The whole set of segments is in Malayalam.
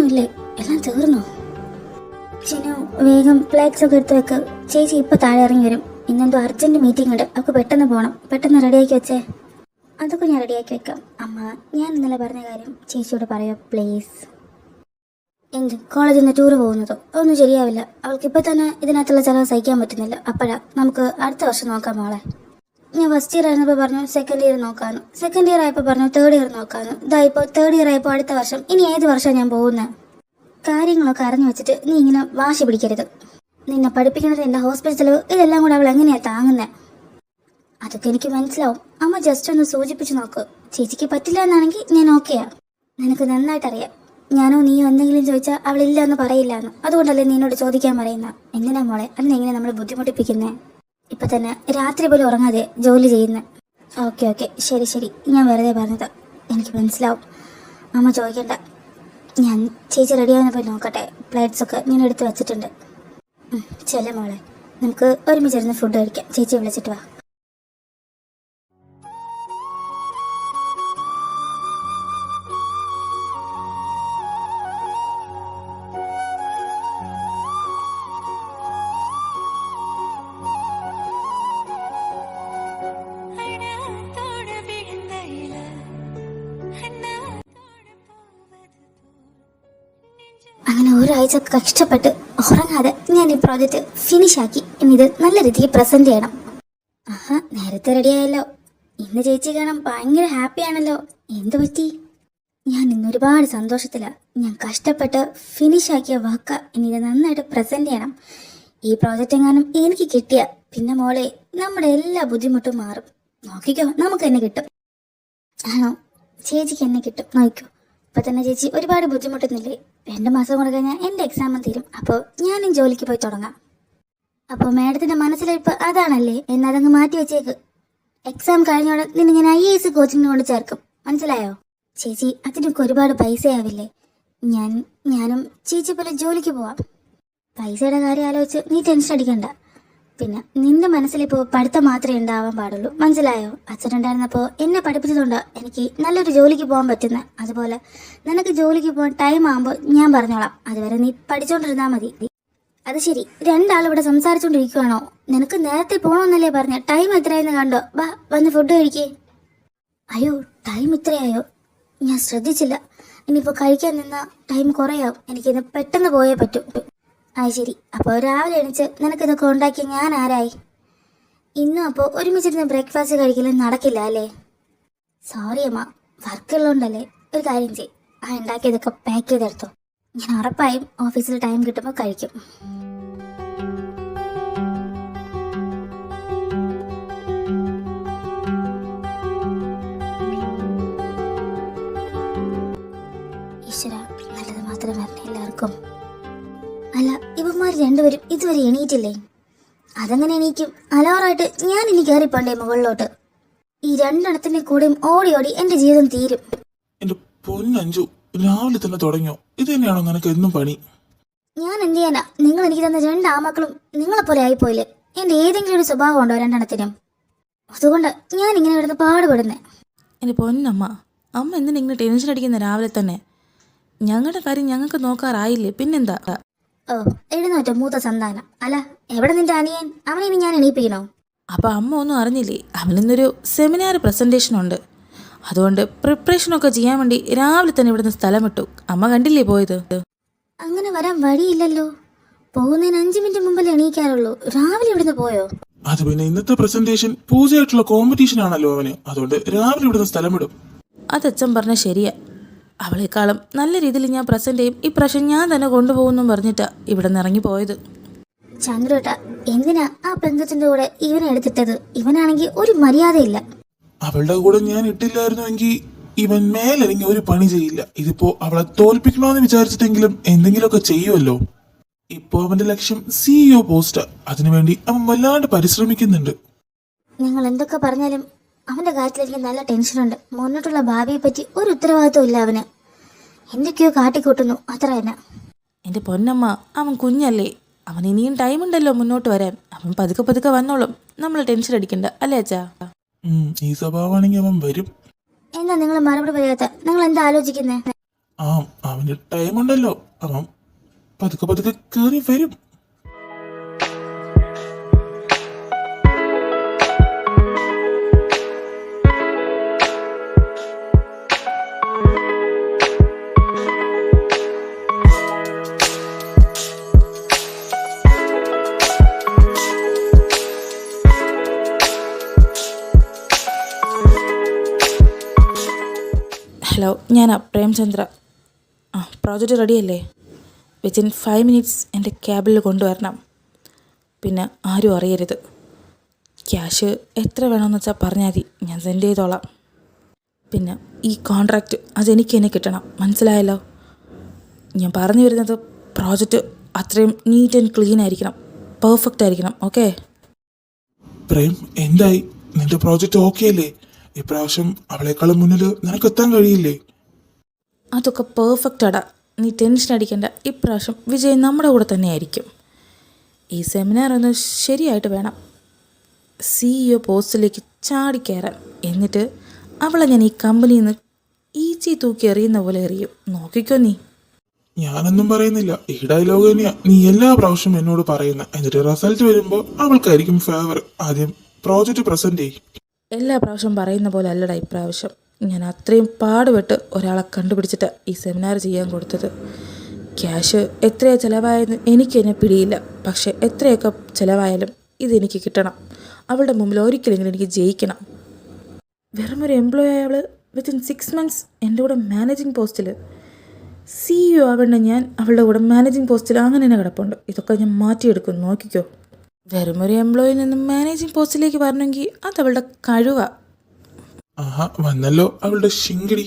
ഒന്നുമില്ലേ? എല്ലാം തീർന്നോ? ചിനു വേഗം ഫ്ലാഗ്സ് ഒക്കെ എടുത്ത് വെക്ക്. ചേച്ചി ഇപ്പൊ താഴെ ഇറങ്ങി വരും. ഇന്നെന്തോ അർജന്റ് മീറ്റിംഗ് ഉണ്ട്, അവർക്ക് പെട്ടെന്ന് പോകണം. പെട്ടെന്ന് റെഡിയാക്കി വെച്ചേ. അതൊക്കെ ഞാൻ റെഡിയാക്കി വെക്കാം. അമ്മ, ഞാൻ ഇന്നലെ പറഞ്ഞ കാര്യം ചേച്ചിയോട് പറയോ പ്ലീസ്? എന്ത് കോളേജിൽ നിന്ന് ടൂർ പോകുന്നതോ? ഒന്നും ശരിയാവില്ല. അവൾക്ക് ഇപ്പൊ തന്നെ ഇതിനകത്തുള്ള ചിലവ് സഹിക്കാൻ പറ്റുന്നില്ല. അപ്പോഴാ നമുക്ക് അടുത്ത വർഷം നോക്കാം മോളെ. ഞാൻ ഫസ്റ്റ് ഇയർ ആയിരുന്നപ്പോൾ പറഞ്ഞു സെക്കൻഡ് ഇയർ നോക്കാനും, സെക്കൻഡ് ഇയർ ആയപ്പോൾ പറഞ്ഞു തേർഡ് ഇയർ നോക്കാനും. ഇതാ ഇപ്പോൾ തേർഡ് ഇയർ ആയപ്പോൾ അടുത്ത വർഷം. ഇനി ഏത് വർഷമാണ് ഞാൻ പോകുന്നത്? കാര്യങ്ങളൊക്കെ അറിഞ്ഞു വെച്ചിട്ട് നീ ഇങ്ങനെ വാശി പിടിക്കരുത്. നിന്നെ പഠിപ്പിക്കുന്നത് എൻ്റെ ഹോസ്പിറ്റൽ ചെലവ് ഇതെല്ലാം കൂടെ അവൾ എങ്ങനെയാണ് താങ്ങുന്നത്? അതൊക്കെ എനിക്ക് മനസ്സിലാവും. അമ്മ ജസ്റ്റ് ഒന്ന് സൂചിപ്പിച്ച് നോക്ക്. ചേച്ചിക്ക് പറ്റില്ല എന്നാണെങ്കിൽ ഞാൻ ഓക്കെയാ. നിനക്ക് നന്നായിട്ടറിയാം, ഞാനോ നീയോ എന്തെങ്കിലും ചോദിച്ചാൽ അവളില്ല എന്ന് പറയില്ല എന്ന്. അതുകൊണ്ടല്ലേ നീനോട് ചോദിക്കാൻ പറയുന്ന. എന്തിനാ മോളെ അതിനെങ്ങനെ നമ്മൾ ബുദ്ധിമുട്ടിപ്പിക്കുന്നേ? ഇപ്പൊ തന്നെ രാത്രി പോലും ഉറങ്ങാതെ ജോലി ചെയ്യുന്നത്. ഓക്കെ ഓക്കെ, ശരി ശരി, ഞാൻ വെറുതെ പറഞ്ഞത്. എനിക്ക് മനസ്സിലാവും. അമ്മ ചോദിക്കണ്ട. ഞാൻ ചേച്ചി റെഡിയാവുന്നപ്പോൾ നോക്കട്ടെ. പ്ലേറ്റ്സ് ഒക്കെ ഞാൻ എടുത്ത് വെച്ചിട്ടുണ്ട്. ചെല്ല മോളെ, നമുക്ക് ഒരുമിച്ചിരുന്ന് ഫുഡ് കഴിക്കാം. ചേച്ചി വിളിച്ചിട്ട് വാ. അങ്ങനെ ഒരാഴ്ച കഷ്ടപ്പെട്ട് ഉറങ്ങാതെ ഞാൻ ഈ പ്രോജക്റ്റ് ഫിനിഷാക്കി. ഇനി ഇത് നല്ല രീതിയിൽ പ്രസന്റ് ചെയ്യണം. ആഹാ, നേരത്തെ റെഡിയായല്ലോ. ഇന്ന് ചേച്ചി കാണാൻ ഭയങ്കര ഹാപ്പിയാണല്ലോ. എന്തു പറ്റി? ഞാൻ ഇന്ന് ഒരുപാട് സന്തോഷത്തിലാണ്. ഞാൻ കഷ്ടപ്പെട്ട് ഫിനിഷാക്കിയ വാക്ക. ഇനി ഇത് നന്നായിട്ട് പ്രസന്റ് ചെയ്യണം. ഈ പ്രോജക്റ്റ് എങ്ങാനും എനിക്ക് കിട്ടിയ പിന്നെ മോളെ നമ്മുടെ എല്ലാ ബുദ്ധിമുട്ടും മാറും. നോക്കിക്കോ, നമുക്ക് എന്നെ കിട്ടും. ആണോ? ചേച്ചിക്ക് എന്നെ കിട്ടും, നോക്കൂ. ഇപ്പൊ തന്നെ ചേച്ചി ഒരുപാട് ബുദ്ധിമുട്ടുന്നില്ലേ? 2 മാസം കൂടെ കഴിഞ്ഞാൽ എൻ്റെ എക്സാം തീരും. അപ്പോൾ ഞാനും ജോലിക്ക് പോയി തുടങ്ങാം. അപ്പോൾ മാഡത്തിന്റെ മനസ്സിലിപ്പോൾ അതാണല്ലേ? എന്നതങ്ങ് മാറ്റി വെച്ചേക്ക്. എക്സാം കഴിഞ്ഞോടെ നിന്നെ ഞാൻ IAS കോച്ചിങ്ങിന് കൊണ്ട് ചേർക്കും. മനസ്സിലായോ? ചേച്ചി, അതിനൊക്കെ ഒരുപാട് പൈസയാവില്ലേ? ഞാനും ചേച്ചി പോലെ ജോലിക്ക് പോവാം. പൈസയുടെ കാര്യം ആലോചിച്ച് നീ ടെൻഷൻ അടിക്കണ്ട. പിന്നെ നിന്റെ മനസ്സിലിപ്പോൾ പഠിത്തം മാത്രമേ ഉണ്ടാവാൻ പാടുള്ളൂ. മനസ്സിലായോ? അച്ഛനുണ്ടായിരുന്നപ്പോൾ എന്നെ പഠിപ്പിച്ചതുകൊണ്ട് എനിക്ക് നല്ലൊരു ജോലിക്ക് പോകാൻ പറ്റുന്നത്. അതുപോലെ നിനക്ക് ജോലിക്ക് പോകാൻ ടൈം ആകുമ്പോൾ ഞാൻ പറഞ്ഞോളാം. അതുവരെ നീ പഠിച്ചോണ്ടിരുന്നാൽ മതി. അത് ശരി, 2 ആൾ ഇവിടെ സംസാരിച്ചോണ്ടിരിക്കുവാണോ? നിനക്ക് നേരത്തെ പോകണമെന്നല്ലേ പറഞ്ഞ? ടൈം എത്രയെന്ന് കണ്ടോ? വാ, വന്ന് ഫുഡ് കഴിക്കേ. അയ്യോ, ടൈം ഇത്രയായോ? ഞാൻ ശ്രദ്ധിച്ചില്ല. ഇനിയിപ്പോൾ കഴിക്കാൻ നിന്ന ടൈം കുറയാവും. എനിക്കിന്ന് പെട്ടെന്ന് പോയേ പറ്റൂ. ശരി, അപ്പോൾ രാവിലെ എണീച്ച് നിനക്കിതൊക്കെ ഉണ്ടാക്കി ഞാൻ ആരായി? ഇന്നും അപ്പോൾ ഒരുമിച്ചിരുന്ന് ബ്രേക്ക്ഫാസ്റ്റ് കഴിക്കലും നടക്കില്ല അല്ലേ? സോറി അമ്മ, വർക്കുള്ളതുകൊണ്ടല്ലേ. ഒരു കാര്യം ചെയ്യും, ഉണ്ടാക്കിയതൊക്കെ പാക്ക് ചെയ്തെടുത്തോ. ഞാൻ ഉറപ്പായും ഓഫീസിൽ ടൈം കിട്ടുമ്പോൾ കഴിക്കും. ഈശ്വര, നല്ലത് മാത്രം വരണേ എല്ലാവർക്കും. അല്ല, ഇവന്മാർ രണ്ടുപേരും ഇതുവരെ എണീറ്റില്ലേ? അതെങ്ങനെ എണീക്കും? അലാറായിട്ട് ഞാൻ ഇനി കയറിപ്പോണ്ടേ മുകളിലോട്ട്? ഈ 2 കൂടെയും ഓടി ഓടി എന്റെ ജീവിതം തീരും. എന്റെ പൊന്നഞ്ചു, രാവിലെ തന്നെ തുടങ്ങിയോ? ഇത് തന്നെയാണോ നിനക്ക് എന്നും പണി? ഞാൻ എന്ത് ചെയ്യാനാ? നിങ്ങൾ എനിക്ക് തന്ന 2 ആമക്കളും നിങ്ങളെപ്പോലെ ആയിപ്പോയില്ലേ? എന്റെ ഏതെങ്കിലും ഒരു സ്വഭാവം ഉണ്ടോ 2 അതുകൊണ്ട് ഞാൻ ഇങ്ങനെ കിടന്ന് പാടുപെടുന്നേ. എൻ്റെ പൊന്നമ്മ, അമ്മ എന്തിനാ ഇങ്ങനെ ടെൻഷൻ അടിക്കുന്ന രാവിലെ തന്നെ? ഞങ്ങളുടെ കാര്യം ഞങ്ങൾക്ക് നോക്കാറായില്ലേ? പിന്നെന്താ? ഓ, എഴുന്നേറ്റ മൂത്ത സന്താനം. അല്ല, എവിടെ നിന്റെ അനിയൻ? അവനെ ഇനി ഞാൻ എണീപ്പിക്കണോ? അപ്പോൾ അമ്മ ഒന്നും അറിഞ്ഞില്ലേ? അവനിന്നൊരു സെമിനാർ പ്രസൻറ്റേഷൻ ഉണ്ട്. അതുകൊണ്ട് പ്രിപ്പറേഷനൊക്കെ ചെയ്യാൻ വേണ്ടി രാവിലെ തന്നെ ഇവിടുന്ന് സ്ഥലം വിട്ടു. അമ്മ കണ്ടില്ലേ പോയത്? അങ്ങനെ വരാൻ വഴിയില്ലല്ലോ. പോകുന്നതിന് 5 മിനിറ്റ് മുമ്പല്ലേ എണീക്കാറുള്ളൂ. രാവിലെ ഇവിടുന്ന് പോയോ? അത് പിന്നെ ഇന്നത്തെ പ്രസന്റേഷൻ പൂജയായിട്ടുള്ള കോമ്പറ്റീഷൻ ആണല്ലോ അവന്. അതുകൊണ്ട് രാവിലെ ഇവിടുന്ന് സ്ഥലം വിടും. അതച്ഛൻ പറഞ്ഞ ശരിയാ. അവളെക്കാളും നല്ല രീതിയിൽ ഞാൻ പ്രസന്റ് ചെയ്യും. ഈ പ്രശ്നം ഞാൻ തന്നെ കൊണ്ടുപോകുന്നു പറഞ്ഞിട്ടാ ഇവിടെ നിന്ന് ഇറങ്ങി പോയത്. ചന്ദ്രേട്ട, എന്തിനാ ആ പെങ്കച്ചിന്റെ കൂടെ ഇവനെ എടുത്തിട്ടത്? ഇവനാണെങ്കിൽ ഒരു മര്യാദയില്ല. അവളുടെ കൂടെ ഞാൻ ഇട്ടില്ലായിരുന്നുവെങ്കിൽ ഇവൻ മേലിറങ്ങി ഒരു പണി ചെയ്യില്ല. ഇതിപ്പോ അവളെ തോൽപ്പിക്കണമെന്ന് വിചാരിച്ചിട്ടെങ്കിലും എന്തെങ്കിലുമൊക്കെ ചെയ്യുമല്ലോ. ഇപ്പോ അവന്റെ ലക്ഷ്യം CEO പോസ്റ്റ്. അതിനുവേണ്ടി അവൻ വല്ലാണ്ട് പരിശ്രമിക്കുന്നുണ്ട്. നിങ്ങൾ എന്തൊക്കെ പറഞ്ഞാലും അവന്റെ കാര്യത്തിൽ എനിക്ക് നല്ല ടെൻഷനുണ്ട്. മുന്നോട്ടുള്ള ഭാവിയെ പറ്റി ഒരു ഉത്തരവാദിത്വം ഇല്ല അവന്. എന്തൊക്കെയോ കാട്ടിക്കൂട്ടുന്നു, അത്ര തന്നെ. എൻ്റെ പൊന്നമ്മ, അവൻ കുഞ്ഞല്ലേ. അവൻ ഇനിയും ടൈം ഉണ്ടല്ലോ മുന്നോട്ട് വരാൻ. അവൻ പതുക്കെ പതുക്കെ വന്നോളും. നമ്മൾ ടെൻഷൻ അടിക്കണ്ട, അല്ലേ അച്ഛാ? ഈ സ്വഭാവമാണെങ്കിൽ അവൻ വരും. എന്താ നിങ്ങൾ മറുപടി പറയാത്ത? നിങ്ങൾ എന്താ ആലോചിക്കുന്നേ? ആ, അവന് ടൈം ഉണ്ടല്ലോ, അവൻ പതുക്കെ പതുക്കെ കയറി വരും. ഹലോ, ഞാനാ പ്രേംചന്ദ്ര. പ്രോജക്റ്റ് റെഡിയല്ലേ? വിത്തിൻ 5 minutes എൻ്റെ ക്യാബിൽ കൊണ്ടുവരണം. പിന്നെ ആരും അറിയരുത്. ക്യാഷ് എത്ര വേണമെന്ന് വെച്ചാൽ പറഞ്ഞാൽ മതി, ഞാൻ സെൻഡ് ചെയ്തോളാം. പിന്നെ ഈ കോൺട്രാക്റ്റ് അതെനിക്ക് തന്നെ കിട്ടണം, മനസ്സിലായല്ലോ? ഞാൻ പറഞ്ഞു വരുന്നത് പ്രോജക്റ്റ് അത്രയും നീറ്റ് ആൻഡ് ക്ലീൻ ആയിരിക്കണം, പെർഫെക്റ്റ് ആയിരിക്കണം. ഓക്കെ? പ്രേം, എന്തായി? നിന്റെ പ്രോജക്റ്റ് ഓക്കെ അല്ലേ? ഇപ്രാവശ്യം അവളെക്കാളും മുന്നിൽ നിനക്ക് എത്താൻ കഴിയില്ലേ? അതൊക്കെ പെർഫെക്റ്റാടാ, നീ ടെൻഷൻ അടിക്കേണ്ട. ഇപ്രാവശ്യം വിജയ് നമ്മുടെ കൂടെ തന്നെയായിരിക്കും. ഈ സെമിനാർ ഒന്ന് ശരിയായിട്ട് വേണം CEO പോസ്റ്റിലേക്ക് ചാടിക്കയറാൻ. എന്നിട്ട് അവളെ ഞാൻ ഈ കമ്പനിയിൽ നിന്ന് ഈച്ചി തൂക്കി എറിയുന്ന പോലെ എറിയും. നോക്കിക്കോ നീ. ഞാനൊന്നും പറയുന്നില്ല, ഈ ഡയലോഗ് തന്നെയാ നീ എല്ലാ പ്രാവശ്യം എന്നോട് പറയുന്ന. എന്നിട്ട് റിസൾട്ട് വരുമ്പോൾ അവൾക്കായിരിക്കും ഫേവർ. ആദ്യം പ്രോജക്റ്റ് പ്രസന്റ് ചെയ്യും. എല്ലാ പ്രാവശ്യം പറയുന്ന പോലെ അല്ലടാ ഇപ്രാവശ്യം. ഞാൻ അത്രയും പാടുപെട്ട് ഒരാളെ കണ്ടുപിടിച്ചിട്ട് ഈ സെമിനാർ ചെയ്യാൻ കൊടുത്തത്. ക്യാഷ് എത്രയാ ചിലവായെന്ന് എനിക്ക് തന്നെ പിടിയില്ല. പക്ഷേ എത്രയൊക്കെ ചിലവായാലും ഇതെനിക്ക് കിട്ടണം. അവളുടെ മുമ്പിൽ ഒരിക്കലെങ്കിലും എനിക്ക് ജയിക്കണം. വെറുമൊരു എംപ്ലോയി ആയ അവൾ വിത്തിൻ 6 months എൻ്റെ കൂടെ മാനേജിങ് പോസ്റ്റിൽ. CEO ആവേണ്ട ഞാൻ അവളുടെ കൂടെ മാനേജിങ് പോസ്റ്റിൽ അങ്ങനെ തന്നെ കിടപ്പുണ്ട്. ഇതൊക്കെ ഞാൻ മാറ്റിയെടുക്കും, നോക്കിക്കോ. വെറുമൊരു എംപ്ലോയിൽ നിന്നും മാനേജിങ് പോസ്റ്റിലേക്ക് വരണമെങ്കിൽ അത് അവളുടെ കഴിവാണ്. ആഹാ, വന്നല്ലോ അവളുടെ ശിങ്കിടി.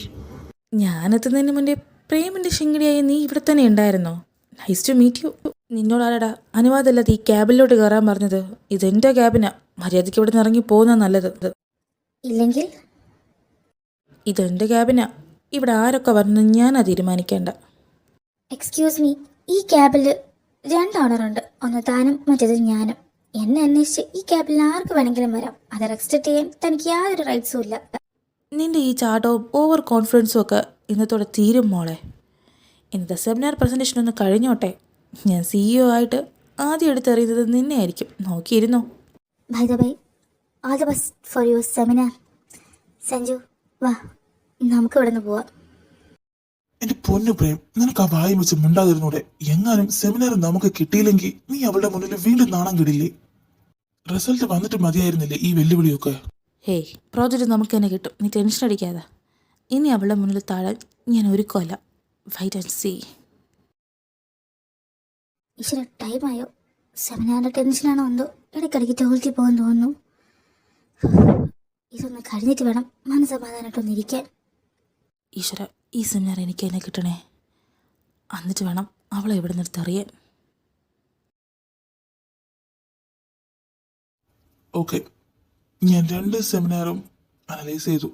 ഞാനെത്തുന്നതിന് മുന്നേ പ്രേമിൻ്റെ ശിങ്കിടിയായി നീ ഇവിടെ തന്നെ ഉണ്ടായിരുന്നോ? Nice to meet you. നിന്നോടാരടാ അനുവാദമില്ലാതെ ഈ ക്യാബിലോട്ട് കയറാൻ പറഞ്ഞത്? ഇതെൻ്റെ ക്യാബിനാ, മര്യാദയ്ക്ക് ഇവിടെ നിന്ന് ഇറങ്ങി പോകുന്ന നല്ലത്. ഇല്ലെങ്കിൽ ഇതെൻ്റെ ക്യാബിനാ, ഇവിടെ ആരൊക്കെ വരണം ഞാനാ തീരുമാനിക്കേണ്ട. എക്സ്ക്യൂസ് മീ, ഈ ക്യാബിൽ 2 ഓണറുണ്ട്. ഒന്ന് താനും മറ്റേത് ഞാനും. എന്നെ അന്വേഷിച്ച് ഈ ക്യാബിൽ ആർക്ക് വേണമെങ്കിലും വരാം. അത് റെസ്ട്രിക്റ്റ് ചെയ്യാൻ തനിക്ക് യാതൊരു റൈറ്റ്സും ഇല്ല. നിൻ്റെ ഈ ചാട്ടവും ഓവർ കോൺഫിഡൻസും ഒക്കെ ഇന്നത്തോടെ തീരും മോളെ. ഇന്നത്തെ സെമിനാർ പ്രസൻറ്റേഷൻ ഒന്ന് കഴിഞ്ഞോട്ടെ. ഞാൻ CEO ആയിട്ട് ആദ്യം എടുത്തെറിയുന്നത് നിന്നെ ആയിരിക്കും. നോക്കിയിരുന്നോ? By the by, all the best for your seminar. Sanju, വാ, നമുക്ക് ഇവിടെ നിന്ന് പോവാം. എന്റെ പൊന്നു പ്രേം, നിനക്ക് ആ വായും വെച്ച് മിണ്ടാതിരുന്നൂടെ? എങ്ങാനും സെമിനാർ നമുക്ക് കിട്ടിയില്ലെങ്കിൽ നീ അവളുടെ മുന്നിൽ വീണ്ടും നാണം കിടില്ലേ? റിസൾട്ട് വന്നിട്ട് മതിയായിരുന്നില്ലേ ഈ വെല്ലുവിളിയൊക്കെ? ഹേയ്, പ്രോജക്റ്റ് നമുക്ക് തന്നെ കിട്ടും, നീ ടെൻഷൻ അടിക്കാതെ. ഇനി അവളുടെ മുന്നിൽ താഴാൻ ഞാൻ ഒരുക്കമല്ല. Wait and see. ഈശ്വര, ടൈമായോ? സെമിനാറിൻ്റെ ടെൻഷനാണോ എന്തോ? ഇടയ്ക്കിടയ്ക്ക് ടോയ്ലറ്റിൽ പോകാൻ തോന്നുന്നു. ഇതൊന്ന് കഴിഞ്ഞിട്ട് വേണം മനസ്സമാധാനമായിട്ടൊന്നിരിക്കാൻ. ഈശ്വര, ഈ സെമിനാർ എനിക്ക് തന്നെ കിട്ടണേ. എന്നിട്ട് വേണം അവളെ ഇവിടെ നിർത്തറിയാൻ. ഓക്കെ, ഞാൻ 2 സെമിനാറും അനലൈസ് ചെയ്തു.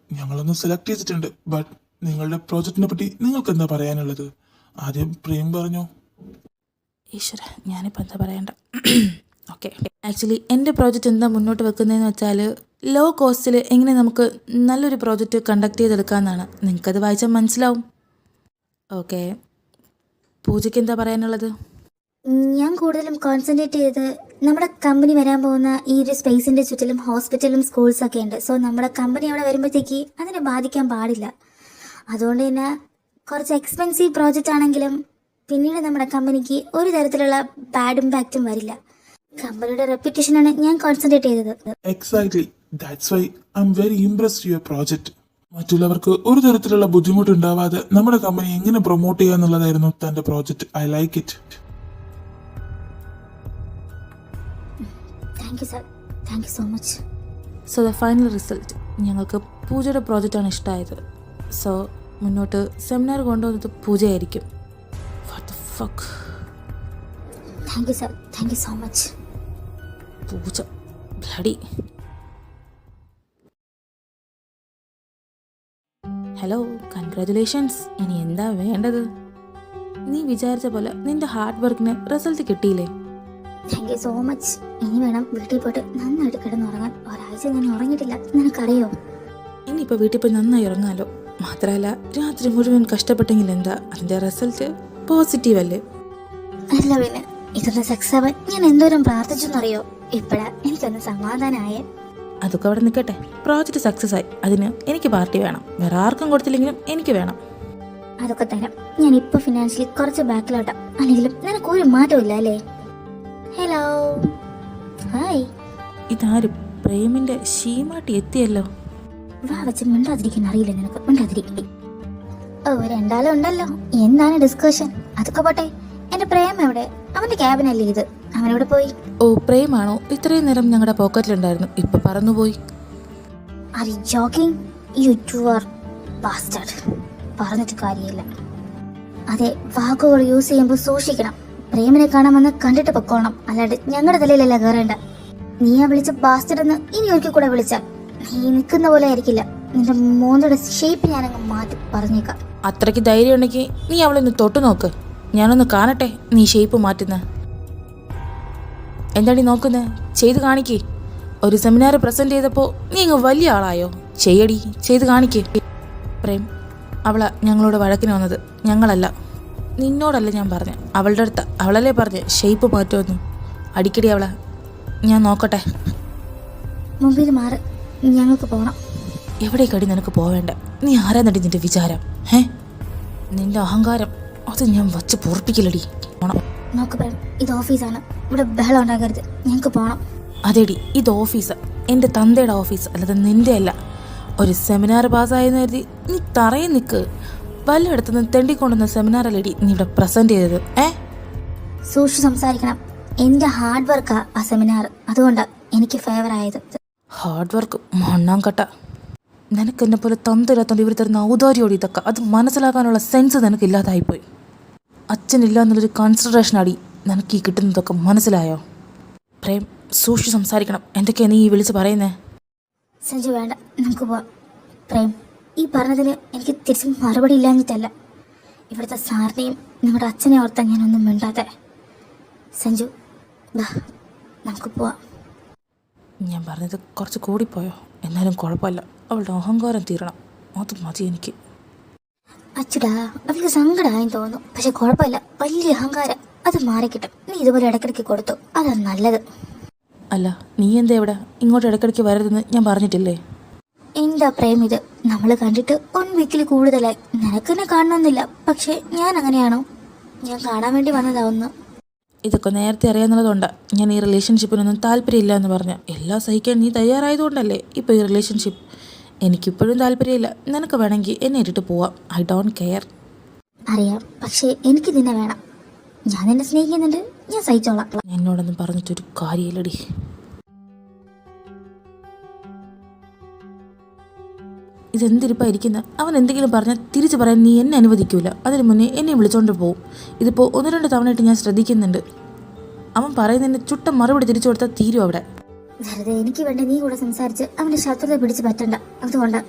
ഞങ്ങളൊന്ന് സെലക്ട് ചെയ്തിട്ടുണ്ട്. ബട്ട് നിങ്ങളുടെ പ്രോജക്റ്റിനെ പറ്റി നിങ്ങൾക്ക് എന്താ പറയാനുള്ളത്? ആദ്യം പ്രേം പറഞ്ഞോ. ഈശ്വര, ഞാനിപ്പോൾ എന്താ പറയണ്ട. ഓക്കെ, ആക്ച്വലി എൻ്റെ പ്രോജക്റ്റ് എന്താ മുന്നോട്ട് വെക്കുന്നതെന്ന് വെച്ചാൽ ലോ കോസ്റ്റിൽ എങ്ങനെ നമുക്ക് നല്ലൊരു പ്രോജക്റ്റ് കണ്ടക്ട് ചെയ്തെടുക്കാമെന്നാണ്. നിങ്ങൾക്കത് വായിച്ചാൽ മനസ്സിലാവും. ഓക്കെ, പൂജയ്ക്ക് എന്താ പറയാനുള്ളത്? ഞാൻ കൂടുതലും കോൺസെൻട്രേറ്റ് ചെയ്ത് നമ്മുടെ കമ്പനി വരാൻ പോകുന്ന ഈ ഒരു സ്പേസിൻ്റെ ചുറ്റിലും ഹോസ്പിറ്റലും സ്കൂൾസൊക്കെ ഉണ്ട്. സോ നമ്മുടെ കമ്പനി അവിടെ വരുമ്പോഴത്തേക്ക് അതിനെ ബാധിക്കാൻ പാടില്ല. അതുകൊണ്ട് തന്നെ കുറച്ച് എക്സ്പെൻസീവ് പ്രോജക്റ്റ് ആണെങ്കിലും പിന്നീട് നമ്മുടെ കമ്പനിക്ക് ഒരു തരത്തിലുള്ള ബാഡ് ഇമ്പാക്റ്റും വരില്ല. കമ്പനിയുടെ റെപ്യൂട്ടേഷനാണ് ഞാൻ കോൺസെൻട്രേറ്റ് ചെയ്തത്. Exactly, that's why I am very impressed your project. മറ്റുള്ളവർക്ക് ഒരു തരത്തിലുള്ള ബുദ്ധിമുട്ടുണ്ടാവാതെ നമ്മുടെ കമ്പനി എങ്ങനെ പ്രൊമോട്ട് ചെയ്യുക എന്നുള്ളതായിരുന്നു തന്റെ project. I like it. Thank you sir, thank you so much. So the final result, ഞങ്ങൾക്ക് പൂജയുടെ പ്രോജക്റ്റാണ് ഇഷ്ടമായത്. സോ മുന്നോട്ട് സെമിനാർ കൊണ്ടുവന്നത് പൂജയായിരിക്കും. What the fuck. Thank you sir, thank you so much. Pooja bloody. Hello, congratulations. ഇനി എന്താ വേണ്ടത്? നീ വിചാരിച്ച പോലെ നിന്റെ ഹാർഡ് വർക്കിന് റിസൾട്ട് കിട്ടിയില്ലേ? Thank you so much. ഇനി വേണം വീട്ടിൽ പോയിട്ട് നന്നായിട്ട് കിടന്നുറങ്ങാൻ. ഒരാഴ്ച ഞാൻ ഉറങ്ങിയിട്ടില്ല, നിനക്കറിയോ? ഇനിയിപ്പോൾ വീട്ടിൽ പോയി നന്നായി ഉറങ്ങാലോ. മാത്രമല്ല രാത്രി മുഴുവൻ കഷ്ടപ്പെട്ടെങ്കിൽ എന്താ, അതിൻ്റെ റിസൾട്ട് പോസിറ്റീവ് അല്ലേ? അല്ല പിന്നെ ഇതൊന്ന് സക്സസ് ആവാൻ ഞാൻ എന്തോരം പ്രാർത്ഥിച്ചെന്നറിയോ? ഇപ്പഴാ എനിക്കൊന്ന് സമാധാനമായേ. അതൊക്കെ അവിടെ നിൽക്കട്ടെ. പ്രോജക്റ്റ് സക്സസ് ആയി, അതിന് എനിക്ക് പാർട്ടി വേണം. വേറെ ആർക്കും കൊടുത്തില്ലെങ്കിലും എനിക്ക് വേണം. അതൊക്കെ തരാം. ഞാൻ ഇപ്പൊ ഫിനാൻഷ്യലി കുറച്ച് ബാക്കിലോട്ടാ, അല്ലെങ്കിലും നിനക്ക് ഒരു മാറ്റമില്ല അല്ലേ? Hello, hi. ഇതാരും പ്രേമിന്റെ ഷീമാട്ടി എത്തിയല്ലോ. വാ വെച്ച് മിണ്ടാതിരിക്കാൻ അറിയില്ല നിനക്ക്, മിണ്ടാതിരിക്കും. ഓ, രണ്ടാളും ഉണ്ടല്ലോ. എന്താണ് ഡിസ്കഷൻ? അതൊക്കെ പോട്ടെ, എന്റെ പ്രേം എവിടെ? അവന്റെ ക്യാബിനല്ലേ ഇത്, അവനെവിടെ പോയി? ഓ, പ്രേമാണോ? ഇത്രയും നേരം ഞങ്ങളുടെ പോക്കറ്റിലുണ്ടായിരുന്നു, ഇപ്പൊ പറന്നുപോയി. Are you joking? You are bastard. പറഞ്ഞിട്ട് കാര്യമില്ല. അതെ, വാക്കുകൾ യൂസ് ചെയ്യുമ്പോൾ സൂക്ഷിക്കണം. പ്രേമിനെ കാണാമെന്ന് കണ്ടിട്ട് പൊക്കോണം, അല്ലാണ്ട് ഞങ്ങളുടെ തലയിലല്ല കയറേണ്ട. നീയാ വിളിച്ച ബാസ്റ്റർഡ് എന്ന് ഇനി ഒരിക്കൽ കൂടെ വിളിച്ചാൽ നീ നിൽക്കുന്ന പോലെ ആയിരിക്കില്ല. നിന്റെ മോന്തയുടെ ഷേപ്പ് ഞാനങ്ങ് മാറ്റി പറഞ്ഞേക്കാം. അത്രയ്ക്ക് ധൈര്യം ഉണ്ടെങ്കിൽ നീ അവളൊന്ന് തൊട്ടു നോക്ക്, ഞാനൊന്ന് കാണട്ടെ നീ ഷേപ്പ് മാറ്റുന്ന. എന്താണീ നോക്കുന്നത്? ചെയ്ത് കാണിക്കേ. ഒരു സെമിനാർ പ്രസന്റ് ചെയ്തപ്പോൾ നീ അങ്ങ് വലിയ ആളായോ? ചെയ്യടി, ചെയ്ത് കാണിക്കേ. പ്രേം, അവളാ ഞങ്ങളോട് വഴക്കിന് വന്നത്, ഞങ്ങളല്ല. നിന്നോടല്ല ഞാൻ പറഞ്ഞ, അവളുടെ അടുത്ത്. അവളല്ലേ പറഞ്ഞ് ഷേപ്പ് മാറ്റുമെന്ന്. അടിക്കടി അവളെ. ഞാൻ നോക്കട്ടെ. മുമ്പിൽ മാറ്, ഞങ്ങൾക്ക് പോകണം. എവിടേക്കടി നിനക്ക് പോവേണ്ട? നീ ആരാന്നടി നിന്റെ വിചാരം? നിന്റെ അഹങ്കാരം അത് ഞാൻ വച്ച് പൊറപ്പിക്കില്ലടി. പോണം. നോക്ക് പ്രേം, ഇത് ഓഫീസാണ്, ഇവിടെ ബഹളം ഉണ്ടാക്കരുത്. ഞങ്ങൾക്ക് പോകണം. അതെടി, ഇത് ഓഫീസ്, എൻ്റെ തന്തയുടെ ഓഫീസ്, അല്ലാതെ നിന്റെ അല്ല. ഒരു സെമിനാർ പാസ്സായെന്ന് കരുതി നീ തറയിൽ നിൽക്ക്. വല്ലയിടത്തുനിന്ന് തെണ്ടിക്കൊണ്ടുവന്ന സെമിനാറല്ലേടി നീ ഇവിടെ പ്രസന്റ് ചെയ്തത്? സൂക്ഷിച്ച് സംസാരിക്കണം. എന്റെ ഹാർഡ് വർക്കാ ആ സെമിനാർ, അതുകൊണ്ടാ എനിക്ക് ഫേവർ ആയത്. ഹാർഡ് വർക്ക് മണ്ണാങ്കട്ട. നിനക്ക് എന്നെ പോലെ തന്തയില്ലാത്തോണ്ട് ഇവർ തരുന്ന ഔദാര്യോടി ഇതൊക്കെ. അത് മനസ്സിലാക്കാനുള്ള സെൻസ് നിനക്ക് ഇല്ലാതായിപ്പോയി. അച്ഛനില്ല എന്നുള്ളൊരു കൺസിഡറേഷൻ അടി നിനക്ക് ഈ കിട്ടുന്നതൊക്കെ, മനസ്സിലായോ? പ്രേം, സൂക്ഷിച്ച് സംസാരിക്കണം. എന്തൊക്കെയാ നീ ഈ വിളിച്ച് പറയുന്നേ? സഞ്ജു വേണ്ട, നമുക്ക് പോവാം. പ്രേം, ഈ പറഞ്ഞതിന് എനിക്ക് തിരിച്ച് മറുപടി ഇല്ലാഞ്ഞിട്ടല്ല. ഇവിടുത്തെ സാറിനെയും നിങ്ങളുടെ അച്ഛനെ ഓർത്താൻ ഞാനൊന്നും മിണ്ടാതെ. സഞ്ജു വാ, നമുക്ക് പോവാം. ഞാൻ പറഞ്ഞത് കുറച്ച് കൂടിപ്പോയോ? എന്നാലും കുഴപ്പമില്ല, അവളുടെ അഹങ്കാരം തീരണം, അത് മതി എനിക്ക്. അച്ചുടാ, അവൾക്ക് സങ്കടമായെന്ന് തോന്നുന്നു. പക്ഷെ കുഴപ്പമില്ല, വലിയ അഹങ്കാരം, അത് മാറിക്കിട്ടും. നീ ഇതുപോലെ ഇടയ്ക്കിടയ്ക്ക് കൊടുത്തു, അതാണ് നല്ലത്. അല്ല, നീ എന്താ ഇവിടെ ഇങ്ങോട്ട് ഇടയ്ക്കിടയ്ക്ക് വരരുതെന്ന് ഞാൻ പറഞ്ഞിട്ടില്ലേ? എന്താ പ്രേം ഇത്? നമ്മൾ കണ്ടിട്ട് 1 വീക്കിൽ കൂടുതലായി. നിനക്കെന്നെ കാണണമെന്നില്ല, പക്ഷെ ഞാൻ അങ്ങനെയാണോ? ഞാൻ കാണാൻ വേണ്ടി വന്നതാവുന്നു. ഇതൊക്കെ നേരത്തെ അറിയാന്നുള്ളതുകൊണ്ടാണ് ഞാൻ ഈ റിലേഷൻഷിപ്പിനൊന്നും താല്പര്യമില്ല എന്ന് പറഞ്ഞ. എല്ലാം സഹിക്കാൻ നീ തയ്യാറായതുകൊണ്ടല്ലേ ഇപ്പോൾ ഈ റിലേഷൻഷിപ്പ്. എനിക്കിപ്പോഴും താല്പര്യമില്ല. നിനക്ക് വേണമെങ്കിൽ എന്നെ ഇട്ടിട്ട് പോവാം, ഐ ഡോണ്ട് കെയർ. അറിയാം, പക്ഷേ എനിക്ക് നിന്നെ വേണം. ഞാൻ നിന്നെ സ്നേഹിക്കുന്നുണ്ട്, ഞാൻ സഹിച്ചോളാം. എന്നോടൊന്നും പറഞ്ഞിട്ടൊരു കാര്യമില്ലടി. ഇതെന്തിരിപ്പാ ഇരിക്കുന്നത്? അവൻ എന്തെങ്കിലും പറഞ്ഞാൽ തിരിച്ചു പറയാൻ നീ എന്നെ അനുവദിക്കൂല. അതിന് മുന്നേ എന്നെ വിളിച്ചോണ്ട് പോവും. ഇതിപ്പോൾ 1-2 തവണയായിട്ട് ഞാൻ ശ്രദ്ധിക്കുന്നുണ്ട്. അവൻ പറയുന്നതിന് ചുട്ട മറുപടി തിരിച്ചു കൊടുത്താൽ തീരും അവിടെ. വെറുതെ എനിക്ക് വേണ്ടി നീ കൂടെ സംസാരിച്ച് അവന്റെ ശത്രുത പിടിച്ച് പറ്റണ്ട. അതുകൊണ്ടാ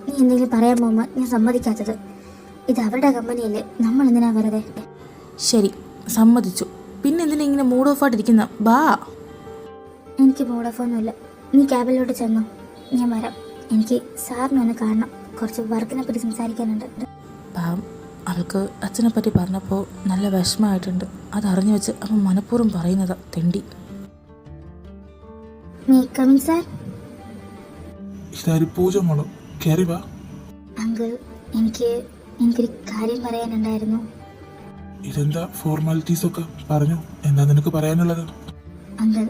നീ എന്തെങ്കിലും പറയാൻ പോകുമ്പോൾ ഞാൻ സമ്മതിക്കാത്തത്. ഇത് അവരുടെ കമ്പനിയല്ലേ, നമ്മൾ എന്തിനാ വെറുതെ? ശരി, സമ്മതിച്ചു. പിന്നെ എന്തിനാ ഇങ്ങനെ മൂഡ് ഓഫ് ആയിട്ടിരിക്കുന്ന? ബാ. എനിക്ക് മൂഡ് ഓഫ് ഒന്നുമില്ല. നീ ക്യാബിലോട്ട് ചെന്നോ, ഞാൻ വരാം. എനിക്ക് സാറിനെ ഒന്ന് കാണണം, കുറച്ച് വർക്കിനെ പറ്റി സംസാരിക്കാനുണ്ട്. പാവം, അവൾക്ക് അച്ഛനെ പറ്റി പറഞ്ഞപ്പോൾ നല്ല വിഷമമായിട്ടുണ്ട്. അതറിഞ്ഞു വെച്ച് അവൻ മനഃപൂർവ്വം പറയുന്നതാ, തെണ്ടി. പൂജ കേറി വാ. അങ്കിൾ, എനിക്കൊരു കാര്യം പറയാനുണ്ടായിരുന്നു. ഇതെന്താ ഫോർമാലിറ്റീസ് ഒക്കെ? പറഞ്ഞു, എന്താ നിനക്ക് പറയാനുള്ളത്? അങ്കിൾ,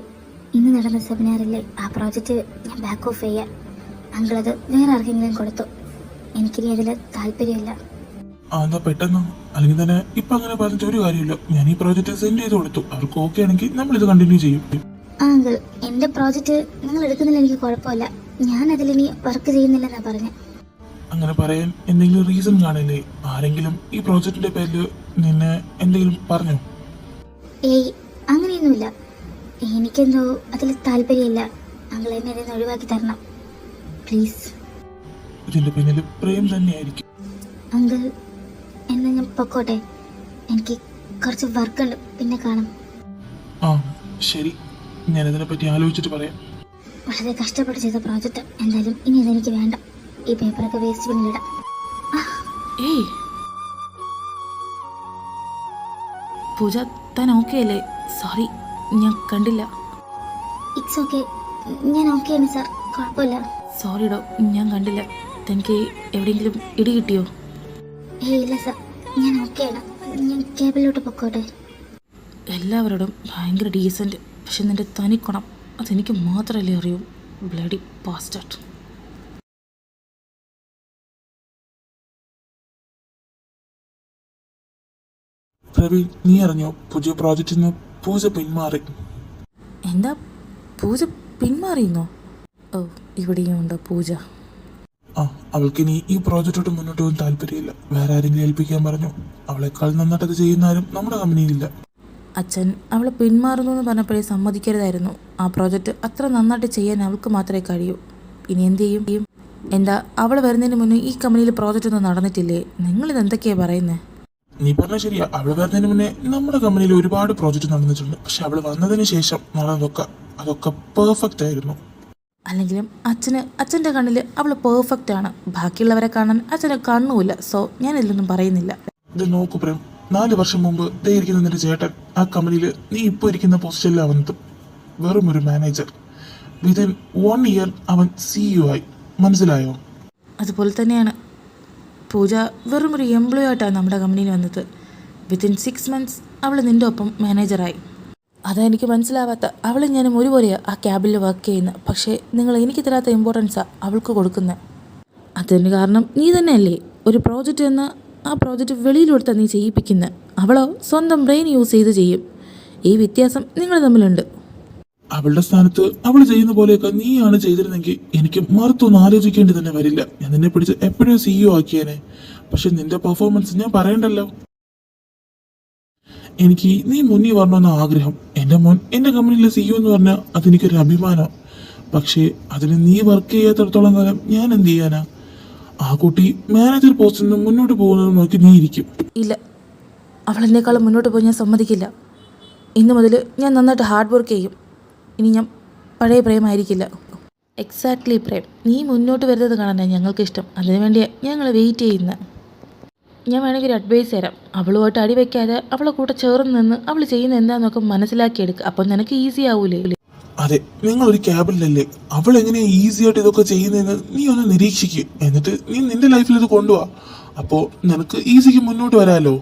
ഇന്ന് നടന്ന സെമിനാറിലെ ആ പ്രോജക്റ്റ് ഞാൻ ബാക്ക് ഓഫ് ചെയ്യാം. അങ്കിൾ അത് വേറെ ആർക്കെങ്കിലും കൊടുത്തു. എനിക്കിനി അതിൽ താല്പര്യമില്ല. എന്താ പെട്ടെന്ന്? അല്ലെങ്കിൽ തന്നെ ഇപ്പൊ അങ്ങനെ പറഞ്ഞിട്ട് ഒരു കാര്യമില്ല. ഞാൻ ഈ പ്രോജക്റ്റ് സെൻഡ് ചെയ്ത് കൊടുത്തു. അവർക്ക് ഓക്കെ ആണെങ്കിൽ നമ്മൾ ഇത് കണ്ടിന്യൂ ചെയ്യും. അങ്കിൾ, എന്റെ പ്രോജക്റ്റ് നിങ്ങൾ എടുക്കുന്നില്ല, എനിക്ക് കുഴപ്പമില്ല. ഞാൻ അതിലിനി വർക്ക് ചെയ്യുന്നില്ലെന്നാ പറഞ്ഞത്. അങ്ങനെ പറയാൻ എന്തെങ്കിലും റീസൺ കാണില്ലേ? ആരെങ്കിലും ഈ പ്രോജക്റ്റിന്റെ പേരിൽ നിന്നെ എന്തെങ്കിലും പറഞ്ഞോ? ഏയ്, അങ്ങനെയൊന്നുമില്ല. എനിക്കെന്തോ അതിൽ താല്പര്യമില്ല. അങ്കിൾ എന്നെ അതിൽ നിന്ന് ഒഴിവാക്കി തരണം, പ്ലീസ്. ഇതിന്റെ പിന്നിൽ പ്രേം തന്നെയായിരിക്കും. അങ്കിൾ, എന്നാ ഞാൻ പൊക്കോട്ടെ? എനിക്ക് കുറച്ച് വർക്കുണ്ട്, പിന്നെ കാണാം. ശരി, ഞാനിതിനെ പറ്റി ആലോചിച്ചിട്ട് പറയാം. വളരെ കഷ്ടപ്പെട്ട് ചെയ്ത പ്രോജക്റ്റ്. എന്തായാലും ഇനി ഇതെനിക്ക് വേണ്ട. ഈ പേപ്പറൊക്കെ വേസ്റ്റ് പിന്നിലിടാം. ഏയ് പൂജ, താൻ ഓക്കെ അല്ലേ? സോറി, ഞാൻ കണ്ടില്ല. ഇറ്റ്സ് ഓക്കെ, ഞാൻ ഓക്കെയാണ് സാർ, കുഴപ്പമില്ല. സോറിഡോ, ഞാൻ കണ്ടില്ല. തനിക്ക് എവിടെയെങ്കിലും ഇടി കിട്ടിയോ? ഏയ് ഇല്ല സാർ, ഞാൻ ഓക്കെയാണ്. ഞാൻ കേബിളിലോട്ട് പൊക്കോട്ടെ? എല്ലാവരോടും ഭയങ്കര ഡീസൻറ്റ്, പക്ഷെ നിന്റെ തനിക്കുണം അതെനിക്ക് മാത്രമല്ലേ അറിയൂ. ബ്ലഡി പാസ്റ്റർഡ്. പ്രവീൺ, നീ അറിഞ്ഞോ പുതിയ പ്രോജക്റ്റിൽ നിന്ന് പൂജ പിന്മാറി? എന്താ, പൂജ പിന്മാറിയെന്നോ? ഓ, ഇവിടെയും ഉണ്ടോ പൂജ? ആ, അവൾക്കിനി ഈ പ്രോജക്റ്റോട്ട് മുന്നോട്ട് പോകാൻ താല്പര്യമില്ല. വേറെ ആരെങ്കിലും ഏൽപ്പിക്കാൻ പറഞ്ഞു. അവളെക്കാൾ നന്നായിട്ട് അത് ചെയ്യുന്ന ആരും നമ്മുടെ കമ്പനിയിലില്ല. അച്ഛൻ അവളെ പിന്മാറുന്നു എന്ന് പറഞ്ഞപ്പോഴേ സമ്മതിക്കരുതായിരുന്നു. ആ പ്രോജക്റ്റ് അത്ര നന്നായിട്ട് ചെയ്യാൻ അവൾക്ക് മാത്രമേ കഴിയൂ. ഇനി എന്ത് ചെയ്യും? എന്താ, അവൾ വരുന്നതിന് മുന്നേ ഈ കമ്പനിയിൽ പ്രോജക്റ്റ് ഒന്നും നടന്നിട്ടില്ലേ? നിങ്ങളിത് എന്തൊക്കെയാണ് പറയുന്നത്? നീ പറഞ്ഞ ശരിയാ. അവള് വരുന്നതിന് മുന്നേ നമ്മുടെ കമ്പനിയിൽ ഒരുപാട് പ്രോജക്റ്റ് നടന്നിട്ടുണ്ട്. പക്ഷെ അവള് വന്നതിന് ശേഷം അതൊക്കെ പെർഫെക്റ്റ് ആയിരുന്നു. അല്ലെങ്കിലും അച്ഛൻ്റെ കണ്ണിൽ അവൾ പെർഫെക്റ്റ് ആണ്. ബാക്കിയുള്ളവരെ കാണാൻ അച്ഛന് കണ്ണുമില്ല. സോ ഞാൻ ഇതിലൊന്നും പറയുന്നില്ല. ഇത് നോക്കു പ്രേം, 4 വർഷം മുമ്പ് ദേ ഇരിക്കുന്ന നിന്റെ ചേട്ടൻ ആ കമ്പനിയിൽ നീ ഇപ്പോൾ ഇരിക്കുന്ന പൊസിഷനിലാണ് വന്നത്. വെറും ഒരു മാനേജർ. വിതിൻ 1 ഇയർ അവൻ CEO ആയി. മനസ്സിലായോ? അതുപോലെ തന്നെയാണ് പൂജ വെറും ഒരു എംപ്ലോയി ആയിട്ടാണ് നമ്മുടെ കമ്പനിയിൽ വന്നത്. വിത്തിൻ 6 months അവൾ നിൻ്റെ ഒപ്പം മാനേജറായി. അതാ എനിക്ക് മനസ്സിലാവാത്ത. അവളും ഞാനും ഒരുപോലെയാണ് ആ ക്യാബിൽ വർക്ക് ചെയ്യുന്നത്. പക്ഷേ നിങ്ങൾ എനിക്ക് തരാത്ത ഇമ്പോർട്ടൻസാണ് അവൾക്ക് കൊടുക്കുന്നത്. അതിന് കാരണം നീ തന്നെയല്ലേ? ഒരു പ്രോജക്റ്റ് എന്ന ആ പ്രോജക്റ്റ് വെളിയിലെടുത്താൽ നീ ചെയ്യിപ്പിക്കുന്നത്. അവളോ സ്വന്തം ബ്രെയിൻ യൂസ് ചെയ്ത് ചെയ്യും. ഈ വ്യത്യാസം നിങ്ങൾ തമ്മിലുണ്ട്. അവളുടെ സ്ഥാനത്ത് അവൾ ചെയ്യുന്ന പോലെയൊക്കെ നീയാണ് ചെയ്തിരുന്നെങ്കിൽ എനിക്ക് മറുത്തൊന്നും ആലോചിക്കേണ്ടി തന്നെ വരില്ല. ഞാൻ നിന്നെ പിടിച്ച് എപ്പോഴും CEO ആക്കിയേനെ. പക്ഷെ നിന്റെ പെർഫോമൻസ് ഞാൻ പറയണ്ടല്ലോ. എനിക്ക് നീ മുന്നിൽ വരണമെന്ന ആഗ്രഹം. എൻ്റെ മോൻ എൻ്റെ കമ്പനിയിലെ CEO എന്ന് പറഞ്ഞാൽ അതെനിക്കൊരു അഭിമാനം. പക്ഷേ അതിന് നീ വർക്ക് ചെയ്യാത്തടത്തോളം കാലം ഞാൻ എന്ത് ചെയ്യാനാ? ആ കുട്ടി മാനേജർ പോസ്റ്റിൽ നിന്ന് മുന്നോട്ട് പോകുന്നത് നോക്കി നീ ഇരിക്കും. ഇല്ല, അവളെന്നേക്കാളും മുന്നോട്ട് പോയി ഞാൻ സമ്മതിക്കില്ല. ഇന്നു മുതൽ ഞാൻ നന്നായിട്ട് ഹാർഡ് വർക്ക് ചെയ്യും. ഇനി ഞാൻ പഴയ പ്രേമായിരിക്കില്ല. എക്സാക്ട്ലി പ്രേം, നീ മുന്നോട്ട് വരുന്നത് കാണാനാണ് ഞങ്ങൾക്കിഷ്ടം. അതിനുവേണ്ടിയാണ് ഞങ്ങൾ വെയിറ്റ് ചെയ്യുന്നത്. ഞാൻ വേണമെങ്കിൽ ഒരു അഡ്വൈസ് തരാം. അവളുമായിട്ട് അടി വയ്ക്കാതെ അവളെ കൂടെ ചേർന്ന് നിന്ന് അവൾ ചെയ്യുന്ന എന്താണെന്നൊക്കെ മനസ്സിലാക്കിയെടുക്കുക. അപ്പം നിനക്ക് ഈസി ആവൂലേ? അതെ, നിങ്ങളൊരു ക്യാബിലല്ലേ. അവൾ എങ്ങനെയാ ഈസി ആയിട്ട് ഇതൊക്കെ ചെയ്യുന്നതെന്ന് നീ ഒന്ന് നിരീക്ഷിക്കുക. എന്നിട്ട് നീ നിന്റെ ലൈഫിൽ ഇത് കൊണ്ടുപോവാ. അപ്പോൾ നിനക്ക് ഈസിക്ക് മുന്നോട്ട് വരാമല്ലോ.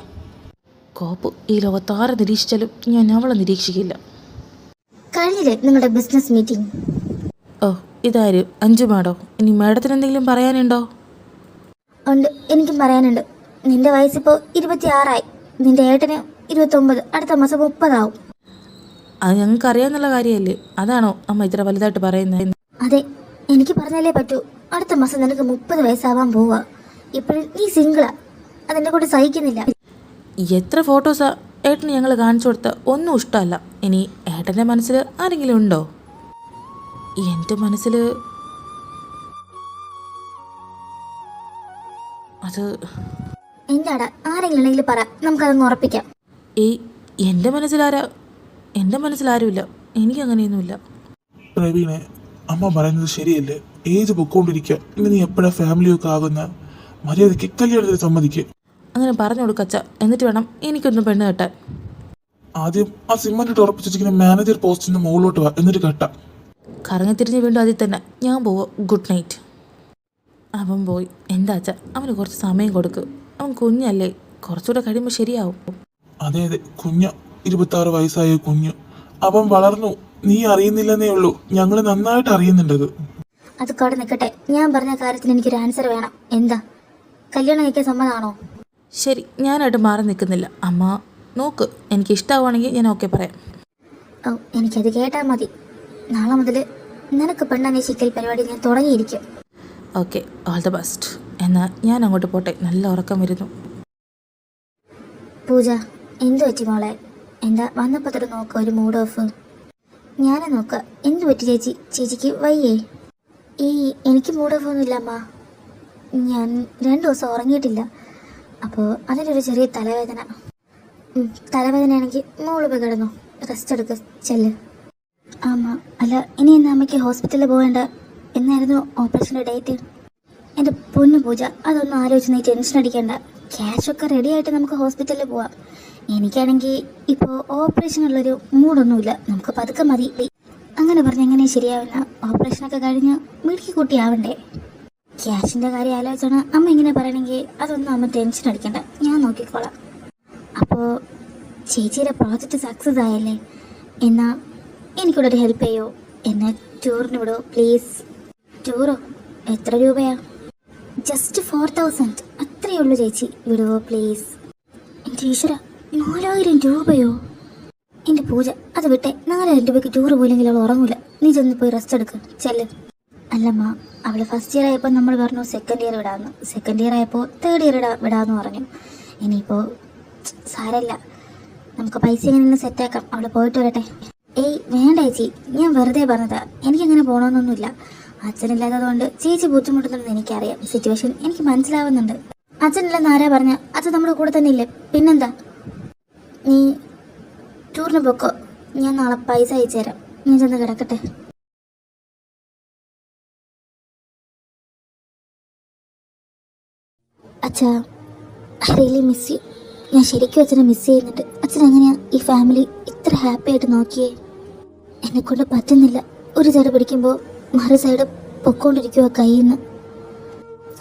കോപ്പ്, ഈ ലോകത്താരെ നിരീക്ഷിച്ചാലും ഞാൻ അവളെ നിരീക്ഷിക്കില്ല. കഴിഞ്ഞില്ലേ നിങ്ങളുടെ ബിസിനസ് മീറ്റിംഗ്? ഓ, ഇതാര്? അഞ്ചു മാഡോ? ഇനി മാഡത്തിന് എന്തെങ്കിലും പറയാനുണ്ടോ? ഉണ്ട്, എനിക്കും പറയാനുണ്ട്. നിന്റെ വയസ്സിപ്പോൾ 26 നിന്റെ ഏട്ടന് 29. അടുത്ത മാസം 30 ആവും. അത് ഞങ്ങൾക്ക് അറിയാമെന്നുള്ള കാര്യമല്ലേ? അതാണോ അമ്മ ഇത്ര വലുതായിട്ട് പറയുന്നത്? അതെ, എനിക്ക് പറഞ്ഞാലേ പറ്റൂ. അടുത്ത മാസം നിനക്ക് 30 വയസ്സാവാൻ പോവാ. ഇപ്പോഴും നീ സിംഗിളാ. അതെന്നെ കൊണ്ട് സഹിക്കുന്നില്ല. എത്ര ഫോട്ടോസാ ഏട്ടന് ഞങ്ങൾ കാണിച്ചു കൊടുത്ത ഒന്നും ഇഷ്ടമല്ല. ഇനി ഏട്ടൻ്റെ മനസ്സിൽ ആരെങ്കിലും ഉണ്ടോ? എൻ്റെ മനസ്സിൽ അത് എന്താടാ, ആരെങ്കിലും ഉണ്ടെങ്കിൽ പറ, നമുക്കതങ്ങ് ഉറപ്പിക്കാം. ഏയ്, എൻ്റെ മനസ്സിലാരാ? എൻ്റെ മനസ്സിലാരുമില്ല. എനിക്കങ്ങനെയൊന്നുമില്ല. പ്രവീണെ, അമ്മ പറയുന്നത് ശരിയല്ലേ? ഏജ് പൊക്കോണ്ടിരിക്കുക. ഇനി നീ എപ്പോഴാ ഫാമിലിയൊക്കെ ആകുന്ന? മര്യാദയ്ക്ക് കല്യാണത്തിന് സമ്മതിക്കുക. അങ്ങനെ പറഞ്ഞു കൊടുക്കച്ച. എന്നിട്ട് വേണം എനിക്കൊന്ന് പെണ്ണ് കെട്ടാൻ. ആദ്യം ആ സിമ്മന്റിട്ട് ഉറപ്പിച്ചിരിക്കുന്ന മാനേജർ പോസ്റ്റിന് മുകളിലോട്ട് വാ, എന്നിട്ട് കെട്ടാം. കറങ്ങി തിരിഞ്ഞ് വീണ്ടും അതിൽ തന്നെ ഞാൻ പോവാ. Good night. അവൻ പോയി. എന്താ അച്ഛ, അവന് കുറച്ച് സമയം കൊടുക്ക്. അവൻ കുഞ്ഞല്ലേ, കുറച്ചുകൂടെ കഴിയുമ്പോൾ ശരിയാവും. അതെ അതെ, കുഞ്ഞ 26 വയസ്സായ കുഞ്ഞ്. അവൻ വളർന്നു. നീ അറിയുന്നില്ലെന്നേ ഉള്ളൂ. ഞങ്ങൾ നന്നായിട്ട് അറിയുന്നുണ്ടത്. അതൊക്കെ അവിടെ നിൽക്കട്ടെ. ഞാൻ പറഞ്ഞ കാര്യത്തിന് എനിക്കൊരു ആൻസർ വേണം. എന്താ, കല്യാണം കഴിക്കാൻ സമ്മതമാണോ? ശരി, ഞാനായിട്ട് മാറി നിൽക്കുന്നില്ല. അമ്മ നോക്ക്, എനിക്ക് ഇഷ്ടമാവുകയാണെങ്കിൽ ഞാൻ ഓക്കെ പറയാം. ഓ, എനിക്കത് കേട്ടാൽ മതി. നാളെ മുതൽ നിനക്ക് പെണ്ണന്വേഷിക്കൽ പരിപാടി ഞാൻ തുടങ്ങിയിരിക്കും. Okay, all the best. എന്നാൽ ഞാൻ അങ്ങോട്ട് പോട്ടെ, നല്ല ഉറക്കം വരുന്നു. പൂജ, എന്തു പറ്റി മോളെ? എന്താ വന്നപ്പോൾ തൊട്ട് നോക്കുക ഒരു മൂഡ് ഓഫ്? ഞാനെ നോക്കുക. എന്തു പറ്റി ചേച്ചി? ചേച്ചിക്ക് വയ്യേ? എനിക്ക് മൂഡ് ഓഫ് ഒന്നുമില്ല അമ്മ. ഞാൻ 2 ദിവസം ഉറങ്ങിയിട്ടില്ല. അപ്പോൾ അതിനൊരു ചെറിയ തലവേദന. തലവേദനയാണെങ്കിൽ മോള് പോയി കിടന്നു, റെസ്റ്റ് എടുക്കുക, ചെല്ല്. അമ്മ, അല്ല ഇനി എന്നാ അമ്മയ്ക്ക് ഹോസ്പിറ്റലിൽ പോകേണ്ട? എന്നായിരുന്നു ഓപ്പറേഷൻ്റെ ഡേറ്റ്? എൻ്റെ പൊന്നു പൂജ, അതൊന്നും ആലോചിച്ച് നീ ടെൻഷൻ അടിക്കണ്ട. ക്യാഷൊക്കെ റെഡി ആയിട്ട് നമുക്ക് ഹോസ്പിറ്റലിൽ പോവാം. എനിക്കാണെങ്കിൽ ഇപ്പോൾ ഓപ്പറേഷനുള്ളൊരു മൂഡൊന്നുമില്ല. നമുക്ക് പതുക്കെ മതി. അങ്ങനെ പറഞ്ഞ് എങ്ങനെ ശരിയാവുന്ന? ഓപ്പറേഷനൊക്കെ കഴിഞ്ഞ് മിടുക്കി കുട്ടിയാവണ്ടേ? ക്യാഷിൻ്റെ കാര്യം ആലോചിച്ചാണ് അമ്മ ഇങ്ങനെ പറയണമെങ്കിൽ അതൊന്നും അമ്മ ടെൻഷൻ അടിക്കണ്ട, ഞാൻ നോക്കിക്കോളാം. അപ്പോൾ ചേച്ചിയുടെ പ്രോജക്റ്റ് സക്സസ് ആയല്ലേ? എന്നാൽ എനിക്കൂടെ ഒരു ഹെൽപ്പ് ചെയ്യോ? എന്നെ ടൂറിന് വിടോ പ്ലീസ്. ടൂറോ? എത്ര രൂപയാ? ജസ്റ്റ് 4000. അത്രയേ ഉള്ളൂ ചേച്ചി, വിടുവോ പ്ലീസ്? എൻ്റെ ഈശ്വര, 4000 രൂപയോ? എൻ്റെ പൂജ, അത് വിട്ടെ. 4000 രൂപയ്ക്ക് ടൂർ പോയില്ലെങ്കിൽ അവൾ ഉറങ്ങൂല. നീ ചെന്ന് പോയി റെസ്റ്റ് എടുക്ക്, ചെല്ല്. അല്ലമ്മ, അവൾ ഫസ്റ്റ് ഇയർ ആയപ്പോൾ നമ്മൾ പറഞ്ഞു സെക്കൻഡ് ഇയർ വിടാമെന്ന്. സെക്കൻഡ് ഇയർ ആയപ്പോൾ തേർഡ് ഇയർ വിടാമെന്ന് പറഞ്ഞു. ഇനിയിപ്പോൾ സാരമില്ല, നമുക്ക് പൈസ എങ്ങനെ സെറ്റാക്കാം. അവൾ പോയിട്ട് വരട്ടെ. ഏയ് വേണ്ട ചേച്ചി, ഞാൻ വെറുതെ പറഞ്ഞതാ. എനിക്കങ്ങനെ പോകണമെന്നൊന്നുമില്ല. അച്ഛനില്ലാത്തതുകൊണ്ട് ചേച്ചി ബുദ്ധിമുട്ടുന്നുണ്ടെന്ന് എനിക്കറിയാം. സിറ്റുവേഷൻ എനിക്ക് മനസ്സിലാവുന്നുണ്ട്. അച്ഛനില്ലെന്ന് ആരാ പറഞ്ഞ? അച്ഛൻ നമ്മുടെ കൂടെ തന്നെ ഇല്ലേ? പിന്നെന്താ? നീ ടൂറിന് പൊക്കോ, ഞാൻ നാളെ പൈസ അയച്ചു തരാം. ഞാൻ ചെന്ന് കിടക്കട്ടെ. അച്ഛാ, ഐ റിയലി മിസ് യു. ഞാൻ ശരിക്കും അച്ഛനെ മിസ് ചെയ്യുന്നുണ്ട്. അച്ഛൻ എങ്ങനെയാ ഈ ഫാമിലി ഇത്ര ഹാപ്പി ആയിട്ട് നോക്കിയേ? എന്നെക്കൊണ്ട് പറ്റുന്നില്ല. ഒരു സൈഡ് പിടിക്കുമ്പോൾ മറു സൈഡ് പൊക്കോണ്ടിരിക്കുക കയ്യിൽ നിന്ന്.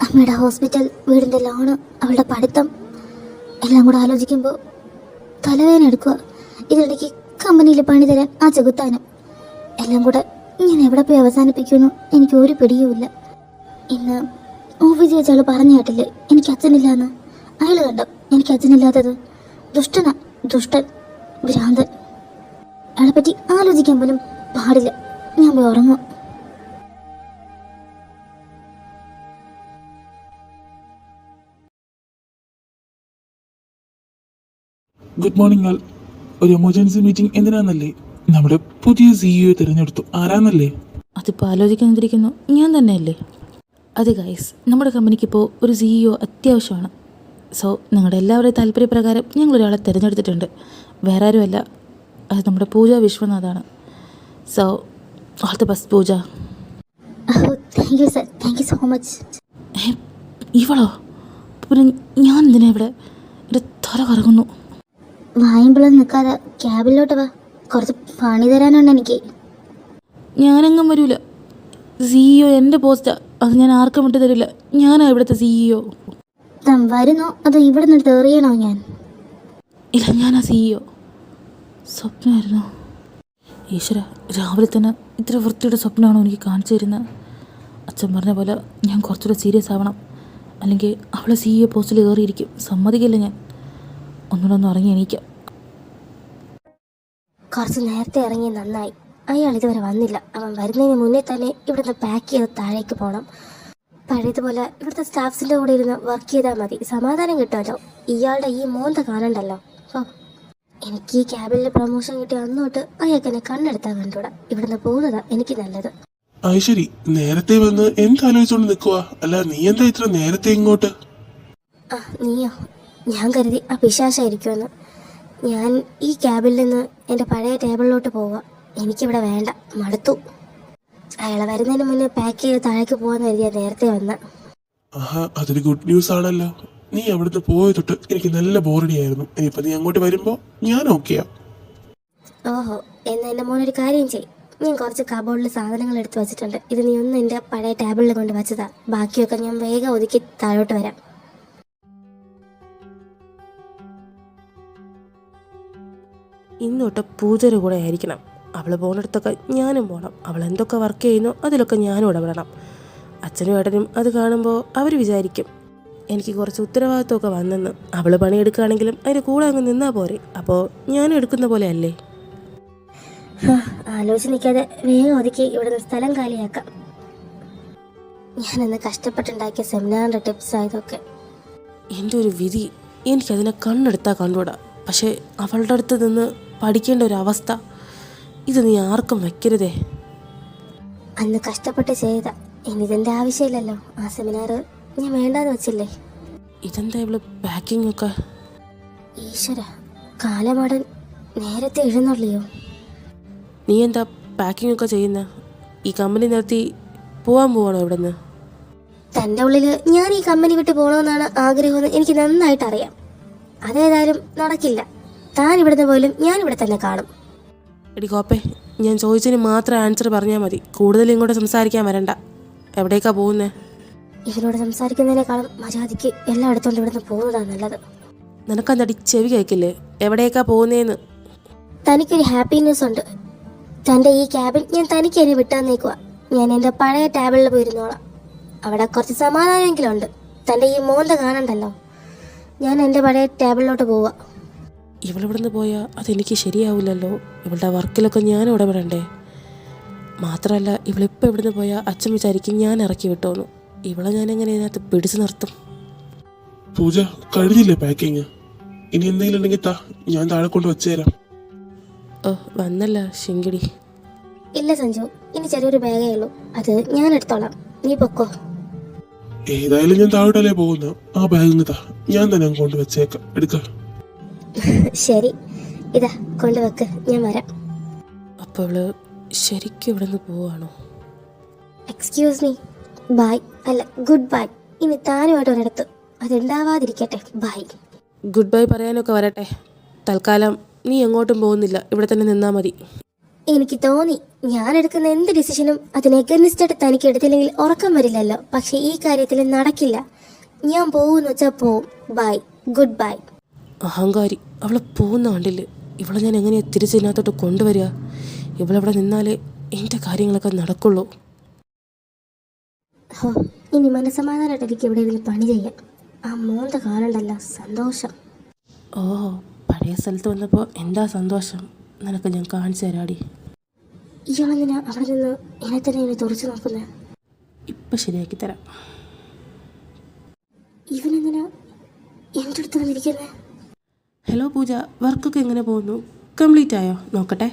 അമ്മയുടെ ഹോസ്പിറ്റൽ, വീടിൻ്റെ ലോണ്, അവളുടെ പഠിത്തം എല്ലാം കൂടെ ആലോചിക്കുമ്പോൾ തലവേദന എടുക്കുക. ഇതിനിടയ്ക്ക് കമ്പനിയിൽ പണി തരാൻ ആ ചെകുത്താനും. എല്ലാം കൂടെ ഞാൻ എവിടെ പോയി അവസാനിപ്പിക്കുന്നു എനിക്ക് ഒരു പിടിയുമില്ല. ഇന്ന് ഓഫീസ് ചേച്ചാൾ പറഞ്ഞു കേട്ടില്ലേ എനിക്ക് അച്ഛനില്ലാന്ന്? അയാൾ കണ്ടോ എനിക്ക് അച്ഛനില്ലാത്തത്? ദുഷ്ടനാ, ദുഷ്ടൻ, ഭ്രാന്തൻ. അയാളെ പറ്റി ആലോചിക്കാൻ പോലും പാടില്ല. ഞാൻ പോയി ഉറങ്ങും. ഗുഡ് മോർണിംഗ് ആൾ. ഒരു എമർജൻസി മീറ്റിംഗ് എന്തിനാന്നല്ലേ? നമ്മുടെ പുതിയ CEO തിരഞ്ഞെടുത്തു. ആരാന്നല്ലേ? അതിപ്പോൾ ആലോചിക്കാതിരിക്കുന്നു ഞാൻ തന്നെയല്ലേ? അത് ഗൈസ്, നമ്മുടെ കമ്പനിക്ക് ഇപ്പോൾ ഒരു CEO അത്യാവശ്യമാണ്. സോ നിങ്ങളുടെ എല്ലാവരുടെയും താല്പര്യപ്രകാരം ഞങ്ങൾ ഒരാളെ തിരഞ്ഞെടുത്തിട്ടുണ്ട്. വേറെ ആരുമല്ല, അത് നമ്മുടെ പൂജ വിശ്വനാഥാണ്. So all the best Pooja. Thank you sir, thank you so much. ഇവളോ? പിന്നെ ഞാൻ എന്തിനാ ഇവിടെ? എൻ്റെ തല കറങ്ങുന്നു. വായുമ്പോഴും നിൽക്കാതെ ക്യാബിലോട്ട് വാ, കുറച്ച് പണി തരാനുണ്ട് എനിക്ക്. ഞാനെങ്ങും വരൂല. CEO എൻ്റെ പോസ്റ്റാ, അത് ഞാൻ ആർക്കും വിട്ടു തരില്ല. ഞാനാ ഇവിടുത്തെ CEO. വരുന്നോ അതോ ഇവിടെ നിന്ന് തെറിയണോ ഞാൻ? ഇല്ല, ഞാനാ CEO. സ്വപ്നമായിരുന്നു. ഈശ്വര, രാവിലെ തന്നെ ഇത്ര വൃത്തിയുടെ സ്വപ്നമാണോ എനിക്ക് കാണിച്ചു തരുന്നത്? അച്ഛൻ പറഞ്ഞ പോലെ ഞാൻ കുറച്ചുകൂടെ സീരിയസ് ആവണം, അല്ലെങ്കിൽ അവളെ CEO പോസ്റ്റിൽ കയറിയിരിക്കും. സമ്മതിക്കില്ല ഞാൻ. ഒന്നുകൂടെ ഇറങ്ങി എണീക്കാം. കുറച്ച് നേരത്തെ ഇറങ്ങി നന്നായി. അയാൾ ഇതുവരെ വന്നില്ല. അവൻ വരുന്നതിന് മുന്നേ തന്നെ ഇവിടുന്ന് പാക്ക് ചെയ്ത് താഴേക്ക് പോകണം. പഴയതുപോലെ ഇവിടുത്തെ സ്റ്റാഫ്സിൻ്റെ കൂടെ ഇരുന്ന് വർക്ക് ചെയ്താൽ മതി, സമാധാനം കിട്ടുമല്ലോ. ഇയാളുടെ ഈ മോന്ത കാണണ്ടല്ലോ. ഓ, എനിക്ക് ഈ ക്യാബിനിൽ പ്രൊമോഷൻ കിട്ടിയ അന്നോട്ട് അയാൾക്ക് എന്നെ കണ്ണെടുത്താൽ കണ്ടൂടാ. ഇവിടുന്ന് പോകുന്നതാ എനിക്ക് നല്ലത്. ശരി, നേരത്തെ വന്ന് എന്താലോചിച്ചോണ്ട് നിൽക്കുക? അല്ല, നീ എന്താ ഇത്ര നേരത്തെ ഇങ്ങോട്ട്? ആ, നീയോ? ഞാൻ കരുതി ആ പിശാശായിരിക്കുമെന്ന്. ഞാൻ ഈ ക്യാബിൽ നിന്ന് എൻ്റെ പഴയ ടേബിളിലോട്ട് പോവുക. എനിക്കിവിടെ വേണ്ട, മടുത്തു. അയാളെ വരുന്നതിന് മുന്നേ പാക്ക് ചെയ്ത് താഴേക്ക് പോകാന്ന് കരുതിയാ നേരത്തെ വന്ന. ആഹാ, അതൊരു ഗുഡ് ന്യൂസ് ആണല്ലോ. നീ അവിടുന്ന് പോയ തൊട്ട് എനിക്ക് നല്ല ബോറടിയായിരുന്നു. ഇനിയിപ്പോൾ നീ അങ്ങോട്ട് വരുമ്പോൾ ഞാൻ ഓക്കെയാ. ഓഹോ, എന്നാൽ എൻ്റെ മോനൊരു കാര്യം ചെയ്യും. ഞാൻ കുറച്ച് കബോർഡിൽ സാധനങ്ങൾ എടുത്ത് വെച്ചിട്ടുണ്ട്. ഇത് നീ ഒന്ന് എൻ്റെ പഴയ ടേബിളിൽ കൊണ്ട് വെച്ചതാ. ബാക്കിയൊക്കെ ഞാൻ വേഗം ഒതുക്കി താഴോട്ട് വരാം. ഇന്നോട്ട് പൂജയുടെ കൂടെ ആയിരിക്കണം. അവൾ പോകുന്നിടത്തൊക്കെ ഞാനും പോകണം. അവൾ എന്തൊക്കെ വർക്ക് ചെയ്യുന്നോ അതിലൊക്കെ ഞാനും ഇടപെടണം. അച്ഛനും ഏട്ടനും അത് കാണുമ്പോൾ അവർ വിചാരിക്കും എനിക്ക് കുറച്ച് ഉത്തരവാദിത്വമൊക്കെ വന്നെന്ന്. അവൾ പണിയെടുക്കുകയാണെങ്കിലും അതിൻ്റെ കൂടെ അങ്ങ് നിന്നാൽ പോരെ. അപ്പോൾ ഞാനും എടുക്കുന്ന പോലെ അല്ലേ? ആലോചിച്ച് നിൽക്കാതെ വേഗം ഒതുക്കി ഇവിടുന്ന് സ്ഥലം കാലിയാക്കാം. ഞാനന്ന് കഷ്ടപ്പെട്ടുണ്ടാക്കിയ സെമിനാറിൻ്റെ ടിപ്സ് ആയതൊക്കെ. എൻ്റെ ഒരു വിധി, എനിക്കതിനെ കണ്ണെടുത്താൽ കണ്ടുകൂടാ. പക്ഷേ അവളുടെ അടുത്ത് നിന്ന് പഠിക്കേണ്ട ഒരു അവസ്ഥ, ഇത് നീ ആർക്കും വെക്കരുതേ. അന്ന് കഷ്ടപ്പെട്ട് ചെയ്ത, ഇനിതിൻ്റെ ആവശ്യമില്ലല്ലോ. ആ സെമിനാർ ഞാൻ വേണ്ടാന്ന് വെച്ചില്ലേ. ഇതെന്താ ഇവള് പാക്കിംഗ് ഒക്കെ? ഈശ്വര, കാലമാടൻ നേരത്തെ എഴുന്നള്ളിയോ? നീ എന്താ പാക്കിംഗ് ഒക്കെ ചെയ്യുന്ന? ഈ കമ്പനി നിർത്തി പോവാൻ പോവാണോ ഇവിടെ നിന്ന്? തൻ്റെ ഉള്ളിൽ ഞാൻ ഈ കമ്പനി വിട്ട് പോകണമെന്നാണ് ആഗ്രഹമെന്ന് എനിക്ക് നന്നായിട്ട് അറിയാം. അതേതായാലും നടക്കില്ല. താൻ ഇവിടുന്ന് പോലും ഞാൻ ഇവിടെ തന്നെ കാണും. എടി കോപ്പേ, ഞാൻ ചോദിച്ചതിന് മാത്രം ആൻസർ പറഞ്ഞാൽ മതി. കൂടുതൽ ഇങ്ങോട്ട് സംസാരിക്കാൻ വരണ്ട. എവിടേക്കാ പോകുന്നേ? ഇവരോട് സംസാരിക്കുന്നതിനേക്കാളും മര്യാദയ്ക്ക് എല്ലായിടത്തോണ്ട് ഇവിടുന്ന് പോകുന്നതാണ് നല്ലത്. നിനക്കെന്തടി ചെവി കേൾക്കില്ലേ? എവിടേക്കാ പോകുന്നേന്ന്? തനിക്കൊരു ഹാപ്പി ന്യൂസ് ഉണ്ട്. തൻ്റെ ഈ ക്യാബിൻ ഞാൻ തനിക്ക് എന്നെ വിട്ടാന്നേക്കുക. ഞാൻ എൻ്റെ പഴയ ടേബിളിൽ പോയിരുന്നോളാം. അവിടെ കുറച്ച് സമാധാനമെങ്കിലും ഉണ്ട്. തൻ്റെ ഈ മോന്ത കാണണ്ടല്ലോ. ഞാൻ എൻ്റെ പഴയ ടേബിളിലോട്ട് പോവുക. ഇവളിവിടുന്ന് പോയാൽ അതെനിക്ക് ശരിയാവില്ലല്ലോ. ഇവളുടെ വർക്കിലൊക്കെ ഞാൻ ഇടപെടണ്ടേ? മാത്രമല്ല, ഇവളിപ്പോൾ ഇവിടുന്ന് പോയാൽ അച്ഛൻ വിചാരിക്കും ഞാൻ ഇറക്കി വിട്ടോന്നു. ഇവളെ ഞാൻ എങ്ങനെ ഇതിനകത്ത് പിടിച്ചു നിർത്തും? പൂജ, കഴിഞ്ഞില്ലേ പാക്കിങ്? ഇനി എന്തെങ്കിലും ഉണ്ടെങ്കിൽ താ, ഞാൻ താഴെ കൊണ്ട് വെച്ചുതരാം. ഓ, വന്നല്ല ശിങ്കിടി. ഇല്ല സഞ്ജു, ഇനി ചെറിയൊരു ബാഗേ ഉള്ളൂ. അത് ഞാൻ എടുത്തോളാം. നീ പൊക്കോ. ഏതായാലും ഞാൻ താഴോട്ടല്ലേ പോകുന്നു. ആ ബാഗിങ് താ, ഞാൻ തന്നെ കൊണ്ട് വെച്ചേക്കാം. എടുക്ക. ശരി, ഇതാ കൊണ്ടുവെക്ക്, ഞാൻ വരാം. അപ്പോൾ ഇവള് ശരിക്കും ഇവിടുന്ന് പോവാണോ? Excuse me. ബൈ അല്ല, ഗുഡ് ബൈ. ഇനി താനുമായിട്ട് ഒരിടത്ത് അതുണ്ടാവാതിരിക്കട്ടെ. ബൈ. ഗുഡ് ബൈ പറയാനൊക്കെ വരട്ടെ. തൽക്കാലം നീ എങ്ങോട്ടും പോകുന്നില്ല, ഇവിടെ തന്നെ നിന്നാൽ മതി. എനിക്ക് തോന്നി ഞാൻ എടുക്കുന്ന എന്ത് ഡിസിഷനും അതിനെ ഗണിച്ചിട്ട് തനിക്ക് എടുത്തില്ലെങ്കിൽ ഉറക്കം വരില്ലല്ലോ. പക്ഷെ ഈ കാര്യത്തിൽ നടക്കില്ല. ഞാൻ പോകുമെന്ന് വെച്ചാൽ പോവും. Bye, goodbye. അഹങ്കാരി. അവളെ പോകുന്ന കണ്ടില്ലേ? ഇവളെ ഞാൻ എങ്ങനെയാണ് തിരിച്ചതിനകത്തോട്ട് കൊണ്ടുവരിക? ഇവളവിടെ നിന്നാലേ എൻ്റെ കാര്യങ്ങളൊക്കെ നടക്കുള്ളൂ. ഹോ, ഇനി മനസ്സമാധാനമായിട്ട് എനിക്ക് ഇവിടെ ഇരുന്ന് പണി ചെയ്യാം. ആ മോന്ത കാണണ്ടല്ലോ. സന്തോഷം. ഓ, പഴയ സ്ഥലത്ത് വന്നപ്പോൾ എന്താ സന്തോഷം. നിനക്ക് ഞാൻ കാണിച്ചു തരാടി. ഇയാളെന്തിനാ അവിടെ നിന്ന് എന്നെ തന്നെ ഇങ്ങനെ തുറച്ചു നോക്കുന്നത്? ഇപ്പം ശരിയാക്കി തരാം. ഇവനെന്തിനാ എൻ്റെ അടുത്ത് വന്നിരിക്കുന്നത്? ഹലോ പൂജ, വർക്കൊക്കെ എങ്ങനെ പോകുന്നു? കംപ്ലീറ്റ് ആയോ? നോക്കട്ടെ.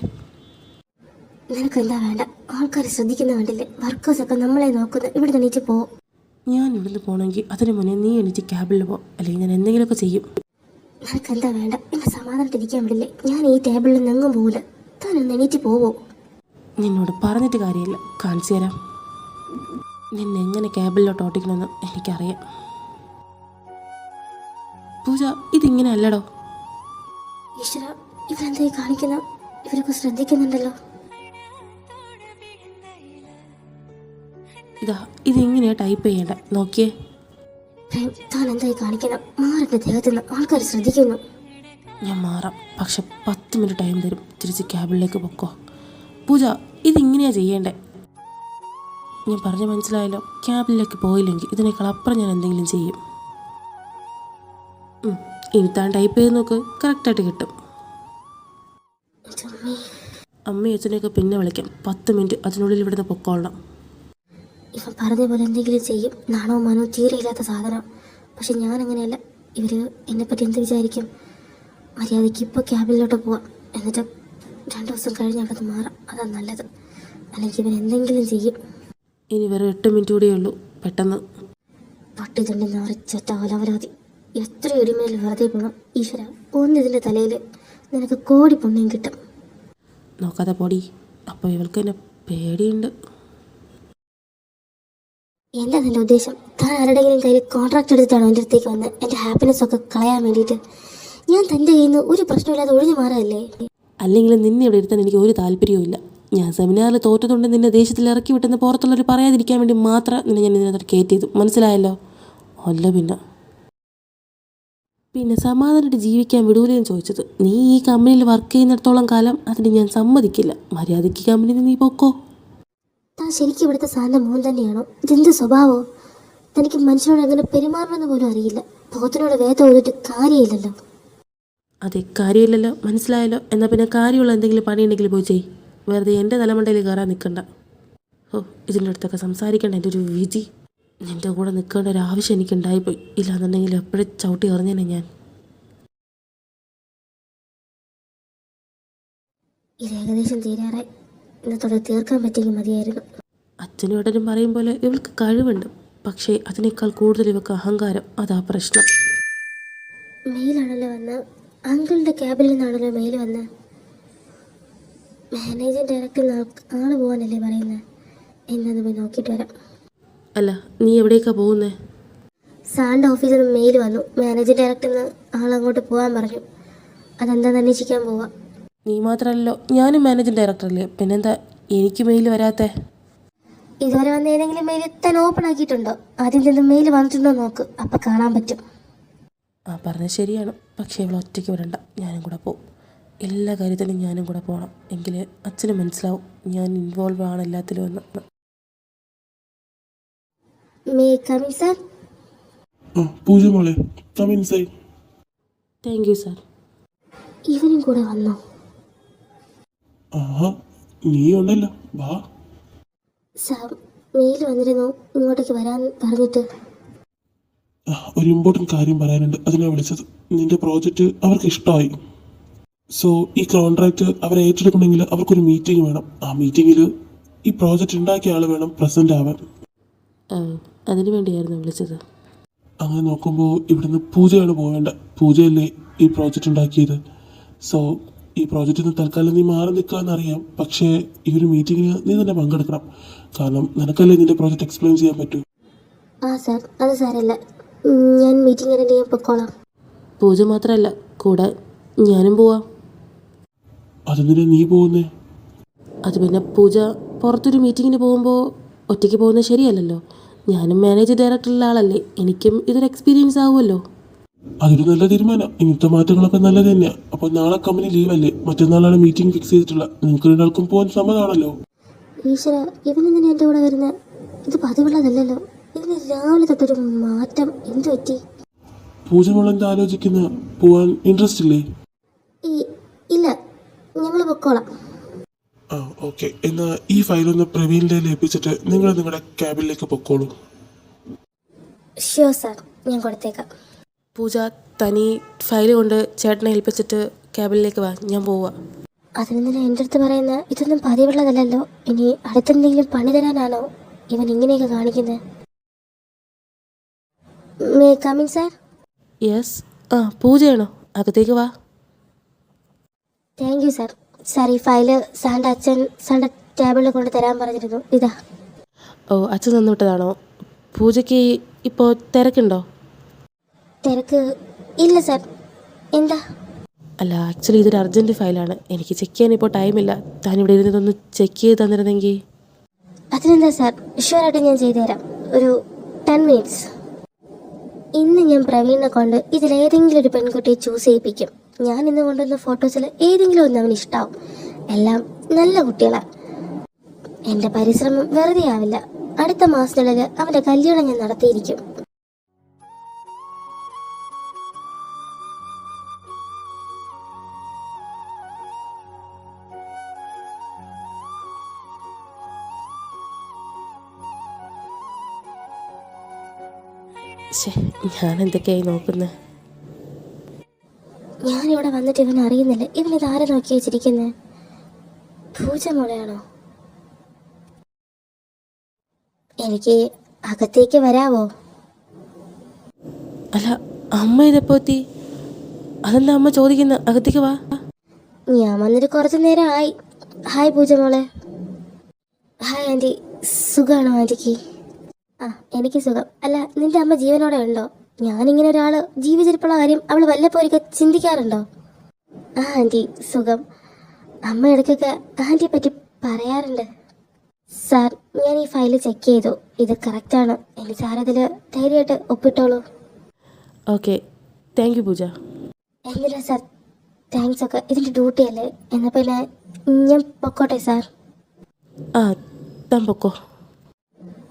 നിനക്ക് എന്താ വേണ്ട? ആൾക്കാർ ശ്രദ്ധിക്കുന്ന കണ്ടില്ലേ? വർക്കേഴ്സൊക്കെ നമ്മളെ നോക്കുന്നത്. ഇവിടെ എണീറ്റ് പോ. ഞാൻ ഇവിടുന്ന് പോകണമെങ്കിൽ അതിന് മുന്നേ നീ എണീറ്റ് ക്യാബിൽ പോ, അല്ലെങ്കിൽ ഞാൻ എന്തെങ്കിലുമൊക്കെ ചെയ്യും. നിനക്ക് എന്താ വേണ്ട? എന്നെ സമാധാനത്തിരിക്കാൻ വിടില്ലേ? ഞാൻ ഈ ടേബിളിൽ നിന്നെങ്ങും പോകില്ല. താനൊന്ന് എണീറ്റ് പോവോ? നിന്നോട് പറഞ്ഞിട്ട് കാര്യമില്ല, കാണിച്ചു തരാം. നിന്നെ എങ്ങനെ ക്യാബിലോട്ട് ഓട്ടിക്കണമെന്ന് എനിക്കറിയാം. പൂജ, ഇതിങ്ങനെ അല്ലടോ. ഈശ്വര, ഇവരെന്തായി കാണിക്കുന്ന? ഇവരൊക്കെ ശ്രദ്ധിക്കുന്നുണ്ടല്ലോ. ഇതാ, ഇതിങ്ങനെയാ ടൈപ്പ് ചെയ്യേണ്ട. നോക്കിയേ. പ്രേം, താൻ എന്തായി കാണിക്കണം? മാറിന്റെ ദേഹത്ത് നിന്ന് ആൾക്കാർ ശ്രദ്ധിക്കുന്നു. ഞാൻ മാറാം, പക്ഷെ 10 മിനിറ്റ് ടൈം തരും. തിരിച്ച് ക്യാബിലേക്ക് പൊക്കോ. പൂജ, ഇതിങ്ങനെയാ ചെയ്യേണ്ടേ. ഞാൻ പറഞ്ഞ മനസ്സിലായല്ലോ. ക്യാബിലേക്ക് പോയില്ലെങ്കിൽ ഇതിനേക്കാൾ അപ്പുറം ഞാൻ എന്തെങ്കിലും ചെയ്യും. ഇനി താൻ ടൈപ്പ് ചെയ്ത് നോക്ക്, കറക്റ്റായിട്ട് കിട്ടും. അമ്മയും അച്ഛനെയൊക്കെ പിന്നെ വിളിക്കാം. 10 മിനിറ്റ് അതിനുള്ളിൽ ഇവിടുന്ന് പൊക്കോളണം. ഇവൻ പറഞ്ഞ പോലെ എന്തെങ്കിലും ചെയ്യും. നാണോ മാനോ തീരെയില്ലാത്ത സാധനം. പക്ഷെ ഞാൻ അങ്ങനെയല്ല. ഇവർ എന്നെപ്പറ്റി എന്ത് വിചാരിക്കും? മര്യാദയ്ക്ക് ഇപ്പോൾ ക്യാബിലോട്ട് പോവാം. എന്നിട്ട് 2 ദിവസം കഴിഞ്ഞ് അവിടെ നിന്ന് മാറാം. അതാണ് നല്ലത്. അല്ലെങ്കിൽ ഇവൻ എന്തെങ്കിലും ചെയ്യും. ഇനി വെറും 8 മിനിറ്റ് കൂടിയേ ഉള്ളൂ. പെട്ടെന്ന്. പട്ടിതുണ്ടി നിറച്ചൊറ്റ ഓലവരാതി. എത്ര ഇടിമേൽ വെറുതെ പോകണം. ഈശ്വര, ഒന്നിതിൻ്റെ തലയിൽ നിനക്ക് കോടി പുണ്യം കിട്ടും. നോക്കാതെ പൊടി. അപ്പോൾ ഇവൾക്ക് എന്നെ പേടിയുണ്ട്. എന്താ നിന്റെ ഉദ്ദേശം? താൻ ആരുടെയെങ്കിലും കയ്യിൽ കോൺട്രാക്ട് എടുത്തിട്ടാണോ എൻ്റെ അടുത്തേക്ക് വന്ന് എൻ്റെ ഹാപ്പിനെസ് ഒക്കെ കളയാൻ വേണ്ടിയിട്ട്? ഞാൻ തൻ്റെ കയ്യിൽ നിന്ന് ഒരു പ്രശ്നമില്ലാതെ ഒഴിഞ്ഞു മാറല്ലേ? അല്ലെങ്കിൽ നിന്നെ ഇവിടെ ഇരുത്താൻ എനിക്ക് ഒരു താല്പര്യവും ഇല്ല. ഞാൻ സെമിനാറിൽ തോറ്റതുകൊണ്ട് നിന്നെ ദേശത്തിൽ ഇറക്കി വിട്ടെന്ന് പുറത്തുള്ളവർ പറയാതിരിക്കാൻ വേണ്ടി മാത്രം നിന്നെ ഞാൻ ഇതിനകത്ത് കയറ്റി ചെയ്തു. മനസ്സിലായല്ലോ? അല്ല പിന്നെ സമാധാനമായിട്ട് ജീവിക്കാൻ വിടൂലെന്ന് ചോദിച്ചത്. നീ ഈ കമ്പനിയിൽ വർക്ക് ചെയ്യുന്നിടത്തോളം കാലം അതിന് ഞാൻ സമ്മതിക്കില്ല. മര്യാദയ്ക്ക് കമ്പനിയിൽ നീ പൊക്കോ. താൻ ശരിക്കും ഇവിടുത്തെ സാറിൻ്റെ മോൻ തന്നെയാണോ? ഇതെന്ത് സ്വഭാവമോ? തനിക്ക് മനുഷ്യനോട് എങ്ങനെ പെരുമാറണമെന്ന് പോലും അറിയില്ല. പോത്തിനോട് വേദ ഓതിട്ട് കാര്യമില്ലല്ലോ. അതെ, കാര്യമില്ലല്ലോ. മനസ്സിലായല്ലോ? എന്നാൽ പിന്നെ കാര്യമുള്ള എന്തെങ്കിലും പണിയുണ്ടെങ്കിൽ പോയി ചെയ്. വെറുതെ എൻ്റെ തലമണ്ടയിൽ കയറാൻ നിൽക്കണ്ട. ഓ, ഇതിൻ്റെ അടുത്തൊക്കെ സംസാരിക്കേണ്ട എൻ്റെ ഒരു വിധി. നിൻ്റെ കൂടെ നിൽക്കേണ്ട ഒരു ആവശ്യം എനിക്കുണ്ടായിപ്പോയി. ഇല്ലാന്നുണ്ടെങ്കിൽ എപ്പോഴും ചവിട്ടി എറിഞ്ഞേനെ ഞാൻ. ഇത് ഏകദേശം തീരാറായി. ഇന്നത്തോടെ തീർക്കാൻ പറ്റിയെങ്കിൽ മതിയായിരുന്നു. അച്ഛനും ഏട്ടനും പറയും പോലെ ഇവൾക്ക് കഴിവുണ്ട്. പക്ഷേ അതിനേക്കാൾ കൂടുതൽ ഇവൾക്ക് അഹങ്കാരം. അതാ പ്രശ്നം. മെയിലാണല്ലോ വന്ന്. അങ്കിളിൻ്റെ ക്യാബിൽ നിന്നാണല്ലോ മെയിൽ വന്ന്. മാനേജിങ് ഡയറക്ടറിൽ ആള് പോകാനല്ലേ പറയുന്നത്? എന്നത് പോയി നോക്കിയിട്ട് വരാം. അല്ല, നീ എവിടേക്കാണ് പോകുന്നേ? സാറിൻ്റെ ഓഫീസിൽ നിന്ന് മെയിൽ വന്നു. മാനേജിംഗ് ഡയറക്ടറിൽ നിന്ന് ആളങ്ങോട്ട് പോകാൻ പറഞ്ഞു. അതെന്താണെന്ന് അന്വേഷിക്കാൻ പോവാം. നീ മാത്രമല്ലല്ലോ, ഞാനും മാനേജിംഗ് ഡയറക്ടറല്ലേ, പിന്നെന്താ എനിക്ക് മെയിൽ വരാത്തേ? ഇതുവരെ വന്ന ഏതെങ്കിലും മെയിൽ താൻ ഓപ്പൺ ആക്കിയിട്ടുണ്ടോ? ആദ്യം ചെന്ന് മെയിൽ വന്നിട്ടുണ്ടോ നോക്ക്, അപ്പം കാണാൻ പറ്റും. ആ പറഞ്ഞത് ശരിയാണ്. പക്ഷേ ഇവൾ ഒറ്റയ്ക്ക് വിടണ്ട, ഞാനും കൂടെ പോവും. എല്ലാ കാര്യത്തിനും ഞാനും കൂടെ പോകണം. എങ്കിൽ അച്ഛന് മനസ്സിലാവും ഞാൻ ഇൻവോൾവ് ആണ് എല്ലാത്തിലും എന്ന്. May come in sir? പൂജ മോളെ, come inside. Thank you sir. ഇവനും കൂടെ വന്നോ? ആഹാ, നീ ഉണ്ടല്ലോ, വാ. സാർ മെയിൽ വന്നിരുന്നു, ഇങ്ങോട്ടേക്ക് വരാൻ പറഞ്ഞിട്ട്. ഒരു ഇമ്പോർട്ടൻറ്റ് കാര്യം പറയാനുണ്ട്, അതിനാണ് വിളിച്ചത്. നിന്റെ പ്രോജക്റ്റ് അവർക്ക് ഇഷ്ടമായി. സോ ഈ കോൺട്രാക്റ്റ് അവരെ ഏറ്റെടുക്കണമെങ്കിൽ അവർക്കൊരു മീറ്റിംഗ് വേണം. ആ മീറ്റിങ്ങിൽ ഈ പ്രോജക്റ്റ് ഉണ്ടാക്കിയ ആൾ വേണം പ്രസൻ്റ് ആവാൻ. അതിനു വേണ്ടിയായിരുന്നു വിളിച്ചത്. അങ്ങനെ നോക്കുമ്പോൾ ഇവിടുന്ന് പൂജയാണ് പോവേണ്ട. പൂജയല്ലേ ഈ പ്രോജക്റ്റ് ഉണ്ടാക്കിയത്. സോ ഈ പ്രോജക്റ്റിൽ നിന്ന് തൽക്കാലം നീ മാറി നിൽക്കാമെന്നറിയാം. പക്ഷേ ഈ ഒരു മീറ്റിങ്ങിന് നീ തന്നെ പങ്കെടുക്കണം. കാരണം നിനക്കല്ലേ നിന്റെ പ്രോജക്റ്റ് എക്സ്പ്ലെയിൻ ചെയ്യാൻ പറ്റൂ. ആ സാർ, അത് സാരല്ല, ഞാൻ മീറ്റിംഗ് അറ്റൻഡ് ചെയ്യാൻ പൊക്കോളാം. പൂജ മാത്രമല്ല, കൂടെ ഞാനും പോവാം. അതെന്തിനാ നീ പോകുന്നേ? അത് പിന്നെ പൂജ പുറത്തൊരു മീറ്റിങ്ങിന് പോകുമ്പോൾ ഒറ്റയ്ക്ക് പോകുന്നത് ശരിയല്ലല്ലോ. ഞാനും മാനേജിംഗ് ഡയറക്ടറുള്ള ആളല്ലേ, എനിക്കും ഇതൊരു എക്സ്പീരിയൻസ് ആവുമല്ലോ. അതൊരു നല്ല തീരുമാനം. ഇങ്ങനത്തെ മാറ്റങ്ങളൊക്കെ നല്ലത് തന്നെയാണ്. അപ്പോൾ നാളെ കമ്പനി ലീവല്ലേ, മറ്റന്നാളാണ് മീറ്റിംഗ് ഫിക്സ് ചെയ്തിട്ടുള്ളത്. നിങ്ങൾക്ക് രണ്ടാൾക്കും പോകാൻ സമ്മതമാണല്ലോ. ഈശ്വര, ഇവനെന്തിനാ എൻ്റെ കൂടെ വരുന്നത്? ഇത് പതിവുള്ളതല്ലല്ലോ. ഇതിന് രാവിലെ തൊട്ടൊരു മാറ്റം എന്ത് പറ്റി? പൂജ മോളെന്താ ആലോചിക്കുന്ന? പോവാൻ ഇൻട്രസ്റ്റ് ഇല്ലേ? ഇല്ല, ഞങ്ങൾ പൊക്കോളാം. ആ ഓക്കെ, എന്നാൽ ഈ ഫയലൊന്ന് പ്രവീണിൻ്റെ ഏൽപ്പിച്ചിട്ട് നിങ്ങൾ നിങ്ങളുടെ ക്യാബിനിലേക്ക് പൊക്കോളൂ. ഷ്യൂർ സാർ, ഞാൻ കൊടുത്തേക്കാം. പൂജ, തനി ഫയൽ കൊണ്ട് ചേട്ടനെ ഏൽപ്പിച്ചിട്ട് ക്യാബിനിലേക്ക് വാ, ഞാൻ പോവാ. അതിനെന്തിനാ എൻ്റെ അടുത്ത് പറയുന്നത്? ഇതൊന്നും പതിവുള്ളതല്ലല്ലോ. ഇനി അടുത്തെന്തെങ്കിലും പണി തരാനാണോ ഇവൻ ഇങ്ങനെയൊക്കെ കാണിക്കുന്നത്? May come in sir? യെസ്. ആ പൂജയാണോ? അകത്തേക്ക് വാ. Thank you sir. സാർ, ഈ ഫയല് സാറിൻ്റെ അച്ഛൻ സാറിൻ്റെ ടേബിളിൽ കൊണ്ട് തരാൻ പറഞ്ഞിരുന്നു. ഇതാ. ഓ, അച്ഛൻ തന്നുവിട്ടതാണോ? പൂജയ്ക്ക് ഇപ്പോൾ തിരക്കുണ്ടോ? തിരക്ക് ഇല്ല സാർ. എന്താ? അല്ല, ആക്ച്വലി ഇതൊരു അർജൻറ്റ് ഫയലാണ്. എനിക്ക് ചെക്ക് ചെയ്യാൻ ഇപ്പോൾ ടൈമില്ല. താൻ ഇവിടെ ഇരുന്നതൊന്ന് ചെക്ക് ചെയ്ത് തന്നിരുന്നെങ്കിൽ. അതിനെന്താ സാർ, ഷുവറായിട്ട് ഞാൻ ചെയ്തുതരാം. ഒരു 10 മിനിറ്റ്സ്. ഇന്ന് ഞാൻ പ്രവീണിനെ കൊണ്ട് ഇതിലേതെങ്കിലും ഒരു പെൺകുട്ടിയെ ചൂസ് ചെയ്യിപ്പിക്കും. ഞാൻ ഇന്ന് കൊണ്ടുവന്ന ഫോട്ടോസിൽ ഏതെങ്കിലും ഒന്ന് അവന് ഇഷ്ടാവും. എല്ലാം നല്ല കുട്ടികളാണ്. എൻ്റെ പരിശ്രമം വെറുതെ ആവില്ല. അടുത്ത മാസത്തിനുള്ളിൽ അവൻ്റെ കല്യാണം ഞാൻ നടത്തിയിരിക്കും. ഞാൻ എന്തൊക്കെയായി നോക്കുന്നത്? ഞാനിവിടെ വന്നിട്ട് ഇവൻ അറിയുന്നില്ല. ഇവനിത് ആരെ നോക്കി വെച്ചിരിക്കുന്നത്? പൂജ മോളെയാണോ? എനിക്ക് അകത്തേക്ക് വരാവോ? അല്ല, അമ്മ ഇതെപ്പോ എത്തി? അതെന്താ അമ്മ ചോദിക്കുന്ന? അകത്തേക്ക് വാ. ഞാൻ വന്നിട്ട് കുറച്ച് നേരം ആയി. ഹായ് പൂജ മോളെ. Hi aunty. സുഖമാണോ ആൻറ്റിക്ക്? ആ, എനിക്ക് സുഖം. അല്ല, നിന്റെ അമ്മ ജീവനോടെ ഉണ്ടോ? ഞാനിങ്ങനെ ഒരാൾ ജീവിച്ചിരിപ്പുള്ള കാര്യം അവൾ വല്ലപ്പോഴൊക്കെ ചിന്തിക്കാറുണ്ടോ? ആ ആൻറ്റി, സുഖം. അമ്മ ഇടയ്ക്കൊക്കെ ആൻറ്റിയെ പറ്റി പറയാറുണ്ട്. സാർ, ഞാൻ ഈ ഫയൽ ചെക്ക് ചെയ്തു. ഇത് കറക്റ്റാണ്. എനിക്ക് സാർ അതിൽ ധൈര്യമായിട്ട് ഒപ്പിട്ടോളൂ. ഓക്കെ, താങ്ക് യു പൂജ. എന്തിനാ സാർ താങ്ക്സ് ഒക്കെ? ഇതിൻ്റെ ഡ്യൂട്ടി അല്ലേ? എന്നാൽ പിന്നെ ഞാൻ പൊക്കോട്ടെ സാർ. ആ, താൻ പൊക്കോ.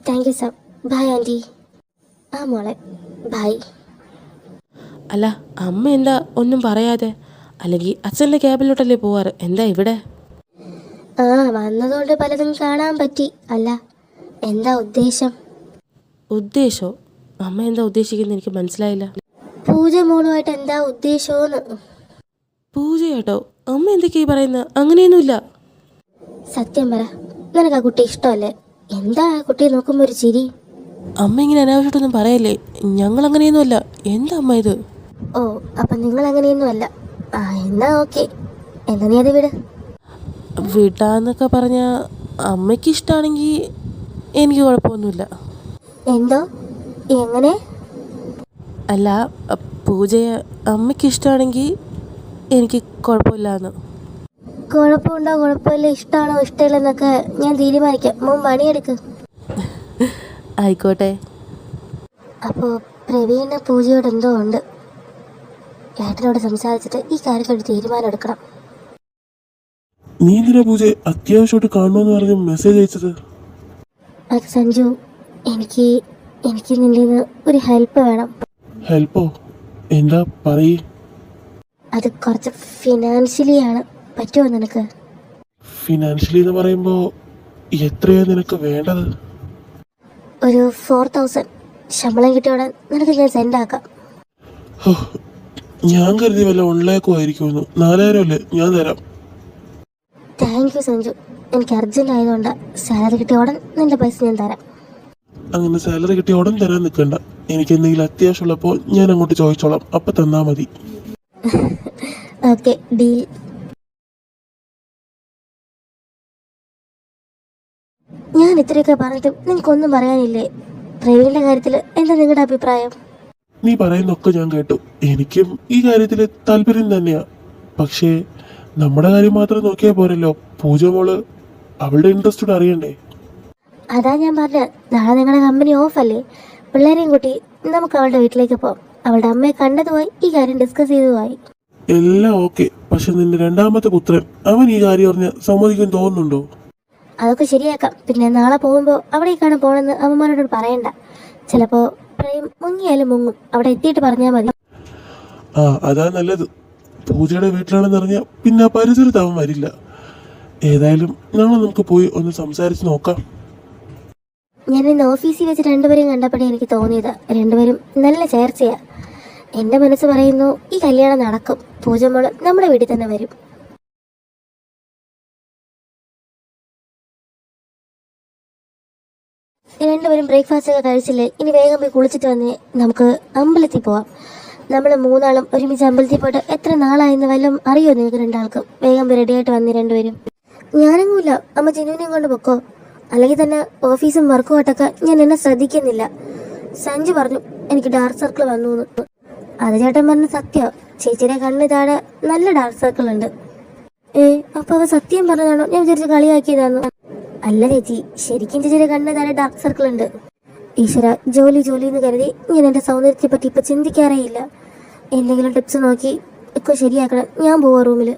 Thank you sir. Bye aunty. ആ മോളെ, ബൈ. അല്ല, അമ്മ എന്താ ഒന്നും പറയാതെ? അല്ലെങ്കിൽ അച്ഛൻ്റെ ക്യാബിലോട്ടല്ലേ പോവാറ്? എന്താ ഇവിടെ? ആ, വന്നതുകൊണ്ട് പലതും കാണാൻ പറ്റി. അല്ല, എന്താ ഉദ്ദേശം? ഉദ്ദേശമോ? അമ്മ എന്താ ഉദ്ദേശിക്കുന്നത്? എനിക്ക് മനസ്സിലായില്ല. പൂജ മോളുമായിട്ട് എന്താ ഉദ്ദേശമെന്ന്. പൂജ കേട്ടോ? അമ്മ എന്തൊക്കെയായി പറയുന്നത്? അങ്ങനെയൊന്നുമില്ല. സത്യം പറ, നിനക്ക് ആ കുട്ടി ഇഷ്ടമല്ലേ? എന്താ ആ കുട്ടിയെ നോക്കുമ്പോൾ ഒരു ചിരി? അമ്മ ഇങ്ങനെ അനാവശ്യമായിട്ടൊന്നും പറയല്ലേ. ഞങ്ങൾ അങ്ങനെയൊന്നുമല്ല. എന്താ അമ്മ ഇത്? ഓ, അപ്പം നിങ്ങൾ അങ്ങനെയൊന്നും അല്ല. ആ, എന്നാ ഓക്കെ. എന്നാ നീ അത് വിട്. വിടാന്നൊക്കെ പറഞ്ഞാൽ അമ്മയ്ക്ക് ഇഷ്ടമാണെങ്കിൽ എനിക്ക് കുഴപ്പമൊന്നുമില്ല. എന്തോ? എങ്ങനെ? അല്ല, പൂജയെ അമ്മയ്ക്ക് ഇഷ്ടമാണെങ്കിൽ എനിക്ക് കുഴപ്പമില്ലാന്ന്. കുഴപ്പമുണ്ടോ കുഴപ്പമില്ല, ഇഷ്ടമാണോ ഇഷ്ടമില്ലെന്നൊക്കെ ഞാൻ തീരുമാനിക്കാം. മോൻ പണിയെടുക്ക്. ആയിക്കോട്ടെ. അപ്പോൾ പ്രവീണിന് പൂജയോട് എന്തോ ഉണ്ട്. ഏട്ടനോട് സംസാരിച്ചിട്ട് ഈ കാര്യത്തിലൊരു തീരുമാനം എടുക്കണം. നീ എന്തിനാ പൂജ അത്യാവശ്യമായിട്ട് കാണണമെന്ന് പറഞ്ഞ് മെസ്സേജ് അയച്ചത്? അത് സഞ്ജു, എനിക്ക് നിന്നിൽ നിന്ന് ഒരു ഹെൽപ്പ് വേണം. ഹെൽപ്പോ? എന്താ പറയേ? അത് കുറച്ച് ഫിനാൻഷ്യലി ആണ്. പറ്റുമോ നിനക്ക്? ഫിനാൻഷ്യലി എന്ന് പറയുമ്പോ എത്രയാ നിനക്ക് വേണ്ടത്? ഒരു 4000 ശമ്പളം കിട്ടിയോടെ നിനക്ക് ഞാൻ സെൻഡ് ആക്കാം. ഹോ, ഞാൻ കരുതി വല്ല ഓൺലൈനൊക്കെ ആയിരിക്കുമെന്ന്. 4000 അല്ലേ, ഞാൻ തരാം. താങ്ക് യു സഞ്ജു, എനിക്ക് അർജൻറ്റ് ആയതുകൊണ്ടാണ്. സാലറി കിട്ടിയ ഉടൻ നിന്റെ പൈസ ഞാൻ തരാം. അങ്ങനെ സാലറി കിട്ടിയ ഉടൻ തരാൻ നിൽക്കണ്ട. എനിക്ക് എന്തെങ്കിലും അത്യാവശ്യമുള്ളപ്പോൾ ഞാൻ അങ്ങോട്ട് ചോദിച്ചോളാം, അപ്പം തന്നാ മതി. Okay, deal. ഞാൻ ഇത്രയൊക്കെ പറഞ്ഞിട്ടും നിങ്ങൾക്കൊന്നും പറയാനില്ലേ? പ്രവീണിന്റെ കാര്യത്തിൽ എന്താ നിങ്ങളുടെ അഭിപ്രായം? നീ പറയുന്നൊക്കെ ഞാൻ കേട്ടു. എനിക്കും ഈ കാര്യത്തിൽ താല്പര്യം തന്നെയാ. പക്ഷേ നമ്മുടെ കാര്യം മാത്രം നോക്കിയാൽ പോരല്ലോ. പൂജ മോള് അവളുടെ ഇൻട്രസ്റ്റ് അറിയണ്ടേ? അതാ ഞാൻ പറഞ്ഞത്, നാളെ നിങ്ങളുടെ കമ്പനി ഓഫ് അല്ലേ? പിള്ളേരെയും കൂട്ടി നമുക്ക് അവളുടെ വീട്ടിലേക്ക് പോകാം. അവളുടെ അമ്മയെ കണ്ടതുമായി ഈ കാര്യം ഡിസ്കസ് ചെയ്തതുമായി. എല്ലാം ഓക്കെ. പക്ഷെ നിന്റെ രണ്ടാമത്തെ പുത്രൻ അവൻ ഈ കാര്യം അറിഞ്ഞ് സമ്മതിക്കാൻ തോന്നുന്നുണ്ടോ? അതൊക്കെ ശരിയാക്കാം. പിന്നെ നാളെ പോകുമ്പോൾ അവിടേക്കാണ് പോകണമെന്ന് അമ്മമാരോട് പറയണ്ട. ചിലപ്പോൾ പ്രേം മുങ്ങിയാലും മുങ്ങും. അവിടെ എത്തിയിട്ട് പറഞ്ഞാൽ മതി. ആ, അതാ നല്ലത്. പൂജയുടെ വീട്ടിലാണെന്ന് അറിഞ്ഞാൽ പിന്നെ ആ പരിസരത്ത് അവൻ വരില്ല. ഏതായാലും നാളെ നമുക്ക് പോയി ഒന്ന് സംസാരിച്ച് നോക്കാം. ഞാൻ ഇന്ന് ഓഫീസിൽ വെച്ച് രണ്ടുപേരും കണ്ടപ്പോഴേ എനിക്ക് തോന്നിയത് രണ്ടുപേരും നല്ല ചേർച്ചയാ. എൻ്റെ മനസ്സ് പറയുന്നു ഈ കല്യാണം നടക്കും. പൂജ മോള് നമ്മുടെ വീട്ടിൽ തന്നെ വരും. രണ്ടുപേരും ബ്രേക്ക്ഫാസ്റ്റ് ഒക്കെ കഴിച്ചില്ലേ? ഇനി വേഗം പോയി കുളിച്ചിട്ട് വന്നേ നമുക്ക് അമ്പലത്തിൽ പോവാം. നമ്മൾ മൂന്നാളും ഒരുമിച്ച് അമ്പലത്തിൽ പോയിട്ട് എത്ര നാളായെന്ന് വല്ലതും അറിയോ നിങ്ങൾക്ക് രണ്ടാൾക്കും? വേഗം പോയി റെഡിയായിട്ട് വന്നേ രണ്ടുപേരും. ഞാനൊന്നുമില്ല, അമ്മ ജിനുവിനെയും കൊണ്ട് പൊക്കോ. അല്ലെങ്കിൽ തന്നെ ഓഫീസും വർക്കും ആയിട്ടൊക്കെ ഞാൻ എന്നെ ശ്രദ്ധിക്കുന്നില്ല. സഞ്ജു പറഞ്ഞു എനിക്ക് ഡാർക്ക് സർക്കിൾ വന്നു എന്ന്. അത് ചേട്ടൻ പറഞ്ഞ സത്യം. ചേച്ചിയുടെ കണ്ണ് താഴെ നല്ല ഡാർക്ക് സർക്കിൾ ഉണ്ട്. അപ്പോൾ അവ സത്യം പറഞ്ഞതാണോ? ഞാൻ വിചാരിച്ച് കളിയാക്കിയതാണോ? അല്ല ചേച്ചി, ശരിക്കും ചേച്ചിയുടെ കണ്ണ് താഴെ ഡാർക്ക് സർക്കിൾ ഉണ്ട്. ഈശ്വര, ജോലി എന്ന് കരുതി ഞാൻ എൻ്റെ സൗന്ദര്യത്തെ പറ്റി ഇപ്പം ചിന്തിക്കാറേ ഇല്ല. എന്തെങ്കിലും ടിപ്സ് നോക്കി ഒക്കെ ശരിയാക്കണം. ഞാൻ പോവാ റൂമിൽ.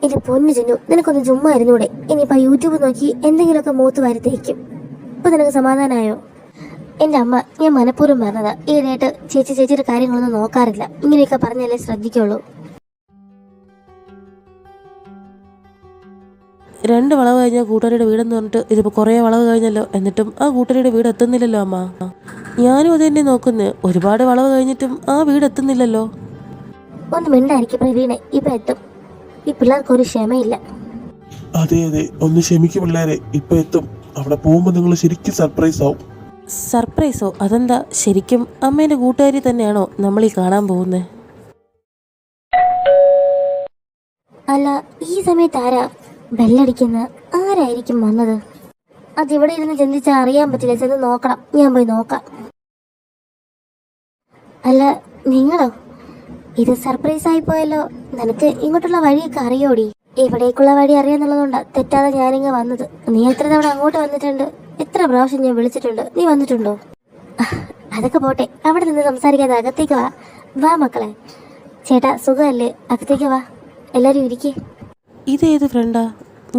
എൻ്റെ പൊന്നു ചെന്നു, നിനക്കൊന്ന് ചുമ്മാ ഇരുന്നൂടെ? ഇനിയിപ്പോൾ യൂട്യൂബ് നോക്കി എന്തെങ്കിലുമൊക്കെ മൂത്ത് വരുത്തേക്കും. ഇപ്പം നിനക്ക് സമാധാനമായോ? എൻ്റെ അമ്മ ഞാൻ മനഃപൂർവ്വം പറഞ്ഞതാ. ഈയിടെയായിട്ട് ചേച്ചിയുടെ കാര്യങ്ങളൊന്നും നോക്കാറില്ല. ഇങ്ങനെയൊക്കെ പറഞ്ഞാലേ ശ്രദ്ധിക്കുള്ളൂ. 2 വളവ് കഴിഞ്ഞാൽ കൂട്ടുകാരിയുടെ വീടെന്ന് പറഞ്ഞിട്ട് ഇതിപ്പോൾ കുറേ വളവ് കഴിഞ്ഞല്ലോ. എന്നിട്ടും ആ കൂട്ടുകാരിയുടെ വീട് എത്തുന്നില്ലല്ലോ അമ്മ. ഞാനും അത് തന്നെ നോക്കുന്നത്. ഒരുപാട് വളവ് കഴിഞ്ഞിട്ടും ആ വീട് എത്തുന്നില്ലല്ലോ. ഒന്ന് മിണ്ടായിരിക്കും പ്രവീണെ, ഇപ്പം എത്തും. ഈ പിള്ളേർക്കൊരു ക്ഷമയില്ല. അതെ, ഒന്ന് ക്ഷമിക്കും പിള്ളേരെ, ഇപ്പൊ എത്തും. അവിടെ പോകുമ്പോൾ നിങ്ങൾ ശരിക്കും സർപ്രൈസ് ആവും. സർപ്രൈസോ? അതെന്താ? ശരിക്കും അമ്മേൻ്റെ കൂട്ടുകാരി തന്നെയാണോ നമ്മൾ ഈ കാണാൻ പോകുന്നത്? അല്ല, ഈ സമയത്ത് ആരാ ബെല്ലടിക്കുന്ന? ആരായിരിക്കും വന്നത്? അതിവിടെ ഇരുന്ന് ചിന്തിച്ചാൽ അറിയാൻ പറ്റില്ല. ചെന്ന് നോക്കണം. ഞാൻ പോയി നോക്കാം. അല്ല, നിങ്ങളോ? ഇത് സർപ്രൈസ് ആയി പോയല്ലോ. നിനക്ക് ഇങ്ങോട്ടുള്ള വഴിയൊക്കെ അറിയോടി? ഇവിടേക്കുള്ള വഴി അറിയാന്നുള്ളതുകൊണ്ടാ തെറ്റാതെ ഞാനിങ്ങ് വന്നത്. നീ എത്ര തവണ അങ്ങോട്ട് വന്നിട്ടുണ്ട്? എത്ര പ്രാവശ്യം ഞാൻ വിളിച്ചിട്ടുണ്ട്? നീ വന്നിട്ടുണ്ടോ? അതൊക്കെ പോട്ടെ, അവിടെ നിന്ന് സംസാരിക്കാതെ അകത്തേക്ക് വാ. വാ മക്കളെ. ചേട്ടാ സുഖമല്ലേ? അകത്തേക്ക് വാ. എല്ലാവരും ഇരിക്കേ. ഇതേത് ഫ്രണ്ടാ?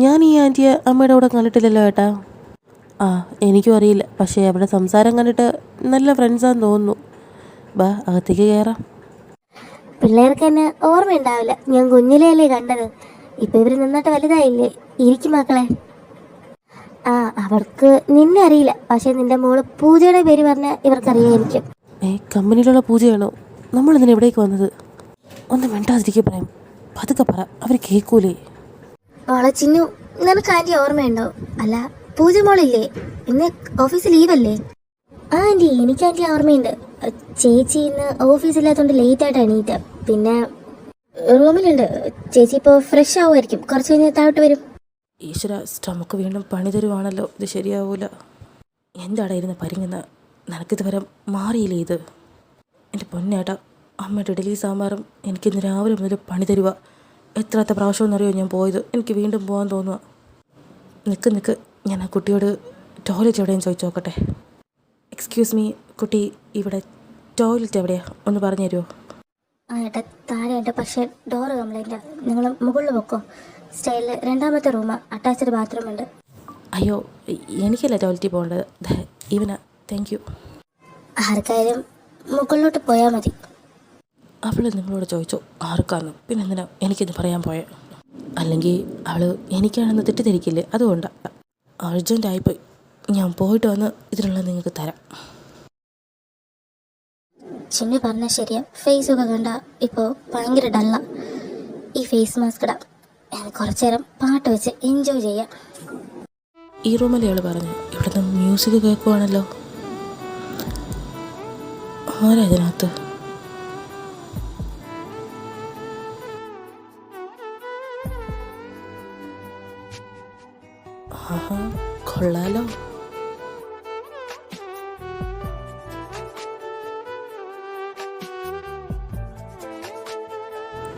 ഞാൻ ഈ ആൻറ്റിയെ അമ്മയുടെ കൂടെ കണ്ടിട്ടില്ലല്ലോ ഏട്ടാ. ആ, എനിക്കും അറിയില്ല. പക്ഷേ അവിടെ സംസാരം കണ്ടിട്ട് നല്ല ഫ്രണ്ട്സാന്ന് തോന്നുന്നു. ബാ, അകത്തേക്ക് കയറാം. പിള്ളേർക്ക് എന്നെ ഓർമ്മയുണ്ടാവില്ല. ഞാൻ കുഞ്ഞിലെയല്ലേ കണ്ടത്. ഇപ്പം ഇവർ നന്നായിട്ട് വലുതായില്ലേ. ഇരിക്കും മക്കളെ. ആ, അവർക്ക് നിന്നെ അറിയില്ല. പക്ഷെ നിന്റെ മോള് പൂജയുടെ പേര് പറഞ്ഞാൽ ഇവർക്കറിയായിരിക്കും. കമ്പനിയിലുള്ള പൂജയാണോ? നമ്മളിതിന് എവിടേക്ക് വന്നത്? ഒന്ന് മിണ്ടാതിരിക്കുക പറയാം. പതുക്കെ പറ, അവർ കേൾക്കൂലേ. മോളെ ചിന്നു, നിനക്ക് ആൻറ്റി ഓർമ്മയുണ്ടോ? അല്ല, പൂജ മോളില്ലേ? ഇന്ന് ഓഫീസ് ലീവല്ലേ? ആ ആൻറ്റി, എനിക്ക് ആൻറ്റി ഓർമ്മയുണ്ട്. ചേച്ചി ഇന്ന് ഓഫീസില്ലാത്തതുകൊണ്ട് ലേറ്റായിട്ട് എണീറ്റ്. പിന്നെ റൂമിലുണ്ട്. ചേച്ചി ഇപ്പോൾ ഫ്രഷ് ആവുമായിരിക്കും. കുറച്ച് കഴിഞ്ഞ് താഴോട്ട് വരും. ഈശ്വര, സ്റ്റമക്ക് വീണ്ടും പണി തരുവാണല്ലോ. ഇത് ശരിയാവൂല. എന്താടാ ഇരുന്ന് പരിങ്ങുന്ന? നിനക്കിതുവരെ മാറിയില്ലേ ഇത്? എൻ്റെ പൊന്നേട്ടാ, അമ്മയുടെ ഇഡലി സാമ്പാറും എനിക്കിന്ന് രാവിലെ മുതൽ പണി തരുക. എത്രാത്ത പ്രാവശ്യം എന്നറിയോ ഞാൻ പോയത്. എനിക്ക് വീണ്ടും പോകാൻ തോന്നുക. നിൽക്ക് ഞാൻ ആ കുട്ടിയോട് ടോയ്ലറ്റ് എവിടെയും ചോദിച്ചു നോക്കട്ടെ. എക്സ്ക്യൂസ് മീ കുട്ടി, ഇവിടെ ടോയ്ലറ്റ് എവിടെയാണ് ഒന്ന് പറഞ്ഞു തരുമോ? ആ ഏട്ടാ, താഴെയുണ്ട്, പക്ഷേ ഡോറ് കംപ്ലൈൻറ്റാ. നിങ്ങൾ മുകളിൽ വെക്കോ. സ്റ്റൈലിൽ 2ാമത്തെ റൂം, അറ്റാച്ച്ഡ് ബാത്റൂം ഉണ്ട്. അയ്യോ, എനിക്കല്ല ടോയ്ലറ്റിൽ പോകേണ്ടത്, ഇവനാ. Thank you. ആർക്കായാലും മുകളിലോട്ട് പോയാൽ മതി. അവൾ നിങ്ങളോട് ചോദിച്ചോ ആർക്കാന്ന്? പിന്നെ എന്തിനാ എനിക്കിത് പറയാൻ പോയെ? അല്ലെങ്കിൽ അവൾ എനിക്കാണെന്ന് തെറ്റിദ്ധരിക്കില്ലേ? അതുകൊണ്ടാണ്. അർജൻറ്റായിപ്പോയി. ഞാൻ പോയിട്ട് വന്ന് ഇതിനുള്ളത് നിങ്ങൾക്ക് തരാം. ചിന്നി പറഞ്ഞാൽ ശരിയാ. ഫേസൊക്കെ കണ്ട ഇപ്പോൾ ഭയങ്കര ഡള്ള. ഈ ഫേസ് മാസ്ക് ഇടാം, കുറച്ചു നേരം പാട്ട് വെച്ച് എൻജോയ് ചെയ്യാം. ഈ റൂമിലെ ആൾ പറഞ്ഞു ഇവിടുന്ന് മ്യൂസിക് കേൾക്കുവാണല്ലോ. ആരാ ഇതിനകത്ത്? ആഹാ, കൊള്ളാലോ.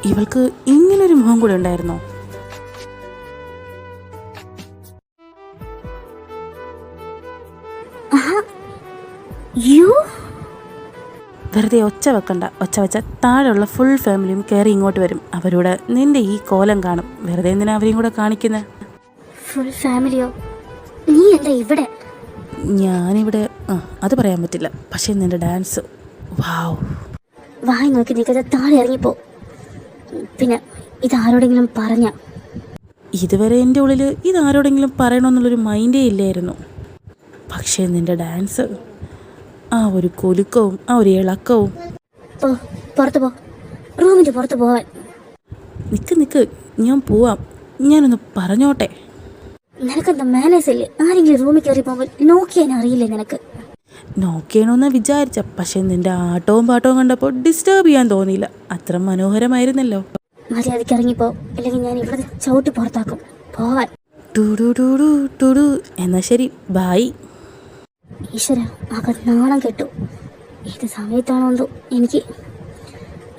ഇവൾക്ക് ഇങ്ങനൊരു മുഖം കൂടെ ഉണ്ടായിരുന്നോ? വെറുതെ ഒച്ച വെക്കണ്ട. ഒച്ച വെച്ച താഴെയുള്ള ഫുൾ ഫാമിലിയും കയറി ഇങ്ങോട്ട് വരും. അവരോട് നിന്റെ ഈ കോലം കാണും. വെറുതെ എന്തിനാ അവരെയും കൂടെ കാണിക്കുന്നത്? ഫുൾ ഫാമിലിയോ? നീ എന്താ ഇവിടെ? ഞാനിവിടെ അത് പറയാൻ പറ്റില്ല. പക്ഷേ നിന്റെ ഡാൻസ്, വാവ്. വായി നോക്കി നിൽക്കാതെ താഴെ ഇറങ്ങിപ്പോ. പിന്നെ ഇതാരോടെങ്കിലും പറഞ്ഞ? ഇതുവരെ എൻ്റെ ഉള്ളിൽ ഇതാരോടെങ്കിലും പറയണമെന്നുള്ളൊരു മൈൻഡേ ഇല്ലായിരുന്നു. പക്ഷേ നിന്റെ ഡാൻസ്, ആ ഒരു കുലുക്കവും ആ ഒരു ഇളക്കവും. പുറത്തു പോ, റൂമിൻ്റെ പുറത്ത് പോവാൻ. നിക്ക്, ഞാൻ പോവാം. ഞാനൊന്ന് പറഞ്ഞോട്ടെ. നിനക്കെന്താ മാനേഴ്സ് ഇല്ലേ? ആരെങ്കിലും റൂമിൽ കയറി പോകുമ്പോൾ നോക്കിയാൻ അറിയില്ലേ നിനക്ക്? നോക്കിയണമെന്ന് വിചാരിച്ച, പക്ഷെ നിന്റെ ആട്ടവും പാട്ടവും കണ്ടപ്പോൾ ഡിസ്റ്റർബ് ചെയ്യാൻ തോന്നിയില്ല. അത്ര മനോഹരമായിരുന്നല്ലോ. മര്യാദയ്ക്ക് ഇറങ്ങിപ്പോ, അല്ലെങ്കിൽ ഞാൻ ഇവിടെ ചവിട്ടി പുറത്താക്കും. പോവാൻ. ടു എന്നാ ശരി, ബായ്. ഈശ്വര, ആകെ നാണം കെട്ടു. ഏത് സമയത്താണോ എന്തോ എനിക്ക്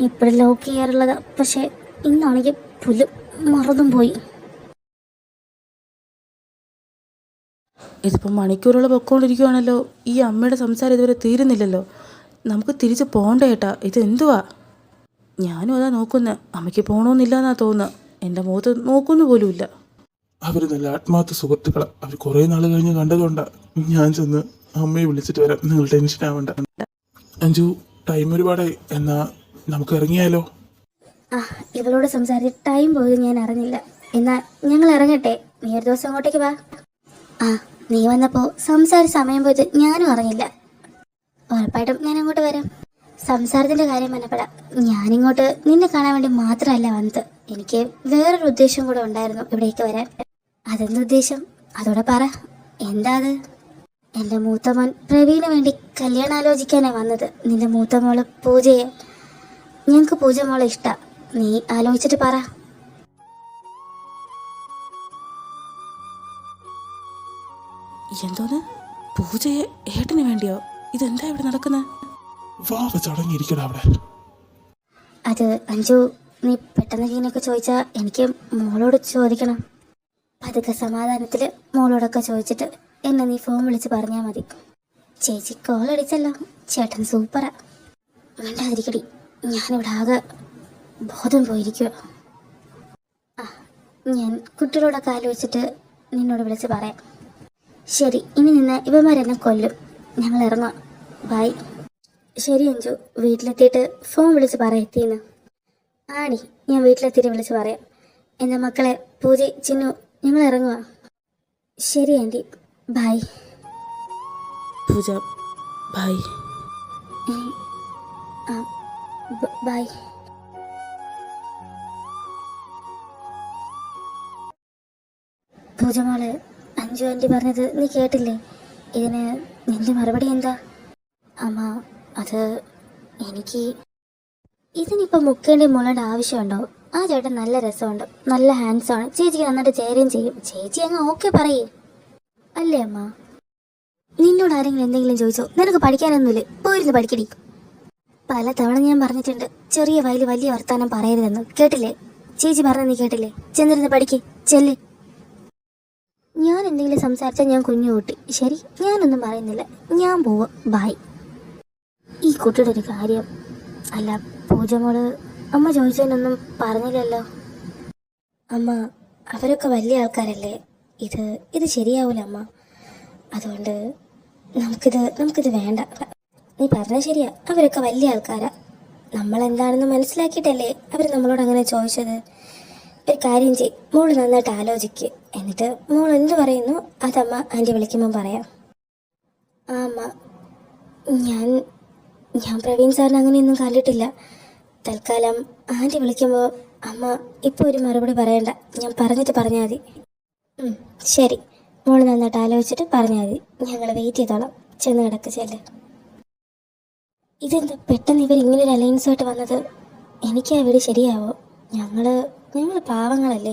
ഇപ്പോഴും ലോക്ക് ചെയ്യാറുള്ളത്. പക്ഷെ ഇന്നാണെങ്കിൽ പുല്ലും മറന്നും പോയി. ഇതിപ്പോൾ മണിക്കൂറുകൾ പൊക്കോണ്ടിരിക്കുവാണല്ലോ. ഈ അമ്മയുടെ സംസാരം ഇതുവരെ തീരുന്നില്ലല്ലോ. നമുക്ക് തിരിച്ച് പോകണ്ട ഏട്ടാ. ഇത് എന്തുവാ? ഞാനും അതാ നോക്കുന്നത്. അമ്മയ്ക്ക് പോകണമെന്നില്ല എന്നാ തോന്നുന്നത്. എൻ്റെ മുഖത്ത് നോക്കുന്നു പോലുമില്ല. അവർ നല്ല ആത്മാർത്ഥ സുഹൃത്തുക്കളാണ്. അവർ കുറേ നാൾ കഴിഞ്ഞ് കണ്ടതുകൊണ്ടാണ് ഞാൻ ചെന്ന് അമ്മയെ വിളിച്ചിട്ട് വരാം. നിങ്ങൾ ടെൻഷൻ ആവണ്ട. അഞ്ജു, ടൈം ഒരുപാടായി. എന്നാ നമുക്ക് ഇറങ്ങിയാലോ? ഇവളോട് സംസാരിച്ച് ടൈം പോയത് ഞാൻ അറിഞ്ഞില്ല. എന്നാ ഞങ്ങൾ ഇറങ്ങട്ടെ. നീ ഒരു ദിവസം അങ്ങോട്ടേക്ക് വാ. നീ വന്നപ്പോൾ സംസാരിച്ച സമയം പോയത് ഞാനും അറിഞ്ഞില്ല. ഉറപ്പായിട്ടും ഞാൻ അങ്ങോട്ട് വരാം. സംസാരത്തിൻ്റെ കാര്യം പറഞ്ഞപ്പെടാം. ഞാനിങ്ങോട്ട് നിന്നെ കാണാൻ വേണ്ടി മാത്രമല്ല വന്നത്. എനിക്ക് വേറൊരു ഉദ്ദേശം കൂടെ ഉണ്ടായിരുന്നു ഇവിടേക്ക് വരാൻ. അതെന്ത് ഉദ്ദേശം? അതോടെ പറ. എന്താ അത്? എൻ്റെ മൂത്ത മോൻ പ്രവീണിന് വേണ്ടി കല്യാണം ആലോചിക്കാനാണ് വന്നത്. നിന്റെ മൂത്ത മോള് പൂജയെ. ഞങ്ങൾക്ക് പൂജ മോളെ ഇഷ്ടമാണ്. നീ ആലോചിച്ചിട്ട് പറ. എന്തോന്ന്? പൂജയെ ഏട്ടന് വേണ്ടിയോ? ഇതെന്താ ഇവിടെ നടക്കുന്നത്? വാവ ചടങ്ങിയിരിക്കടാ അവിടെ. അത് അഞ്ജു, നീ പെട്ടെന്ന് ഇങ്ങനെയൊക്കെ ചോദിച്ചാൽ എനിക്ക് മോളോട് ചോദിക്കണം. പതുക്കെ സമാധാനത്തിൽ മോളോടൊക്കെ ചോദിച്ചിട്ട് എന്നെ നീ ഫോൺ വിളിച്ച് പറഞ്ഞാൽ മതി. ചേച്ചി കോൾ അടിച്ചല്ലോ. ചേട്ടൻ സൂപ്പറാ. വേണ്ടാതിരിക്കടി, ഞാനിവിടെ ആകെ ബോധം പോയിരിക്കുക. ഞാൻ കുട്ടികളോടൊക്കെ ആലോചിച്ചിട്ട് നിന്നോട് വിളിച്ച് പറയാം. ശരി, ഇനി നിന്ന് ഇവന്മാരെന്നെ കൊല്ലും. ഞങ്ങൾ ഇറങ്ങാം. ബൈ. ശരി അഞ്ജു, വീട്ടിലെത്തിയിട്ട് ഫോൺ വിളിച്ച് പറയെത്തിന്ന്. ആണി, ഞാൻ വീട്ടിലെത്തിയിട്ട് വിളിച്ച് പറയാം. എൻ്റെ മക്കളെ പൂജ, ചിന്നു, ഞങ്ങൾ ഇറങ്ങുക. ശരി aunty, bye. Pooja, bye. Bye. Pooja മോള്, അഞ്ജു ആൻറ്റി പറഞ്ഞത് നീ കേട്ടില്ലേ? ഇതിന് നിന്റെ മറുപടി എന്താ? അമ്മ, അത് എനിക്ക് ഇതിനിപ്പോൾ മുക്കേണ്ടി മുള്ളേണ്ട ആവശ്യമുണ്ടോ? ആ ചേട്ടൻ നല്ല രസമുണ്ട്, നല്ല ഹാൻഡ്സാണ്. ചേച്ചിക്ക് നന്നായിട്ട് ചേരുകയും ചെയ്യും. ചേച്ചി അങ്ങ് ഓക്കെ പറയേ. അല്ലേ അമ്മ? നിന്നോട് ആരെങ്കിലും എന്തെങ്കിലും ചോദിച്ചോ? നിനക്ക് പഠിക്കാനൊന്നുമില്ലേ? പോയിരുന്നു പഠിക്കടി. പല തവണ ഞാൻ പറഞ്ഞിട്ടുണ്ട് ചെറിയ വയലിൽ വലിയ വർത്താനം പറയരുതെന്ന്. കേട്ടില്ലേ? ചേച്ചി പറഞ്ഞ നീ കേട്ടില്ലേ? ചെന്നിരുന്ന് പഠിക്ക്, ചെല്ല്. ഞാൻ എന്തെങ്കിലും സംസാരിച്ചാൽ ഞാൻ കുഞ്ഞു കൂട്ടി. ശരി, ഞാനൊന്നും പറയുന്നില്ല, ഞാൻ പോവാം. ബായ്. ഈ കുട്ടിയുടെ ഒരു കാര്യം. അല്ല പൂജമോള്, അമ്മ ചോദിച്ചതിനൊന്നും പറഞ്ഞില്ലല്ലോ. അമ്മ, അവരൊക്കെ വലിയ ആൾക്കാരല്ലേ. ഇത് ശരിയാവൂല അമ്മ. അതുകൊണ്ട് നമുക്കിത് വേണ്ട. നീ പറഞ്ഞ ശരിയാ, അവരൊക്കെ വലിയ ആൾക്കാരാ. നമ്മളെന്താണെന്ന് മനസ്സിലാക്കിയിട്ടല്ലേ അവർ നമ്മളോട് അങ്ങനെ ചോദിച്ചത്. ഒരു കാര്യം ചെയ്യ്, മോള് നന്നായിട്ട് ആലോചിക്ക്. എന്നിട്ട് മോൾ എന്ത് പറയുന്നു അതമ്മ ആൻറ്റി വിളിക്കുമ്പോൾ പറയാം. ആ അമ്മ, ഞാൻ പ്രവീൺ സാറിന് അങ്ങനെയൊന്നും കണ്ടിട്ടില്ല. തൽക്കാലം ആൻറ്റി വിളിക്കുമ്പോൾ അമ്മ ഇപ്പോൾ ഒരു മറുപടി പറയണ്ട, ഞാൻ പറഞ്ഞിട്ട് പറഞ്ഞാൽ മതി. ശരി, മോള് നന്നായിട്ട് ആലോചിച്ചിട്ട് പറഞ്ഞാൽ മതി. ഞങ്ങൾ വെയിറ്റ് ചെയ്തോളാം. ചെന്ന് കിടക്ക്, ചെല്ല്. ഇതെന്താ പെട്ടെന്ന് ഇവർ ഇങ്ങനൊരു അലയൻസുമായിട്ട് വന്നത്? എനിക്ക് ആ വീട് ശരിയാവോ? ഞങ്ങൾ പാവങ്ങളല്ലേ.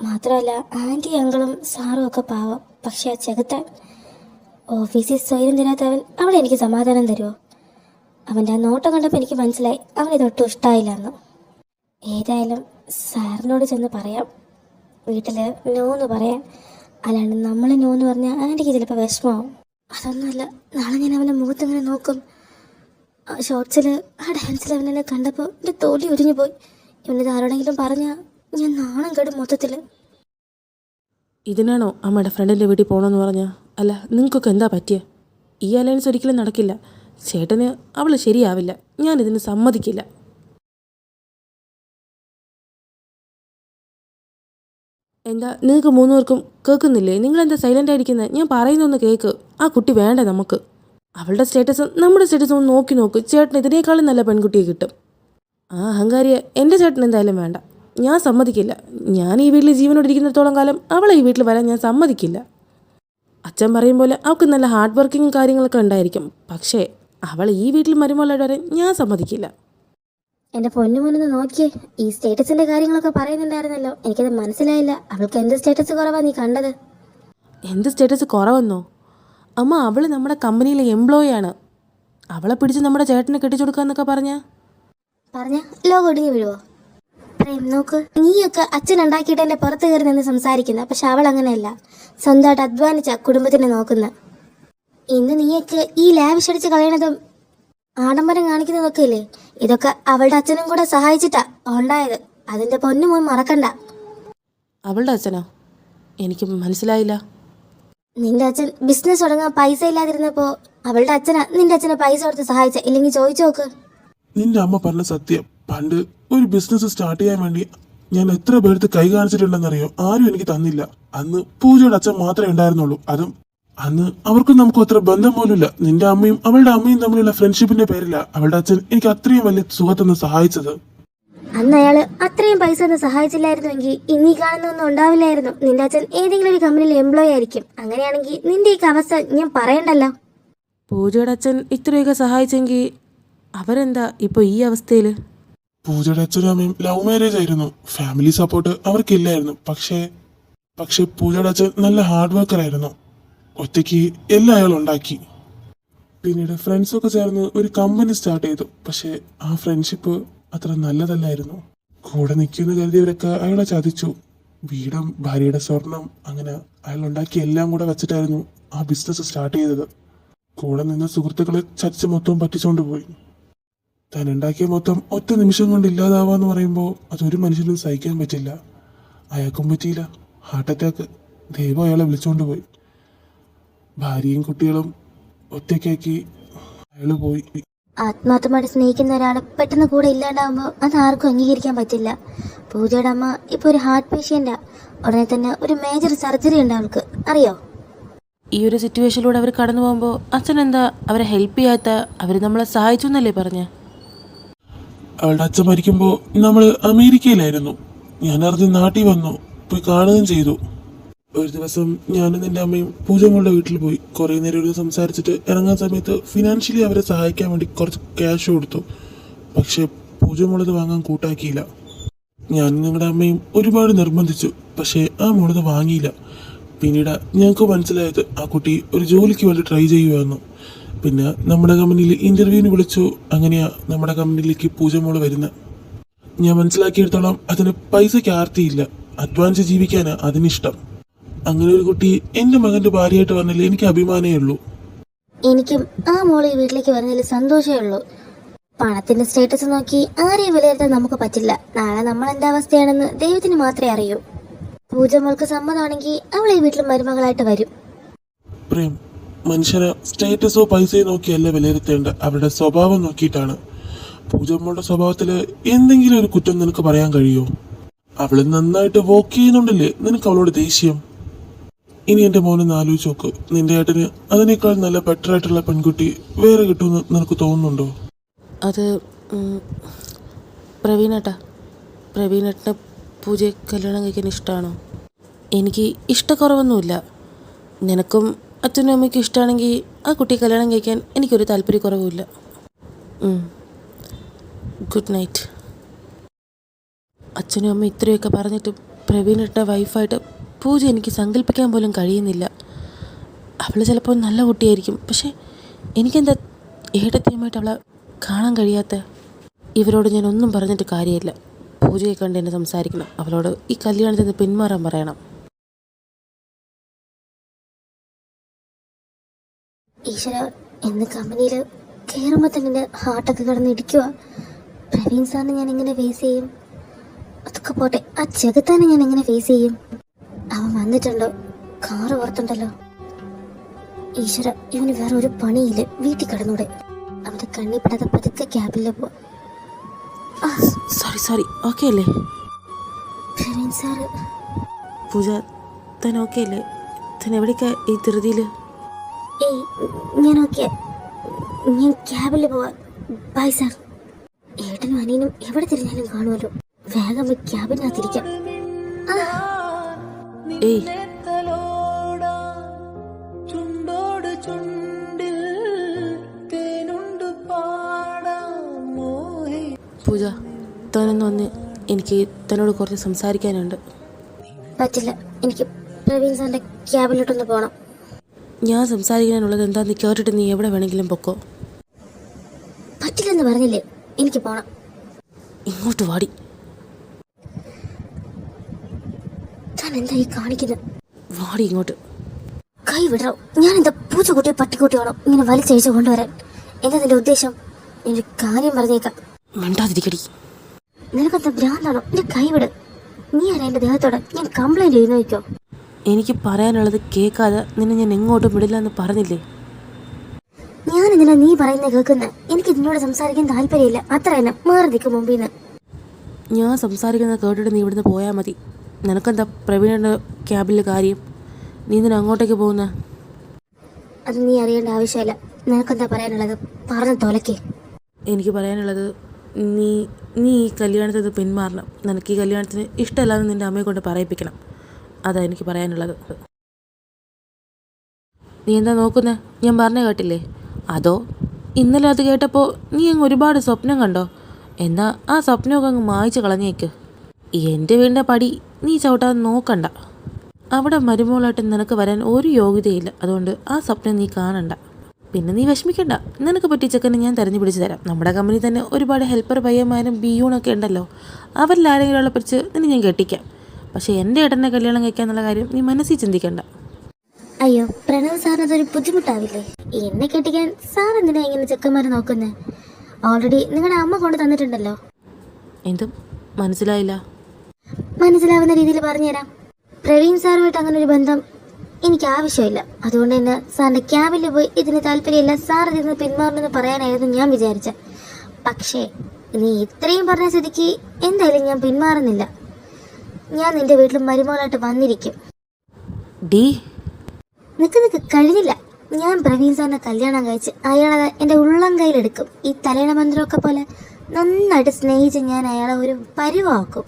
മാത്രമല്ല ആൻറ്റി അങ്കിളും സാറും ഒക്കെ പാവം. പക്ഷെ ആ ചെകുത്താൻ ഓഫീസിൽ സ്വയം തരാത്തവൻ അവിടെ എനിക്ക് സമാധാനം തരുമോ? അവൻ്റെ ആ നോട്ടം കണ്ടപ്പോൾ എനിക്ക് മനസ്സിലായി അവനിതൊട്ടും ഇഷ്ടമായില്ല എന്ന്. ഏതായാലും സാറിനോട് ചെന്ന് പറയാം, വീട്ടിൽ നോന്ന് പറയാൻ. അല്ലാണ്ട് നമ്മൾ നോന്ന് പറഞ്ഞാൽ ആൻറ്റിക്ക് ചിലപ്പോൾ വിഷമമാവും. അതൊന്നുമല്ല, നാളെ ഞാൻ അവൻ്റെ മുഖത്തിങ്ങനെ നോക്കും. ആ ഷോർട്സിൽ ആ ഡാൻസിൽ അവനെന്നെ കണ്ടപ്പോൾ എൻ്റെ തോലി ഉരിഞ്ഞു പോയി. ഇവനിത് ആരോടെങ്കിലും പറഞ്ഞാൽ ഞാൻ നാണം കെടും മൊത്തത്തിൽ. ഇതിനാണോ അമ്മയുടെ ഫ്രണ്ടിൻ്റെ വീട്ടിൽ പോകണമെന്ന് പറഞ്ഞാൽ? അല്ല, നിങ്ങൾക്കൊക്കെ എന്താ പറ്റിയ? ഈ അലയൻസ് ഒരിക്കലും നടക്കില്ല. ചേട്ടന് അവൾ ശരിയാവില്ല. ഞാനിതിന് സമ്മതിക്കില്ല. എന്താ നിങ്ങൾക്ക് മൂന്നുപേർക്കും കേൾക്കുന്നില്ലേ? നിങ്ങളെന്താ സൈലൻ്റ് ആയിരിക്കുന്നത്? ഞാൻ പറയുന്നൊന്ന് കേൾക്ക്. ആ കുട്ടി വേണ്ട നമുക്ക്. അവളുടെ സ്റ്റേറ്റസും നമ്മുടെ സ്റ്റേറ്റസും ഒന്ന് നോക്ക്. ചേട്ടന് ഇതിനേക്കാളും നല്ല പെൺകുട്ടിയെ കിട്ടും. ആ അഹങ്കാരിയെ എൻ്റെ ചേട്ടൻ എന്തായാലും വേണ്ട. ഞാൻ സമ്മതിക്കില്ല. ഞാൻ ഈ വീട്ടിൽ ജീവനോട് ഇരിക്കുന്നിടത്തോളം കാലം അവളെ ഈ വീട്ടിൽ വരാൻ ഞാൻ സമ്മതിക്കില്ല. അച്ഛൻ പറയും പോലെ അവൾക്ക് നല്ല ഹാർഡ് വർക്കിങ്ങും കാര്യങ്ങളൊക്കെ ഉണ്ടായിരിക്കും. പക്ഷേ അവൾ ഈ വീട്ടിൽ മരുമകളായിട്ട് വരാൻ ഞാൻ സമ്മതിക്കില്ല. എൻ്റെ പൊന്നുമോനൊന്ന് നോക്കിയേ, ഈ സ്റ്റേറ്റസിൻ്റെ കാര്യങ്ങളൊക്കെ പറയുന്നുണ്ടായിരുന്നല്ലോ. എനിക്കത് മനസ്സിലായില്ല. അവൾക്ക് എന്ത് സ്റ്റേറ്റസ് കുറവാണ് നീ കണ്ടത്? എന്ത് സ്റ്റേറ്റസ് കുറവെന്നോ? അമ്മ, അവൾ നമ്മുടെ കമ്പനിയിലെ എംപ്ലോയി ആണ്. അവളെ പിടിച്ച് നമ്മുടെ ചേട്ടനെ കെട്ടിച്ചു കൊടുക്കാന്നൊക്കെ പറഞ്ഞ ലോകം ഒടുങ്ങി വീഴുവോ? പ്രേം നോക്ക്, നീയൊക്കെ അച്ഛൻ ഉണ്ടാക്കിയിട്ട് എൻ്റെ പുറത്ത് കയറി നിന്ന് സംസാരിക്കുന്ന. പക്ഷെ അവൾ അങ്ങനെയല്ല, സ്വന്തമായിട്ട് അധ്വാനിച്ച കുടുംബത്തിനെ നോക്കുന്ന. ഇന്ന് നീയൊക്കെ ഈ ലാവിഷ് അടിച്ച് കളയണതും ആഡംബരം കാണിക്കുന്നതൊക്കെ ഇല്ലേ, ഇതൊക്കെ അവളുടെ അച്ഛനും കൂടെ സഹായിച്ചിട്ടാ ഉണ്ടായത്. അതിൻ്റെ പൊന്നുമോൻ മറക്കണ്ട. അവളുടെ അച്ഛനോ? എനിക്ക് മനസ്സിലായില്ല. നിന്റെ അച്ഛൻ ബിസിനസ് തുടങ്ങാൻ പൈസ ഇല്ലാതിരുന്നപ്പോ അവളുടെ അച്ഛനാ നിന്റെ അച്ഛനെ പൈസ കൊടുത്ത് സഹായിച്ച. ഇല്ലെങ്കിൽ ചോദിച്ചു നോക്ക്. നിന്റെ അമ്മ പറഞ്ഞ സത്യം. പണ്ട് ഒരു ബിസിനസ് സ്റ്റാർട്ട് ചെയ്യാൻ വേണ്ടി ഞാൻ എത്ര പേർക്ക് കൈ കാണിച്ചിട്ടുണ്ടെന്നറിയോ? ആരും എനിക്ക് തന്നില്ല. അന്ന് പൂജയുടെ അച്ഛൻ മാത്രമേ ഉണ്ടായിരുന്നുള്ളൂ. അതും അന്ന് അവർക്കും നമുക്കും അത്ര ബന്ധം പോലുമില്ല. നിന്റെ അമ്മയും അവളുടെ അമ്മയും തമ്മിലുള്ള ഫ്രണ്ട്ഷിപ്പിന്റെ പേരില അവളുടെ അച്ഛൻ എനിക്ക് അത്രയും വലിയ സുഖത്തൊന്ന് സഹായിച്ചത്. അന്ന് അയാള് അത്രയും പൈസ ഒന്നും സഹായിച്ചില്ലായിരുന്നുവെങ്കിൽ ഇന്നീ കാണുന്നൊന്നും ഉണ്ടാവില്ലായിരുന്നു. നിന്റെ അച്ഛൻ ഏതെങ്കിലും ഒരു കമ്പനിയിൽ എംപ്ലോയി ആയിരിക്കും. അങ്ങനെയാണെങ്കിൽ നിന്റെ ഈ അവസ്ഥ ഞാൻ പറയണ്ടല്ലോ. പൂജയുടെ അച്ഛൻ ഇത്രയൊക്കെ സഹായിച്ചെങ്കിൽ അവരെന്താ ഇപ്പോൾ ഈ അവസ്ഥയിൽ? പൂജയുടെ അച്ഛനും അമ്മയും ലവ് മാരേജ് ആയിരുന്നു. ഫാമിലി സപ്പോർട്ട് അവർക്കില്ലായിരുന്നു. പക്ഷേ പൂജയുടെ അച്ഛൻ നല്ല ഹാർഡ് വർക്കർ ആയിരുന്നു. ഒറ്റയ്ക്ക് എല്ലാം അയാൾ ഉണ്ടാക്കി. പിന്നീട് ഫ്രണ്ട്സൊക്കെ ചേർന്ന് ഒരു കമ്പനി സ്റ്റാർട്ട് ചെയ്തു. പക്ഷേ ആ ഫ്രണ്ട്ഷിപ്പ് അത്ര നല്ലതല്ലായിരുന്നു. കൂടെ നിൽക്കുന്ന കരുതിയവരൊക്കെ അയാളെ ചതിച്ചു. വീടും ഭാര്യയുടെ സ്വർണം അങ്ങനെ അയാൾ ഉണ്ടാക്കി എല്ലാം കൂടെ വെച്ചിട്ടായിരുന്നു ആ ബിസിനസ് സ്റ്റാർട്ട് ചെയ്തത്. കൂടെ നിന്ന സുഹൃത്തുക്കളെ ചതിച്ച് മൊത്തം പറ്റിച്ചുകൊണ്ട് പോയി. താൻ ഉണ്ടാക്കിയ മൊത്തം ഒറ്റ നിമിഷം കൊണ്ട് ഇല്ലാതാവാന്ന് പറയുമ്പോൾ അതൊരു മനുഷ്യനും സഹിക്കാൻ പറ്റില്ല. അയാൾക്കും പറ്റിയില്ല. Heart attack. ദൈവം അയാളെ വിളിച്ചുകൊണ്ട് പോയി. ഭാര്യയും കുട്ടികളും ഒറ്റയ്ക്കാക്കി അയാൾ പോയി. ആത്മാർത്ഥമായിട്ട് സ്നേഹിക്കുന്ന ഒരാൾ പെട്ടെന്ന് കൂടെ ഇല്ലാണ്ടാവുമ്പോൾ അത് ആർക്കും അംഗീകരിക്കാൻ പറ്റില്ല. പൂജയുടെ അമ്മ ഇപ്പൊ ഒരു ഹാർട്ട് പേഷ്യന്റാ. ഉടനെ തന്നെ ഒരു മേജർ സർജറി ഉണ്ട് അവൾക്ക്, അറിയോ? ഈ ഒരു സിറ്റുവേഷനിലൂടെ അവർ കടന്നു പോകുമ്പോൾ അച്ഛൻ എന്താ അവരെ ഹെൽപ്പ് ചെയ്യാത്ത? അവർ നമ്മളെ സഹായിച്ചു എന്നല്ലേ പറഞ്ഞ? അവളുടെ അച്ഛൻ മരിക്കുമ്പോൾ നമ്മൾ അമേരിക്കയിലായിരുന്നു. ഞാൻ അറിഞ്ഞ് നാട്ടിൽ വന്നു, പോയി കാണുകയും ചെയ്തു. ഒരു ദിവസം ഞാനും നിന്റെ അമ്മയും പൂജമ്മളുടെ വീട്ടിൽ പോയി. കുറേ നേരം ഒരു സംസാരിച്ചിട്ട് ഇറങ്ങാൻ സമയത്ത് ഫിനാൻഷ്യലി അവരെ സഹായിക്കാൻ വേണ്ടി കുറച്ച് ക്യാഷ് കൊടുത്തു. പക്ഷെ പൂജമ്മളത് വാങ്ങാൻ കൂട്ടാക്കിയില്ല. ഞാനും നിങ്ങളുടെ അമ്മയും ഒരുപാട് നിർബന്ധിച്ചു. പക്ഷേ ആ മോളത് വാങ്ങിയില്ല. പിന്നീട് ഞങ്ങൾക്ക് മനസ്സിലായത് ആ കുട്ടി ഒരു ജോലിക്ക് വേണ്ടി ട്രൈ ചെയ്യുമായിരുന്നു. പിന്നെ നമ്മുടെ കമ്പനിയിൽ ഇൻ്റർവ്യൂവിന് വിളിച്ചു. അങ്ങനെയാ നമ്മുടെ കമ്പനിയിലേക്ക് പൂജമോള് വരുന്നത്. ഞാൻ മനസ്സിലാക്കിയെടുത്തോളം അതിന് പൈസയ്ക്ക് ആർത്തിയില്ല, അഡ്വാൻസ് ജീവിക്കാനാ അതിനിഷ്ടം. അങ്ങനെ ഒരു കുട്ടി എൻ്റെ മകൻ്റെ ഭാര്യയായിട്ട് വന്നതിൽ എനിക്ക് അഭിമാനമേ ഉള്ളൂ. എനിക്കും ആ മോള് ഈ വീട്ടിലേക്ക് വരുന്നതിൽ സന്തോഷമേ ഉള്ളൂ. പണത്തിന്റെ സ്റ്റേറ്റസ് നോക്കി ആരെയും വിലയിരുത്താൻ നമുക്ക് പറ്റില്ല. നാളെ നമ്മൾ എന്താ അവസ്ഥയാണെന്ന് ദൈവത്തിന് മാത്രമേ അറിയൂ. പൂജ മോൾക്ക് സമ്മതമാണെങ്കിൽ അവൾ ഈ വീട്ടിൽ മരുമകളായിട്ട് വരും. പ്രേം, മനുഷ്യന് സ്റ്റേറ്റസോ പൈസയോ നോക്കിയല്ല വിലയിരുത്തേണ്ട, അവരുടെ സ്വഭാവം നോക്കിയിട്ടാണ്. പൂജമ്മളുടെ സ്വഭാവത്തിൽ എന്തെങ്കിലും ഒരു കുറ്റം നിനക്ക് പറയാൻ കഴിയുമോ? അവള് നന്നായിട്ട് വർക്ക് ചെയ്യുന്നുണ്ടല്ലേ നിനക്ക് അവളോട് ദേഷ്യം? ഇനി എൻ്റെ മോനൊന്ന് ആലോചിച്ച് നോക്ക്. നിന്റെ ഏട്ടന് അതിനേക്കാൾ നല്ല ബെറ്റർ ആയിട്ടുള്ള പെൺകുട്ടി വേറെ കിട്ടുമെന്ന് നിനക്ക് തോന്നുന്നുണ്ടോ? അത് പ്രവീണേട്ടന് പൂജയെ കല്യാണം കഴിക്കാൻ ഇഷ്ടമാണോ? എനിക്ക് ഇഷ്ടക്കുറവൊന്നുമില്ല. നിനക്കും അച്ഛനും അമ്മയ്ക്കും ഇഷ്ടമാണെങ്കിൽ ആ കുട്ടിയെ കല്യാണം കഴിക്കാൻ എനിക്കൊരു താല്പര്യക്കുറവുമില്ല. Good night. അച്ഛനും അമ്മ ഇത്രയൊക്കെ പറഞ്ഞിട്ടും പ്രവീണേട്ടൻ്റെ വൈഫായിട്ട് പൂജ എനിക്ക് സങ്കല്പിക്കാൻ പോലും കഴിയുന്നില്ല. അവൾ ചിലപ്പോൾ നല്ല കുട്ടിയായിരിക്കും, പക്ഷേ എനിക്കെന്താ ഏട്ടത്തിയുമായിട്ട് അവളെ കാണാൻ കഴിയാത്ത? ഇവരോട് ഞാൻ ഒന്നും പറഞ്ഞിട്ട് കാര്യമില്ല. പൂജയെ കണ്ട് എന്നെ സംസാരിക്കണം. അവളോട് ഈ കല്യാണത്തിൽ നിന്ന് പിന്മാറാൻ പറയണം. ഈശ്വര, എന്ന് കമ്പനിയിൽ കയറുമ്പോൾ തന്നെ എൻ്റെ ഹാർട്ടൊക്കെ കിടന്ന് ഇടിക്കുക. പ്രവീൺ സാറിനെ ഞാൻ എങ്ങനെ ഫേസ് ചെയ്യും? അതൊക്കെ പോട്ടെ, ആ ജഗത്താനെ ഞാൻ എങ്ങനെ ഫേസ് ചെയ്യും? അവൻ വന്നിട്ടുണ്ടോ? കാറ് പുറത്തുണ്ടല്ലോ. ഈശ്വര, ഇവന് വേറെ ഒരു പണിയില്ല, വീട്ടിൽ കിടന്നൂടെ? അവൻ്റെ കണ്ണിപ്പെടാതെ പതുക്കെ ക്യാബിലെ പോ. സോറി ഓക്കെ അല്ലേ? പ്രവീൺ സാറ്. പൂജ, താൻ ഓക്കെ അല്ലേ? താൻ എവിടേക്കാ ഈ ധൃതിയിൽ? ഏയ്, ഞാൻ ഓക്കെ. ഞാൻ ക്യാബിൽ പോവാ. Bye sir. ഏട്ടനും അനിയനും എവിടെ തിരിഞ്ഞാലും കാണുമല്ലോ. വേഗം പോയി ക്യാബിനകത്തിരിക്കാം. ഏയ്, പൂജ, താനൊന്ന് വന്ന് എനിക്ക് തന്നോട് കുറച്ച് സംസാരിക്കാനുണ്ട്. പറ്റില്ല, എനിക്ക് പ്രവീൺ സാറിന്റെ ക്യാബിലോട്ടൊന്ന് പോകണം. ഞാൻ സംസാരിക്കാനുള്ളത് എന്താന്ന് കേട്ടിട്ട് നീ എവിടെ വേണമെങ്കിലും പൊക്കോ. പറ്റില്ലെന്ന് പറഞ്ഞില്ലേ, എനിക്ക് പോണം. ഇങ്ങോട്ട് വാടി. താൻ എന്താ ഈ കാണിക്കുന്നത്? വാടി ഇങ്ങോട്ട്. കൈ വിടറോ. ഞാൻ എന്താ പൂച്ചക്കുട്ടിയോ പട്ടിക്കുട്ടിയാണോ ഇങ്ങനെ വലിച്ചഴിച്ച് കൊണ്ടുവരാൻ? എന്താ നിന്റെ ഉദ്ദേശം? ഒരു കാര്യം പറഞ്ഞേക്കാം. മിണ്ടാതിരിക്കടി. നിനക്കെന്താ ഭ്രാന്താണോ? എന്റെ കൈ വിട്. നീ ആരാ എന്റെ ദേഹത്തോടെ? ഞാൻ കംപ്ലൈന്റ് ചെയ്യുന്ന വയ്ക്കോ? എനിക്ക് പറയാനുള്ളത് കേൾക്കാതെ നിന്നെ ഞാൻ എങ്ങോട്ടും വിടില്ല എന്ന് പറഞ്ഞില്ലേ? ഞാൻ എന്തിനാ നീ പറയുന്നത് കേൾക്കുന്നത്? എനിക്ക് ഇതിനോട് സംസാരിക്കാൻ താല്പര്യമില്ല, അത്ര തന്നെ. മാറി നിൽക്കും മുമ്പിൽ നിന്ന്. ഞാൻ സംസാരിക്കുന്നത് കേട്ടിട്ട് നീ ഇവിടുന്ന് പോയാൽ മതി. നിനക്കെന്താ പ്രവീണൻ്റെ ക്യാബിലെ കാര്യം? നീ ഇതിന് അങ്ങോട്ടേക്ക് പോകുന്ന? അത് നീ അറിയേണ്ട ആവശ്യമില്ല. നിനക്കെന്താ പറയാനുള്ളത്? പറഞ്ഞു തോലക്കേ. എനിക്ക് പറയാനുള്ളത്, നീ ഈ കല്യാണത്തിൽ നിന്ന് പിന്മാറണം. നിനക്ക് ഈ കല്യാണത്തിന് ഇഷ്ടമല്ലാന്ന് നിൻ്റെ അമ്മയെ കൊണ്ട് പറയിപ്പിക്കണം. അതാ എനിക്ക് പറയാനുള്ളത്. നീ എന്താ നോക്കുന്നത്? ഞാൻ പറഞ്ഞ കേട്ടില്ലേ? അതോ ഇന്നലെ അത് കേട്ടപ്പോൾ നീ അങ്ങ് ഒരുപാട് സ്വപ്നം കണ്ടോ? എന്നാൽ ആ സ്വപ്നമൊക്കെ അങ്ങ് മായ്ച്ച് കളഞ്ഞേക്ക്. എൻ്റെ വീടിൻ്റെ പടി നീ ചവിട്ടാൻ നോക്കണ്ട. അവിടെ മരുമോളായിട്ട് നിനക്ക് വരാൻ ഒരു യോഗ്യതയില്ല. അതുകൊണ്ട് ആ സ്വപ്നം നീ കാണണ്ട. പിന്നെ നീ വിഷമിക്കണ്ട. നിനക്ക് പറ്റിയ ചെക്കനെ ഞാൻ തിരഞ്ഞു പിടിച്ച് തരാം. നമ്മുടെ കമ്പനി തന്നെ ഒരുപാട് ഹെൽപ്പർ പയ്യന്മാരും ബിയൂണൊക്കെ ഉണ്ടല്ലോ. അവരിൽ ആരെങ്കിലും പിടിച്ച് നിന്നെ ഞാൻ കെട്ടിക്കാം. പക്ഷേ എൻ്റെ ഏട്ടനെ കല്യാണം കഴിക്കാന്നുള്ള കാര്യം നീ മനസ്സിൽ ചിന്തിക്കണ്ട. അയ്യോ, പ്രണവ് സാറിന് അതൊരു ബുദ്ധിമുട്ടാവില്ലേ? എന്നെ കെട്ടിക്കാൻ സാർ എന്തിനാ ഇങ്ങനെ ചെക്കന്മാരെ നോക്കുന്നത്? ഓൾറെഡി നിങ്ങളുടെ അമ്മ കൊണ്ട് തന്നിട്ടുണ്ടല്ലോ. എന്തും മനസ്സിലായില്ല? മനസ്സിലാവുന്ന രീതിയിൽ പറഞ്ഞുതരാം. പ്രവീൺ സാറുമായിട്ട് അങ്ങനെ ഒരു ബന്ധം എനിക്ക് ആവശ്യമില്ല. അതുകൊണ്ട് തന്നെ സാറിന്റെ ക്യാബിൽ പോയി ഇതിന് താല്പര്യമില്ല, സാർ ഇതിന് പിന്മാറണമെന്ന് പറയാനായിരുന്നു ഞാൻ വിചാരിച്ചത്. പക്ഷേ നീ ഇത്രയും പറഞ്ഞ സ്ഥിതിക്ക് എന്തായാലും ഞാൻ പിന്മാറുന്നില്ല. ഞാൻ നിന്റെ വീട്ടിൽ മരുമകളായിട്ട് വന്നിരിക്കും. നിനക്ക് കഴിഞ്ഞില്ല. ഞാൻ പ്രവീൺ സാറിനെ കല്യാണം കഴിച്ച് അയാളെ എൻ്റെ ഉള്ളം കയ്യിലെടുക്കും. ഈ തലേണ മന്ത്രമൊക്കെ പോലെ നന്നായിട്ട് സ്നേഹിച്ച് ഞാൻ അയാളെ ഒരു പരുവാക്കും.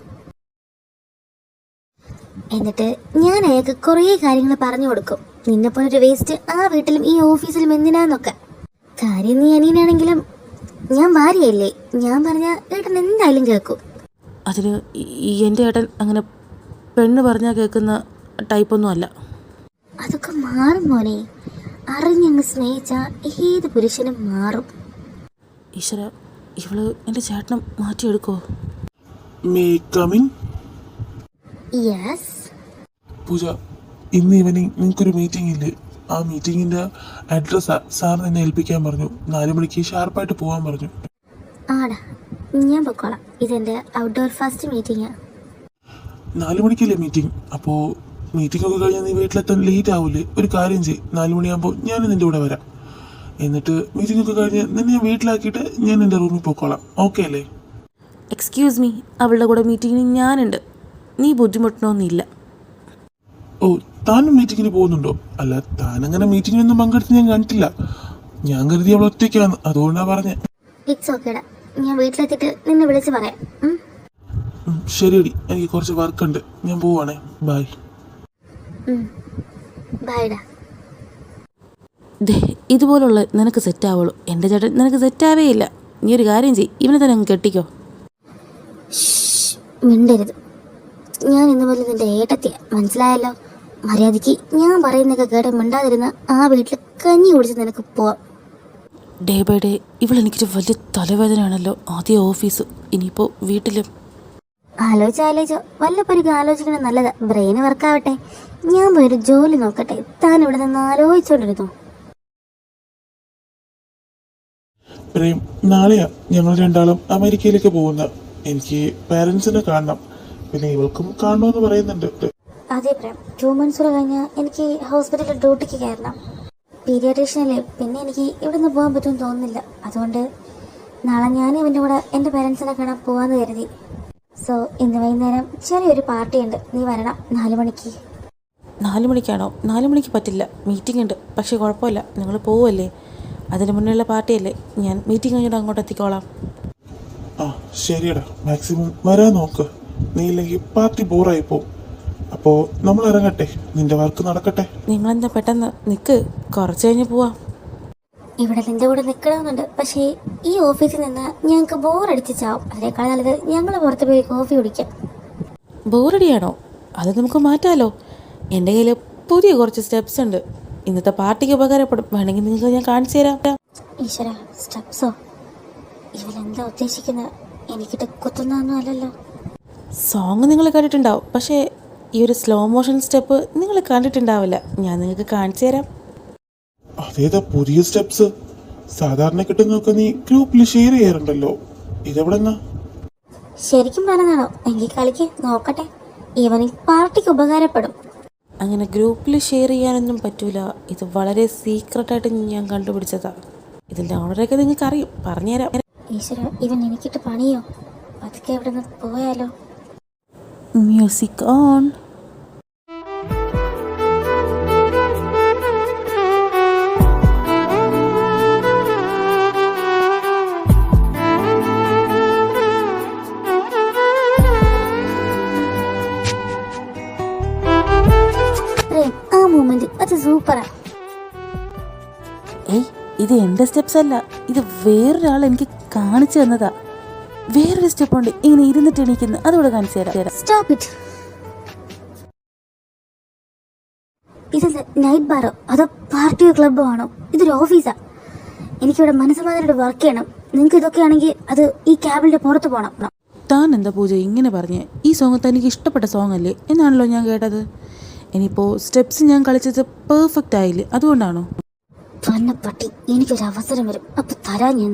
എന്നിട്ട് ഞാൻ അയാൾക്ക് കുറേ കാര്യങ്ങൾ പറഞ്ഞു കൊടുക്കും. നിന്നെപ്പോലൊരു വേസ്റ്റ് ആ വീട്ടിലും ഈ ഓഫീസിലും എന്തിനാന്നൊക്കെ. കാര്യം നീ അനിയനാണെങ്കിലും ഞാൻ ഭാര്യയല്ലേ. ഞാൻ പറഞ്ഞ ഏട്ടൻ എന്തായാലും കേൾക്കും. അതിന് എൻ്റെ ഏട്ടൻ അങ്ങനെ പെണ്ണ് പറഞ്ഞാൽ കേൾക്കുന്ന ടൈപ്പൊന്നും അല്ല. ഒക്കെ മാറും മോനെ. അറിഞ്ഞങ്ങ് സ്നേഹിച്ച ഏത് പുരുഷനും മാറും. ഈശ്വര, ഇവള് എൻ്റെ ചേട്ടനെ മാറ്റിയെടുക്കോ? May coming. യെസ്. പൂജ, ഇന്ന് ഈവനിങ് നിങ്ങൾക്കൊരു മീറ്റിംഗ് ഇല്ലേ? ആ മീറ്റിങ്ങിന്റെ അഡ്രസ്സാ സാർ എന്നെ ഏൽപ്പിക്കാൻ പറഞ്ഞു. 4 മണിക്ക് ഷാർപ്പായിട്ട് പോകാൻ പറഞ്ഞു. ആടാ, ഞാൻ പൊക്കോളാം. ഇതെൻ്റെ ഔട്ട്ഡോർ ഫസ്റ്റ് മീറ്റിംഗാണ്. 4 മണിക്കല്ലേ മീറ്റിംഗ്? അപ്പോൾ മീറ്റിംഗ് ഒക്കെ കഴിഞ്ഞാൽ നീ വീട്ടിലെത്താൻ ലേറ്റ് ആവില്ലേ? ഒരു കാര്യം ചെയ്യ്, 4 മണിയാകുമ്പോൾ ഞാൻ നിൻ്റെ കൂടെ വരാം. എന്നിട്ട് മീറ്റിംഗ് ഒക്കെ കഴിഞ്ഞ് നിന്നെ ഞാൻ വീട്ടിലാക്കിയിട്ട് ഞാൻ എൻ്റെ റൂമിൽ പോയിക്കോളാം. ഓക്കെ അല്ലേ? എക്സ്ക്യൂസ് മീ, അവളുടെ കൂടെ മീറ്റിങ്ങിന് ഞാനുണ്ട്. നീ ബുദ്ധിമുട്ടണമെന്നില്ല. ഓ, താനും മീറ്റിങ്ങിന് പോകുന്നുണ്ടോ? അല്ല, താനങ്ങനെ മീറ്റിങ്ങിനൊന്നും പങ്കെടുത്ത് ഞാൻ കണ്ടിട്ടില്ല. ഞാൻ കരുതി അവൾ ഒറ്റയ്ക്കാന്ന്, അതുകൊണ്ടാണ് പറഞ്ഞത്. ഇറ്റ്സ് ഓക്കേടാ, ഞാൻ വീട്ടിലെത്തിയിട്ട് നിന്നെ വിളിച്ച് പറയാം. ശരിയടി, എനിക്ക് കുറച്ച് വർക്ക് ഉണ്ട്. ഞാൻ പോവാണേ. ബൈ. ബൈഡാ. ദേ, ഇതുപോലുള്ള നിനക്ക് സെറ്റാവുള്ളൂ. എൻ്റെ ചേട്ടൻ നിനക്ക് സെറ്റാവേ ഇല്ല. നീ ഒരു കാര്യം ചെയ്യ്, ഇവനെ തന്നെ അങ്ങ് കെട്ടിക്കോ. മിണ്ടരുത്. ഞാൻ ഇന്ന് പോലെ നിന്റെ ഏട്ടത്തിയ, മനസ്സിലായല്ലോ? മര്യാദയ്ക്ക് ഞാൻ പറയുന്നൊക്കെ കേട്ട് മിണ്ടാതിരുന്ന ആ വീട്ടിൽ കഞ്ഞി കുടിച്ച് നിനക്ക് പോവാം. ഡേ ബൈ ഡേ ഇവളെനിക്കൊരു വലിയ തലവേദനയാണല്ലോ. ആദ്യം ഓഫീസ്, ഇനിയിപ്പോൾ വീട്ടിലും. ആലോചിച്ചോ, വല്ലപ്പോഴേക്കും ആലോചിക്കണം നല്ലതാ. ബ്രെയിന് വർക്കാവട്ടെ. ഞാൻ പോയൊരു ജോലി നോക്കട്ടെ. താൻ ഇവിടെ നിന്ന് ആലോചിച്ചോണ്ടിരുന്നു. പ്രേം, നാളെയാ ഞങ്ങൾ രണ്ടാളും അമേരിക്കയിലേക്ക് പോകുന്ന. എനിക്ക് പാരൻസിനെ കാണണം. പിന്നെ ഇവൾക്കും കാണണമെന്ന് പറയുന്നുണ്ട്. അതെ പ്രേം, 2 months കഴിഞ്ഞാൽ എനിക്ക് ഹോസ്പിറ്റലിൽ ഡ്യൂട്ടിക്ക് കയറണം. പീരിയാട്രീഷ്യനല്ലേ. പിന്നെ എനിക്ക് ഇവിടെ നിന്ന് പോകാൻ പറ്റുമെന്ന് തോന്നുന്നില്ല. അതുകൊണ്ട് നാളെ ഞാൻ ഇവൻ്റെ കൂടെ എൻ്റെ പാരൻസിനെ കാണാൻ പോകാമെന്ന് കരുതി. സോ ഇന്ന് വൈകുന്നേരം ചെറിയൊരു പാർട്ടി ഉണ്ട്. നീ വരണം 4 മണിക്ക്. 4 മണിക്കാണോ? 4 മണിക്ക് പറ്റില്ല, മീറ്റിംഗ് ഉണ്ട്. പക്ഷേ കുഴപ്പമില്ല, നിങ്ങൾ പോവുമല്ലേ? അതിന് മുന്നേയുള്ള പാർട്ടിയല്ലേ. ഞാൻ മീറ്റിംഗ് കഴിഞ്ഞിട്ട് അങ്ങോട്ട് എത്തിക്കോളാം. ആ ശരിയടാ, മാക്സിമം വരാൻ നോക്ക്. നീ ഇല്ലെങ്കിൽ പാർട്ടി ബോറായി പോവും. അപ്പോൾ നമ്മൾ ഇറങ്ങട്ടെ, നിന്റെ വർക്ക് നടക്കട്ടെ. നിങ്ങളെന്താ പെട്ടെന്ന് നിൽക്ക്, കുറച്ച് കഴിഞ്ഞ് പോവാം. ഇവിടെ നിന്റെ കൂടെ നിൽക്കണമെന്നുണ്ട്. പക്ഷേ ഈ ഓഫീസിൽ നിന്ന് ഞങ്ങൾക്ക് ബോറടിച്ച് ചാവും. അതിനേക്കാൾ നല്ലത് ഞങ്ങൾ പുറത്ത് പോയി കോഫി കുടിക്കാം. ബോറടിയാണോ? അത് നമുക്ക് മാറ്റാമല്ലോ. എൻ്റെ കയ്യിൽ പുതിയ കുറച്ച് സ്റ്റെപ്സ് ഉണ്ട്. ഇന്നത്തെ പാർട്ടിക്ക് ഉപകാരപ്പെടും. വേണമെങ്കിൽ നിങ്ങൾക്ക് ഞാൻ കാണിച്ചു തരാം. ഈശ്വര, സ്റ്റെപ്സോ? ഇവരെന്താ ഉദ്ദേശിക്കുന്നത്? എനിക്കിട്ട് കുത്തുന്നൊന്നും അല്ലല്ലോ. സോങ് നിങ്ങൾ കേട്ടിട്ടുണ്ടാവും, പക്ഷേ ഈ ഒരു സ്ലോ മോഷൻ സ്റ്റെപ്പ് നിങ്ങൾ കണ്ടിട്ടുണ്ടാവില്ല. ഞാൻ നിങ്ങൾക്ക് കാണിച്ചു തരാം. അതേതാ പുതിയ സ്റ്റെപ്സ്? സാധാരണ കിട്ടുന്നൊക്കെ നീ ഗ്രൂപ്പിൽ ഷെയർ ചെയ്യാറുണ്ടല്ലോ. ഇതെവിടെന്നാ? ശരിക്കും പറഞ്ഞതാണോ? എങ്കിൽ കളിക്ക് നോക്കട്ടെ. ഈവനിങ് പാർട്ടിക്ക് ഉപകാരപ്പെടും. അങ്ങനെ ഗ്രൂപ്പിൽ ഷെയർ ചെയ്യാനൊന്നും പറ്റൂല. ഇത് വളരെ സീക്രട്ടായിട്ട് ഞാൻ കണ്ടുപിടിച്ചതാണ്. ഇതിൻ്റെ ഓണറൊക്കെ നിങ്ങൾക്ക് അറിയും, പറഞ്ഞുതരാം. ഈശ്വര, ഇവൻ എനിക്കിട്ട് പണിയോ? അതൊക്കെ എവിടെ നിന്ന് പോയാലോ? Music on. ആ മൂമെന്റ് അത് സൂപ്പറാ. ഏയ്, ഇത് എൻ്റെ സ്റ്റെപ്സ് അല്ല, ഇത് വേറൊരാൾ എനിക്ക് കാണിച്ചു തന്നതാ. വേറൊരു സ്റ്റെപ്പ് ഉണ്ട്, ഇങ്ങനെ ഇരുന്നിട്ട് എണീക്കുന്നു. അതുകൂടെ കാണിച്ചു തരാം. Stop it. ഇതെന്താ നൈറ്റ് ബാറോ അതോ പാർട്ടിയോ ക്ലബോ ആണോ? ഇതൊരു ഓഫീസാ. എനിക്കിവിടെ മനസ്സമാധാനമായിട്ട് വർക്ക് ചെയ്യണം. നിങ്ങൾക്ക് ഇതൊക്കെ ആണെങ്കിൽ അത് ഈ ക്യാബിൻ്റെ പുറത്ത് പോകണം. താൻ എന്താ പൂജ ഇങ്ങനെ പറഞ്ഞേ? ഈ സോങ് തനിക്ക് ഇഷ്ടപ്പെട്ട സോങ് അല്ലേ എന്നാണല്ലോ ഞാൻ കേട്ടത്. ഇനിയിപ്പോൾ സ്റ്റെപ്സ് ഞാൻ കളിച്ചത് പെർഫെക്റ്റ് ആയില്ലേ, അതുകൊണ്ടാണോ? പട്ടി, എനിക്കൊരു അവസരം വരും, അപ്പൊ തരാൻ ഞാൻ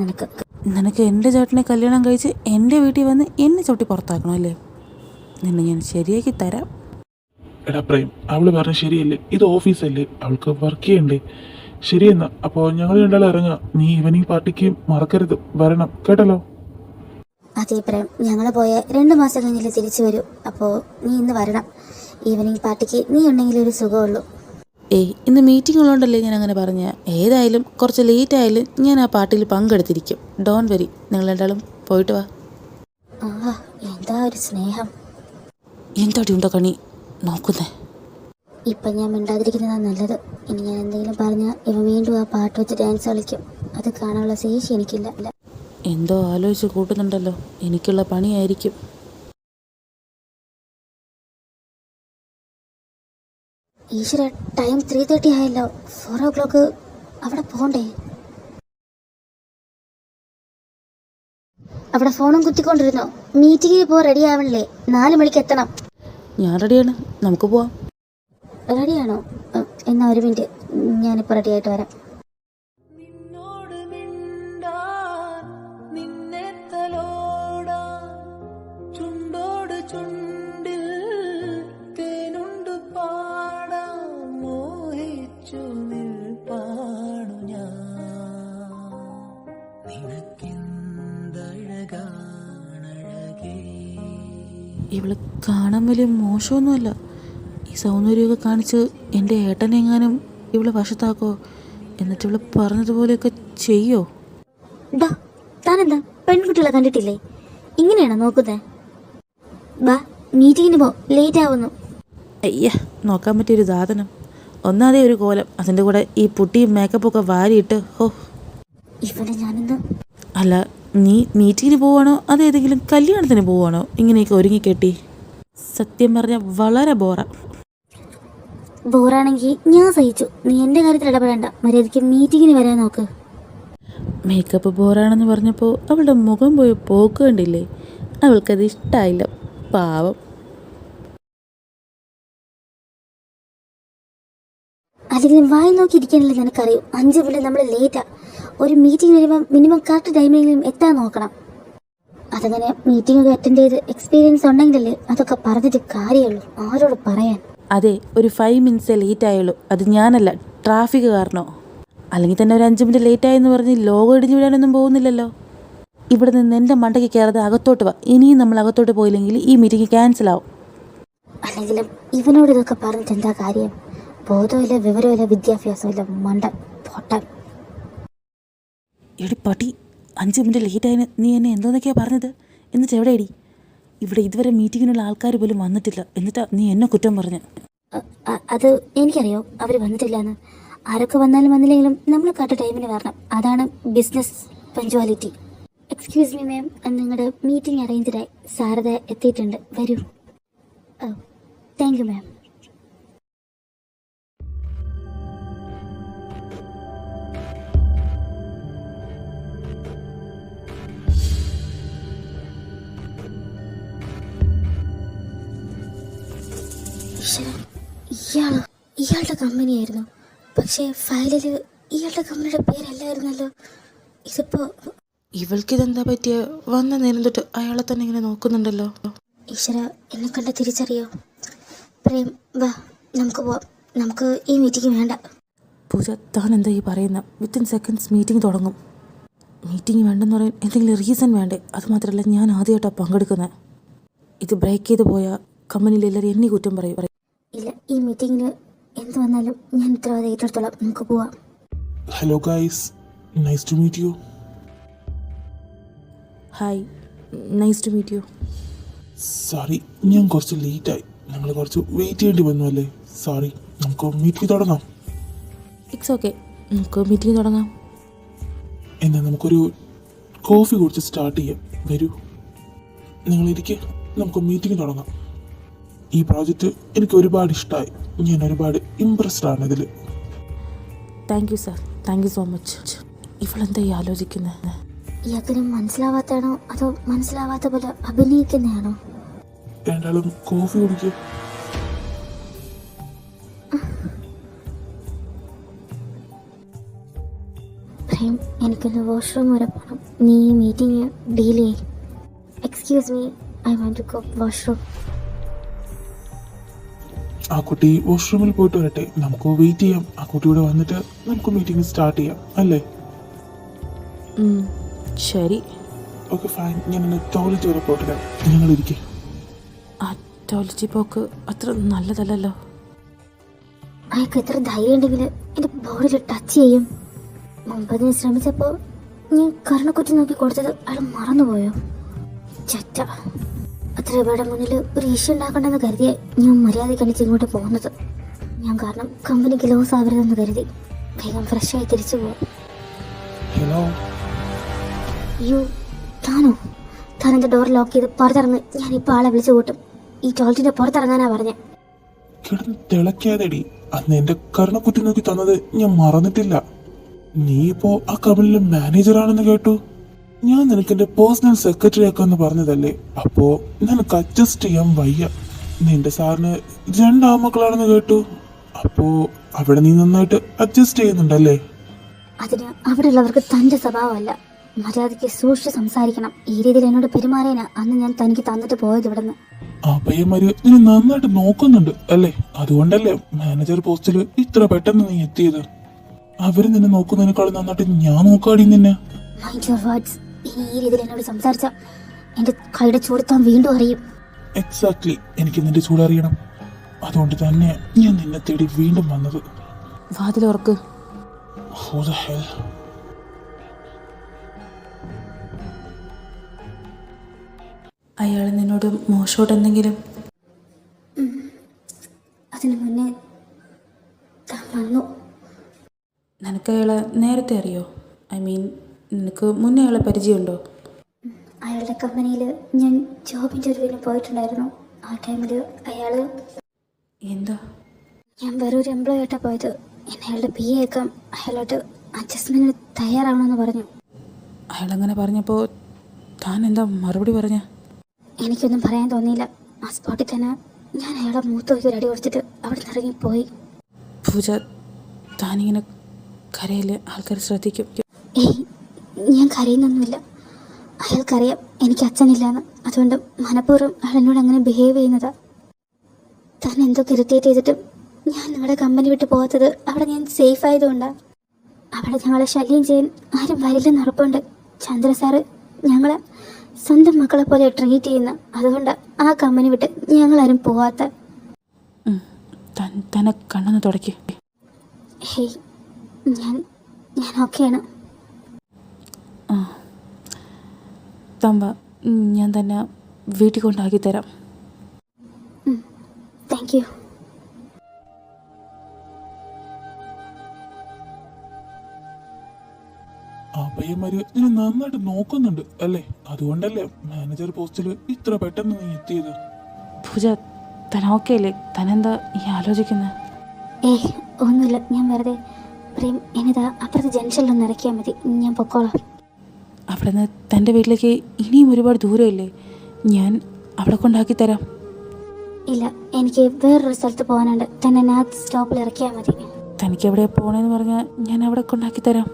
നിനക്ക് എൻ്റെ ചേട്ടനെ കല്യാണം കഴിച്ച് എൻ്റെ വീട്ടിൽ വന്ന് എന്നെ ചവിട്ടി പുറത്താക്കണം അല്ലേ? നിന്നെ ഞാൻ ശരിയാക്കി തരാം. എടാ പ്രേം, അവള് പറഞ്ഞ ശരിയല്ലേ? ഇത് ഓഫീസല്ലേ, അവൾക്ക് വർക്ക് ചെയ്യണ്ടേ? ശരിയെന്നാ, അപ്പോൾ ഞങ്ങൾ രണ്ടാളും ഇറങ്ങാം. നീ ഈവനിങ് പാർട്ടിക്ക് മറക്കരുത്, വരണം കേട്ടല്ലോ. അതേ പ്രേം, ഞങ്ങൾ പോയ 2 മാസം കഴിഞ്ഞിട്ട് തിരിച്ചു വരൂ. അപ്പോൾ നീ ഇന്ന് വരണം. ഈവനിങ് പാർട്ടിക്ക് നീ ഉണ്ടെങ്കിൽ ഒരു സുഖമുള്ളൂ. ഏയ്, ഇന്ന് മീറ്റിംഗ് ഉള്ളതുകൊണ്ടല്ലേ ഞാൻ അങ്ങനെ പറഞ്ഞ. ഏതായാലും കുറച്ച് ലേറ്റ് ആയാലും ഞാൻ ആ പാർട്ടിയിൽ പങ്കെടുത്തിരിക്കും. ഡോൺ വെരി, നിങ്ങൾ രണ്ടാളും പോയിട്ട് വാ. ആ, എന്താ ഒരു സ്നേഹം. എന്താടി ഉണ്ടോ കണി നോക്കുന്നേ? ഇപ്പം ഞാൻ മിണ്ടാതിരിക്കുന്നതാണ് നല്ലത്. ഇനി ഞാൻ എന്തെങ്കിലും പറഞ്ഞാൽ ഇവ വീണ്ടും ആ പാട്ട് വെച്ച് ഡാൻസ് കളിക്കും. അത് കാണാനുള്ള ശേഷി എനിക്കില്ല. എന്തോ ആലോചിച്ച് കൂട്ടുന്നുണ്ടല്ലോ. എനിക്കുള്ള പണിയായിരിക്കും. ഈശ്വര, ടൈം 3:30 ആയല്ലോ. 4 o'clock അവിടെ പോകണ്ടേ? അവിടെ ഫോണും കുത്തിക്കൊണ്ടിരുന്നോ? മീറ്റിങ്ങിന് പോ, റെഡി ആവണില്ലേ? 4 മണിക്ക് എത്തണം. ഞാൻ റെഡിയാണ്, നമുക്ക് പോവാം. റെഡിയാണോ? എന്നാ ഒരു മിനിറ്റ്, ഞാനിപ്പോൾ റെഡി ആയിട്ട് വരാം. ഇവള് കാണാൻ വലിയ മോശമൊന്നുമല്ല. ഈ സൗന്ദര്യമൊക്കെ കാണിച്ച് എൻ്റെ ഏട്ടനെങ്ങാനും ഇവള് വശത്താക്കോ, എന്നിട്ട് ഇവള് പറഞ്ഞതുപോലെയൊക്കെ ചെയ്യോ? ഡാ, താനെന്താ പെൺകുട്ടികളെ കണ്ടിട്ടില്ലേ? ഇങ്ങനെയാണോ നോക്കുന്നത്? ബാ, മീറ്റിങ്ങിന് പോ, ലേറ്റ് ആവുന്നു. അയ്യ, നോക്കാൻ പറ്റിയൊരു സാധനം. ഒന്നാതേ ഒരു കോലം, അതിൻ്റെ കൂടെ ഈ പുട്ടിയും മേക്കപ്പൊക്കെ വാരിയിട്ട്. ഹോ, ഇവനെ ഞാനെന്താ? അല്ല, നീ മീറ്റിങ്ങിന് പോവാണോ അതേതെങ്കിലും കല്യാണത്തിന് പോവാണോ ഇങ്ങനെയൊക്കെ ഒരുങ്ങിക്കെട്ടി? സത്യം പറഞ്ഞാൽ വളരെ ബോറാണെങ്കിൽ ഞാൻ സഹിച്ചു. നീ എൻ്റെ കാര്യത്തിൽ ഇടപെടേണ്ട. മര്യാദയ്ക്ക് മീറ്റിങ്ങിന് വരാൻ നോക്ക്. മേക്കപ്പ് ബോറാണെന്ന് പറഞ്ഞപ്പോൾ അവളുടെ മുഖം പോയി പോക്ക് കണ്ടില്ലേ? അവൾക്കത് ഇഷ്ടമായില്ല, പാവം. അല്ലെങ്കിൽ വായി നോക്കി ഇരിക്കാനല്ലേ നിനക്കറിയൂ? 5 മിനിറ്റ് നമ്മൾ ലേറ്റാ. ഒരു മീറ്റിംഗ് വരുമ്പോൾ മിനിമം കറക്റ്റ് ടൈമിലെങ്കിലും എത്താൻ നോക്കണം. അതങ്ങനെ മീറ്റിംഗ് ഒക്കെ അറ്റൻഡ് ചെയ്ത് എക്സ്പീരിയൻസ് ഉണ്ടെങ്കിലല്ലേ അതൊക്കെ പറഞ്ഞിട്ട് കാര്യമുള്ളൂ. ആരോട് പറയാൻ? അതെ, ഒരു 5 മിനിറ്റ്സേ ലേറ്റ് ആയുള്ളൂ. അത് ഞാനല്ല, ട്രാഫിക് കാരണോ. അല്ലെങ്കിൽ തന്നെ ഒരു 5 മിനിറ്റ് ലേറ്റായെന്ന് പറഞ്ഞ് ലോകം ഇടിഞ്ഞു വിടാനൊന്നും പോകുന്നില്ലല്ലോ. ഇവിടെ നിന്ന് എൻ്റെ മണ്ടയ്ക്ക് കയറാതെ അകത്തോട്ട് വാ. ഇനിയും നമ്മൾ അകത്തോട്ട് പോയില്ലെങ്കിൽ ഈ മീറ്റിംഗ് ക്യാൻസൽ ആവും. അല്ലെങ്കിലും ഇവനോട് ഇതൊക്കെ പറഞ്ഞിട്ട് എന്താ കാര്യം? ബോധമില്ല, വിവരമില്ല, വിദ്യാഭ്യാസമില്ല, മണ്ടൻ പൊട്ടൻ. എടി പട്ടി, 5 മിനിറ്റ് ലേറ്റായതിന് നീ എന്നെ എന്തോന്നൊക്കെയാണ് പറഞ്ഞത്? എന്നിട്ട് എവിടെയടി? ഇവിടെ ഇതുവരെ മീറ്റിങ്ങിനുള്ള ആൾക്കാർ പോലും വന്നിട്ടില്ല, എന്നിട്ടാ നീ എന്നെ കുറ്റം പറഞ്ഞു? അത് എനിക്കറിയോ അവർ വന്നിട്ടില്ല എന്ന്. ആരൊക്കെ വന്നാലും വന്നില്ലെങ്കിലും നമ്മൾ കറക്റ്റ് ടൈമിന് വരണം. അതാണ് business punctuality. Excuse me ma'am, നിങ്ങളുടെ മീറ്റിംഗ് അറേഞ്ച്ഡായി. സാരദ എത്തിയിട്ടുണ്ട്, വരൂ. ഓ, താങ്ക് യു മാം. ഇയാളുടെ കമ്പനിയായിരുന്നു, പക്ഷേ ഫയലിൽ ഇയാളുടെ കമ്പനിയുടെ പേരല്ലായിരുന്നല്ലോ. ഇതിപ്പോ ഇവൾക്കിതെന്താ പറ്റിയ? വന്ന നേരം തൊട്ട് അയാളെ തന്നെ ഇങ്ങനെ നോക്കുന്നുണ്ടല്ലോ. ഈശ്വര, എന്നെ കണ്ട് തിരിച്ചറിയോ? പ്രേം, വാ, നമുക്ക് പോവാം. നമുക്ക് ഈ മീറ്റിംഗ് വേണ്ട. പൂജ, താൻ എന്താ ഈ പറയുന്ന? വിത്തിൻ സെക്കൻഡ്സ് മീറ്റിംഗ് തുടങ്ങും. മീറ്റിംഗ് വേണ്ടെന്ന് പറയാൻ എന്തെങ്കിലും റീസൺ വേണ്ടേ? അതുമാത്രമല്ല, ഞാൻ ആദ്യമായിട്ടാണ് പങ്കെടുക്കുന്നത്. ഇത് ബ്രേക്ക് ചെയ്ത് പോയാൽ കമ്പനിയിൽ എല്ലാവരും എന്നെ കുറ്റം പറയും. ഇല്ല, ഈ മീറ്റിങ്ങിന് എന്ത് വന്നാലും ഞാൻ ഉത്തരവാദിത്തം ഏറ്റെടുത്തോളാം. നമുക്ക് പോവാം. Hello guys, nice to meet you. Hi, nice to meet you. Sorry, ഞാൻ കുറച്ച് ലേറ്റായി. ഞങ്ങൾ കുറച്ച് വെയിറ്റ് ചെയ്യേണ്ടി വന്നു അല്ലേ? സോറി. നമുക്ക് മീറ്റിംഗ് തുടങ്ങാം. ഇറ്റ്സ് ഓക്കെ, നമുക്ക് മീറ്റിംഗ് തുടങ്ങാം. എന്നാൽ നമുക്കൊരു കോഫി കുടിച്ച് സ്റ്റാർട്ട് ചെയ്യാം. വരൂ, നിങ്ങളിരിക്കെ, നമുക്ക് മീറ്റിംഗ് തുടങ്ങാം. ഈ പ്രോജക്റ്റ് എനിക്ക് ഒരുപാട് ഇഷ്ടമായി. ഞാൻ ഒരുപാട് ഇംപ്രസ്ഡ് ആണ് ഇതിൽ. Thank you sir, thank you so much. ഇവളെന്താ ഈ ആലോചിക്കുന്നത്? ഇയാൾക്കിനും മനസ്സിലാവാത്തതാണോ അതോ മനസ്സിലാവാത്ത പോലെ അഭിനയിക്കുന്നതാണോ? രണ്ടാളും കോഫി കുടിക്കും. പ്രേം, എനിക്കൊന്ന് വാഷ്റൂം വരെ പോകണം. നീ ഈ മീറ്റിംഗ് ഡീൽ ചെയ്യും. Excuse me, I want to go washroom. ആ കുട്ടി വാഷ്റൂമിൽ പോയിട്ട് വരട്ടെ, നമുക്ക് വെയിറ്റ് ചെയ്യാം. ആ കുട്ടിയോടെ വന്നിട്ട് നമുക്ക് മീറ്റിംഗ് സ്റ്റാർട്ട് ചെയ്യാം, അല്ലേ? ശരി. Okay fine. ഞാൻ ടോയ്ലറ്റ് വരെ പോയിട്ടില്ല. നിങ്ങളിരിക്കും. ആ ടോയ്ലറ്റിൽ പോക്ക് അത്ര നല്ലതല്ലല്ലോ. അയാൾക്ക് എത്ര ധൈര്യം ഉണ്ടെങ്കിൽ എൻ്റെ ബോഡിയിൽ ടച്ച് ചെയ്യും. മുമ്പതിന് ശ്രമിച്ചപ്പോൾ ഞാൻ കരണക്കുറ്റി നോക്കി കൊടുത്തത് അയാൾ മറന്നുപോയോ? ചറ്റ. അത്ര ഇവിടെ മുന്നിൽ ഒരു ഇഷ്യൂ ഉണ്ടാക്കണ്ടെന്ന് കരുതിയേ ഞാൻ മര്യാദയ്ക്ക് അണിച്ച് ഇങ്ങോട്ട് പോകുന്നത്. ഞാൻ കാരണം കമ്പനിക്ക് ലോസ് ആവരുതെന്ന് കരുതി വേഗം ഫ്രഷായി തിരിച്ചു പോകും. ഹലോ. യു താനോ? താൻ എൻ്റെ ഡോർ ലോക്ക് ചെയ്ത് പുറത്തിറങ്ങ്. ഞാൻ ഇപ്പോൾ ആളെ വിളിച്ചു കൂട്ടും. ഈ ടോയ്ലറ്റിൻ്റെ പുറത്തിറങ്ങാനാ പറഞ്ഞേ. കിടന്ന് തിളക്കാതെടി. അന്ന് എന്റെ കരണക്കുറ്റി നോക്കി തന്നത് ഞാൻ മറന്നിട്ടില്ല. നീ ഇപ്പോ ആ കമ്പനിയിലെ മാനേജറാണെന്ന് കേട്ടു. ഞാൻ നിനക്ക് എന്റെ പേഴ്സണൽ സെക്രട്ടറി ആക്കാന്ന് പറഞ്ഞതല്ലേ? അപ്പോ നിനക്ക് അഡ്ജസ്റ്റ് ചെയ്യാൻ വയ്യ. നിന്റെ സാറിന് 2 ആമക്കളാണെന്ന് കേട്ടു. അപ്പോ അവിടെ നീ നന്നായിട്ട് അഡ്ജസ്റ്റ് ചെയ്യുന്നുണ്ടല്ലേ? അതിന് അവിടെയുള്ളവർക്ക് തൻ്റെ സ്വഭാവമല്ല. മര്യാദയ്ക്ക് സൂക്ഷിച്ച് സംസാരിക്കണം. ഈ രീതിയിൽ എന്നോട് പെരുമാറിയനാ അന്ന് ഞാൻ തനിക്ക് തന്നിട്ട് പോയത് ഇവിടുന്ന്. ആ പയ്യന്മാര് നിന്നെ നന്നായിട്ട് നോക്കുന്നുണ്ട് അല്ലേ? അതുകൊണ്ടല്ലേ മാനേജർ പോസ്റ്റിൽ ഇത്ര പെട്ടെന്ന് നീ എത്തിയത്. അവര് നിന്നെ നോക്കുന്നതിനേക്കാളും നന്നായിട്ട് ഞാൻ നോക്കാടി നിന്നെ. Mind your words. ഇനി ഈ രീതിയിൽ എന്നോട് സംസാരിച്ച എന്റെ കൈയുടെ ചൂട് താൻ വീണ്ടും അറിയും. എക്സാക്ട്ലി, എനിക്ക് നിന്റെ ചൂടറിയണം. അതുകൊണ്ട് തന്നെ ഞാൻ നിന്നെ തേടി വീണ്ടും വന്നത്. വാതിലോർക്ക്. Who the hell? അയാൾ നിന്നോട് മോശമായിട്ട് എന്തെങ്കിലും? അതിനു മുന്നേ താൻ വന്നു. നിനക്ക് അയാളെ നേരത്തെ അറിയോ? ഐ മീൻ, നിനക്ക് മുന്നേ അയാളെ പരിചയമുണ്ടോ? അയാളുടെ കമ്പനിയിൽ ഞാൻ ജോബ് ഇൻ്റർവ്യൂവിന് പോയിട്ടുണ്ടായിരുന്നു. ആ ടൈമിൽ അയാൾ എന്താ? ഞാൻ വേറൊരു എംപ്ലോയി ആയിട്ടാണ് പോയത്. എന്നെ അയാളുടെ PA ആക്കാം അയാളോട്ട് അഡ്ജസ്റ്റ്മെൻറ്റിന് തയ്യാറാവണമെന്ന് പറഞ്ഞു. അയാളങ്ങനെ പറഞ്ഞപ്പോൾ താൻ എന്താ മറുപടി പറഞ്ഞ? എനിക്കൊന്നും പറയാൻ തോന്നിയില്ല. ആ സ്പോട്ടിൽ തന്നെ ഞാൻ അയാളെ മൂത്ത് നോക്കി ഒരു അടി കൊടുത്തിട്ട് അവിടെ നിന്ന് ഇറങ്ങിപ്പോയി. പൂജ, താനിങ്ങനെ കരയില് ആൾക്കാർ ശ്രദ്ധിക്കും. ഏയ്, ഞാൻ കരയുന്നൊന്നുമില്ല. അയാൾക്കറിയാം എനിക്ക് അച്ഛനില്ലാന്ന്. അതുകൊണ്ട് മനഃപൂർവ്വം അയാൾ എന്നോട് അങ്ങനെ ബിഹേവ് ചെയ്യുന്നതാ. താൻ എന്തൊക്കെ ഇറിറ്റേറ്റ് ചെയ്തിട്ടും ഞാൻ നിങ്ങളുടെ കമ്പനി വിട്ട് പോകാത്തത് അവിടെ ഞാൻ സേഫ് ആയതുകൊണ്ടാണ്. അവിടെ ഞങ്ങളെ ശല്യം ചെയ്യാൻ ആരും വരില്ലെന്ന് ഉറപ്പുണ്ട്. ചന്ദ്ര സാറ് ഞങ്ങളെ സ്വന്തം മക്കളെ പോലെ ട്രീറ്റ് ചെയ്യുന്ന. അതുകൊണ്ടാണ് ആ കമ്പനി വിട്ട് ഞങ്ങളാരും പോവാത്ത. തന്നെ കണ്ണൊന്ന് തുടക്കി. ഹേയ്, ഞാൻ ഓക്കെയാണ്. തമ്പ, ഞാൻ തന്നെ വീട്ടിൽ കൊണ്ടാക്കി തരാം. Thank you. ആ പയ്യന്മാര് നിന്നെ നന്നായിട്ട് നോക്കുന്നുണ്ട് അല്ലേ? അതുകൊണ്ടല്ലേ മാനേജർ പോസ്റ്റിൽ ഇത്ര പെട്ടെന്ന് നീ എത്തിയത്. പൂജ, തൻ ഓക്കെ അല്ലേ? തനെന്താ ഈ ആലോചിക്കുന്നത്? ഏയ്, ഒന്നുമില്ല. ഞാൻ വെറുതെ പ്രേം എന്നിതാ അപ്പുറത്തെ ജംഗ്ഷനിലൊന്ന് ഇറക്കിയാൽ മതി. ഞാൻ പൊക്കോളാം. അവിടെ നിന്ന് തൻ്റെ വീട്ടിലേക്ക് ഇനിയും ഒരുപാട് ദൂരമില്ലേ? ഞാൻ അവിടെ കൊണ്ടാക്കി തരാം. ഇല്ല, എനിക്ക് വേറൊരു സ്ഥലത്ത് പോകാനുണ്ട്. തന്നെ ആ സ്റ്റോപ്പിൽ ഇറക്കിയാൽ മതി. തനിക്ക് എവിടെയാണ് പോകണമെന്ന് പറഞ്ഞാൽ ഞാൻ അവിടെ കൊണ്ടാക്കി തരാം.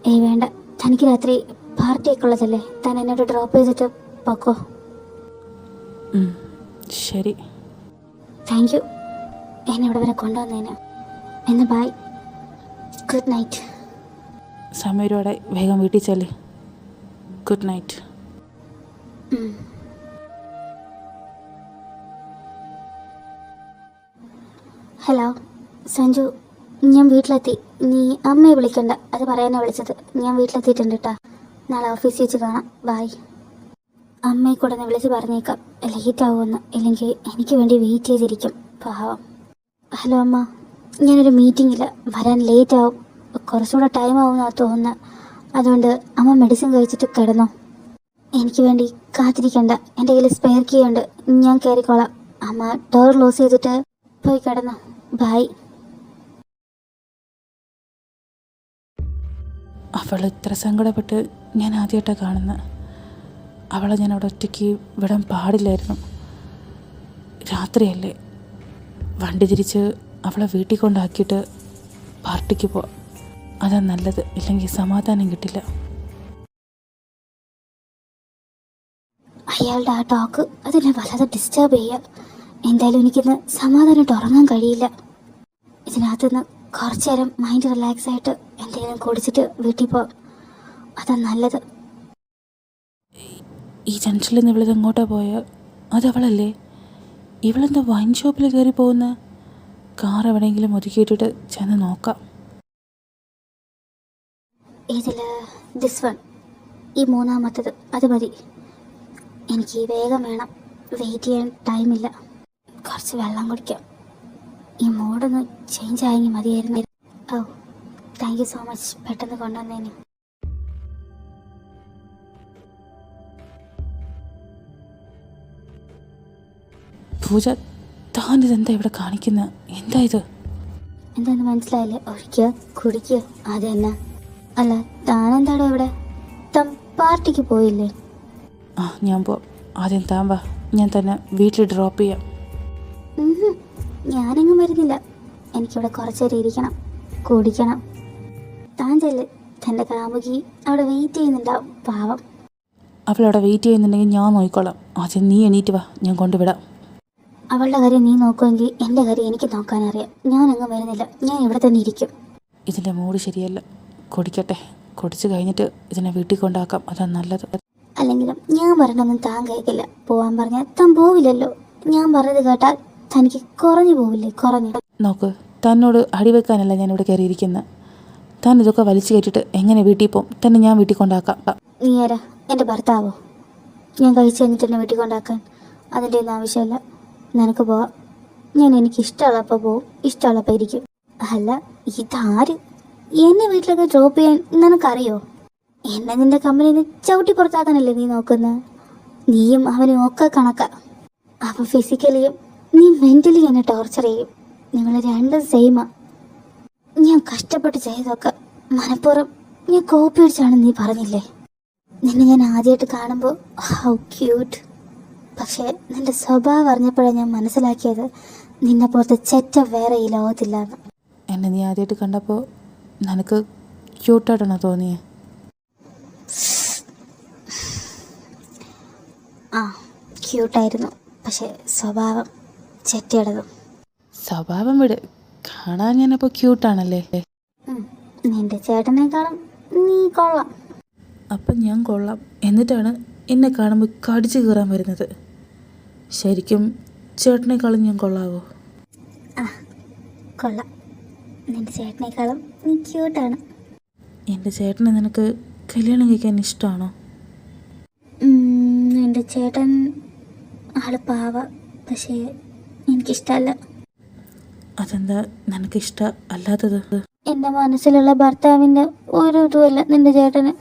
ഏയ് വേണ്ട, തനിക്ക് രാത്രി പാർട്ടിയൊക്കെ ഉള്ളതല്ലേ. താൻ എന്നോട് ഡ്രോപ്പ് ചെയ്തിട്ട് പൊക്കോ. ശരി. താങ്ക് യു എന്നെ ഇവിടെ വരെ കൊണ്ടുവന്നതിന്. എന്നാൽ ബൈ, ഗുഡ് നൈറ്റ്. സമയരോടെ വേഗം വീട്ടിൽ ചെല്ല്. Good night. ഹലോ സഞ്ജു, ഞാൻ വീട്ടിലെത്തി. നീ അമ്മയെ വിളിക്കണ്ട, അത് പറയാനാണ് വിളിച്ചത്. ഞാൻ വീട്ടിലെത്തിയിട്ടുണ്ട് കേട്ടാ. നാളെ ഓഫീസിൽ വെച്ച് കാണാം. ബൈ. അമ്മയെ കൂടെ ഒന്ന് വിളിച്ച് പറഞ്ഞേക്കാം ലേറ്റ് ആവുമെന്ന്. ഇല്ലെങ്കിൽ എനിക്ക് വേണ്ടി വെയിറ്റ് ചെയ്തിരിക്കും പാവം. ഹലോ അമ്മ, ഞാനൊരു മീറ്റിങ്ങിൽ വരാൻ ലേറ്റ് ആവും. കുറച്ചുകൂടെ ടൈം ആവുമെന്നാണ് തോന്നുന്നത്. അതുകൊണ്ട് അമ്മ മെഡിസിൻ കഴിച്ചിട്ട് കിടന്നോ. എനിക്ക് വേണ്ടി കാത്തിരിക്കണ്ട. എൻ്റെ കയ്യിൽ സ്പെയർ കീ ഉണ്ട്, ഞാൻ കയറിക്കോളാം. അമ്മ ഡോർ ക്ലോസ് ചെയ്തിട്ട് പോയി കിടന്നോ. ബൈ. അവൾ ഇത്ര സങ്കടപ്പെട്ട് ഞാൻ ആദ്യമായിട്ടാണ് കാണുന്നത്. അവളെ ഞാൻ അവിടെ ഒറ്റയ്ക്ക് വിടാൻ പാടില്ലായിരുന്നു. രാത്രിയല്ലേ, വണ്ടി തിരിച്ച് അവളെ വീട്ടിൽ കൊണ്ടാക്കിയിട്ട് പാർട്ടിക്ക് പോവാം. അതാ നല്ലത്. ഇല്ലെങ്കിൽ സമാധാനം കിട്ടില്ല. അയാളുടെ ആ ടോക്ക് അതിനെ വല്ലാതെ ഡിസ്റ്റർബ് ചെയ്യുക. എന്തായാലും എനിക്കിന്ന് സമാധാനമായിട്ട് ഉറങ്ങാൻ കഴിയില്ല. ഇതിനകത്തുനിന്ന് കുറച്ചു നേരം മൈൻഡ് റിലാക്സ് ആയിട്ട് എന്തെങ്കിലും കുടിച്ചിട്ട് വീട്ടിൽ പോവാം. അതാ നല്ലത്. ഈ ജംഗ്ഷനിൽ നിന്ന് ഇവളിത് എങ്ങോട്ടാണ് പോയ? അതവളല്ലേ? ഇവളെന്താ വൈൻ ഷോപ്പിൽ കയറി പോകുന്ന? കാർ എവിടെയെങ്കിലും ഒതുക്കിയിട്ടിട്ട് ചെന്ന് നോക്കാം. ഇതിൽ ദിസ് വൺ, ഈ മൂന്നാമത്തത്, അത് മതി. എനിക്ക് വേഗം വേണം. വെയിറ്റ് ചെയ്യാൻ ടൈമില്ല. കുറച്ച് വെള്ളം കുടിക്കാം. ഈ മൂഡൊന്ന് ചേഞ്ച് ആയെങ്കിൽ മതിയായിരുന്നു. ഓ, താങ്ക് യു സോ മച്ച് പെട്ടെന്ന് കൊണ്ടുവന്നതിന്. പൂജ, താനിതെന്താ ഇവിടെ കാണിക്കുന്നത്? എന്താ ഇത്? എന്താന്ന് മനസ്സിലായില്ലേ? ഒഴിക്കുക, കുടിക്കുക, അത് തന്നെ. അല്ല, താനെന്താടോ ഇവിടെ? താൻ പാർട്ടിക്ക് പോയില്ലേ? ആ ഞാൻ പോവാം. ആദ്യം താൻ വാ, ഞാൻ തന്നെ വീട്ടിൽ ഡ്രോപ്പ് ചെയ്യാം. ഞാനെങ്ങും വരുന്നില്ല. എനിക്കിവിടെ കുറച്ചേരം ഇരിക്കണം, കുടിക്കണം. താൻ ചെല്ല്, തൻ്റെ കാമുകി അവിടെ വെയിറ്റ് ചെയ്യുന്നുണ്ടാവും, പാവം. അവളവിടെ വെയിറ്റ് ചെയ്യുന്നുണ്ടെങ്കിൽ ഞാൻ നോക്കിക്കോളാം. ആദ്യം നീ എണീറ്റ് വാ, ഞാൻ കൊണ്ടുവിടാം. അവളുടെ കാര്യം നീ നോക്കുമെങ്കിൽ എൻ്റെ കാര്യം എനിക്ക് നോക്കാനറിയാം. ഞാനെങ്ങും വരുന്നില്ല, ഞാൻ ഇവിടെ തന്നെ ഇരിക്കും. ഇതിൻ്റെ മൂഡ് ശരിയല്ല. കുടിക്കട്ടെ, കുടിച്ച് കഴിഞ്ഞിട്ട് ഇതിനെ വീട്ടിൽ കൊണ്ടാക്കാം, അതാണ് നല്ലത്. അല്ലെങ്കിലും ഞാൻ പറഞ്ഞൊന്നും താൻ കേൾക്കില്ല. പോവാൻ പറഞ്ഞാൽ താൻ പോവില്ലല്ലോ. ഞാൻ പറഞ്ഞത് കേട്ടാൽ തനിക്ക് കുറഞ്ഞു പോവില്ലേ? കുറഞ്ഞു. നോക്ക്, തന്നോട് അടിവെക്കാനല്ല ഞാനിവിടെ കയറിയിരിക്കുന്നത്. താൻ ഇതൊക്കെ വലിച്ചു കയറ്റിയിട്ട് എങ്ങനെ വീട്ടിൽ പോകും? തന്നെ ഞാൻ വീട്ടിൽ കൊണ്ടാക്കാം. നീ ആരാ? എൻ്റെ ഭർത്താവോ? ഞാൻ കഴിച്ചു കഴിഞ്ഞിട്ട് എന്നെ വീട്ടിൽ കൊണ്ടാക്കാൻ? അതിൻ്റെ ഒന്നും ആവശ്യമില്ല. നിനക്ക് പോവാം. ഞാൻ എനിക്ക് ഇഷ്ടമുള്ളപ്പോൾ പോവും, ഇഷ്ടമുള്ളപ്പോൾ ഇരിക്കും. അല്ല, ഇതാര് എന്നെ വീട്ടിലൊക്കെ ഡ്രോപ്പ് ചെയ്യാൻ നിനക്കറിയോ? എന്നെ നിന്റെ കമ്പനിയിൽ നിന്ന് ചവിട്ടി പുറത്താക്കാനല്ലേ നീ നോക്കുന്നത്? നീയും അവനും ഒക്കെ കണക്കാ. അവൻ ഫിസിക്കലിയും നീ മെൻ്റലി എന്നെ ടോർച്ചർ ചെയ്യും. നിങ്ങൾ രണ്ടും സെയിമാ. ഞാൻ കഷ്ടപ്പെട്ട് ചെയ്തൊക്കെ മനഃപൂർവ്വം ഞാൻ കോപ്പി അടിച്ചാണെന്ന് നീ പറഞ്ഞില്ലേ? നിന്നെ ഞാൻ ആദ്യമായിട്ട് കാണുമ്പോൾ ഹൗ ക്യൂട്ട്. പക്ഷേ നിന്റെ സ്വഭാവം അറിഞ്ഞപ്പോഴാണ് ഞാൻ മനസ്സിലാക്കിയത് നിന്നെ പോലത്തെ ചെറ്റ വേറെ ഈ ലോകത്തില്ലാന്ന്. എന്നെ നീ ആദ്യമായിട്ട് കണ്ടപ്പോൾ നിനക്ക് ക്യൂട്ടായിട്ടാണോ തോന്നിയേ? ആ, ക്യൂട്ടായിരുന്നു. പക്ഷേ സ്വഭാവം ചെറ്റയുടേതും. സ്വഭാവം വിട്, കാണാൻ ഞാനപ്പോൾ ക്യൂട്ടാണല്ലേ? നിന്റെ ചേട്ടനേക്കാളും നീ കൊള്ളാം. അപ്പം ഞാൻ കൊള്ളാം, എന്നിട്ടാണ് എന്നെ കാണുമ്പോൾ കടിച്ചു കീറാൻ വരുന്നത്. ശരിക്കും ചേട്ടനേക്കാളും ഞാൻ കൊള്ളാവോ? ആ, കൊള്ളാം. നിന്റെ ചേട്ടനേക്കാളും നീ ക്യൂട്ടാണ്. എൻ്റെ ചേട്ടനെ നിനക്ക് കല്യാണം കഴിക്കാൻ ഇഷ്ടമാണോ? നിന്റെ ചേട്ടൻ ആള് പാവ, പക്ഷേ എനിക്കിഷ്ടമല്ല. അതെന്താ നിനക്കിഷ്ടം അല്ലാത്തത്? എൻ്റെ മനസ്സിലുള്ള ഭർത്താവിൻ്റെ ഒരു ഇതുമല്ല നിന്റെ ചേട്ടന്.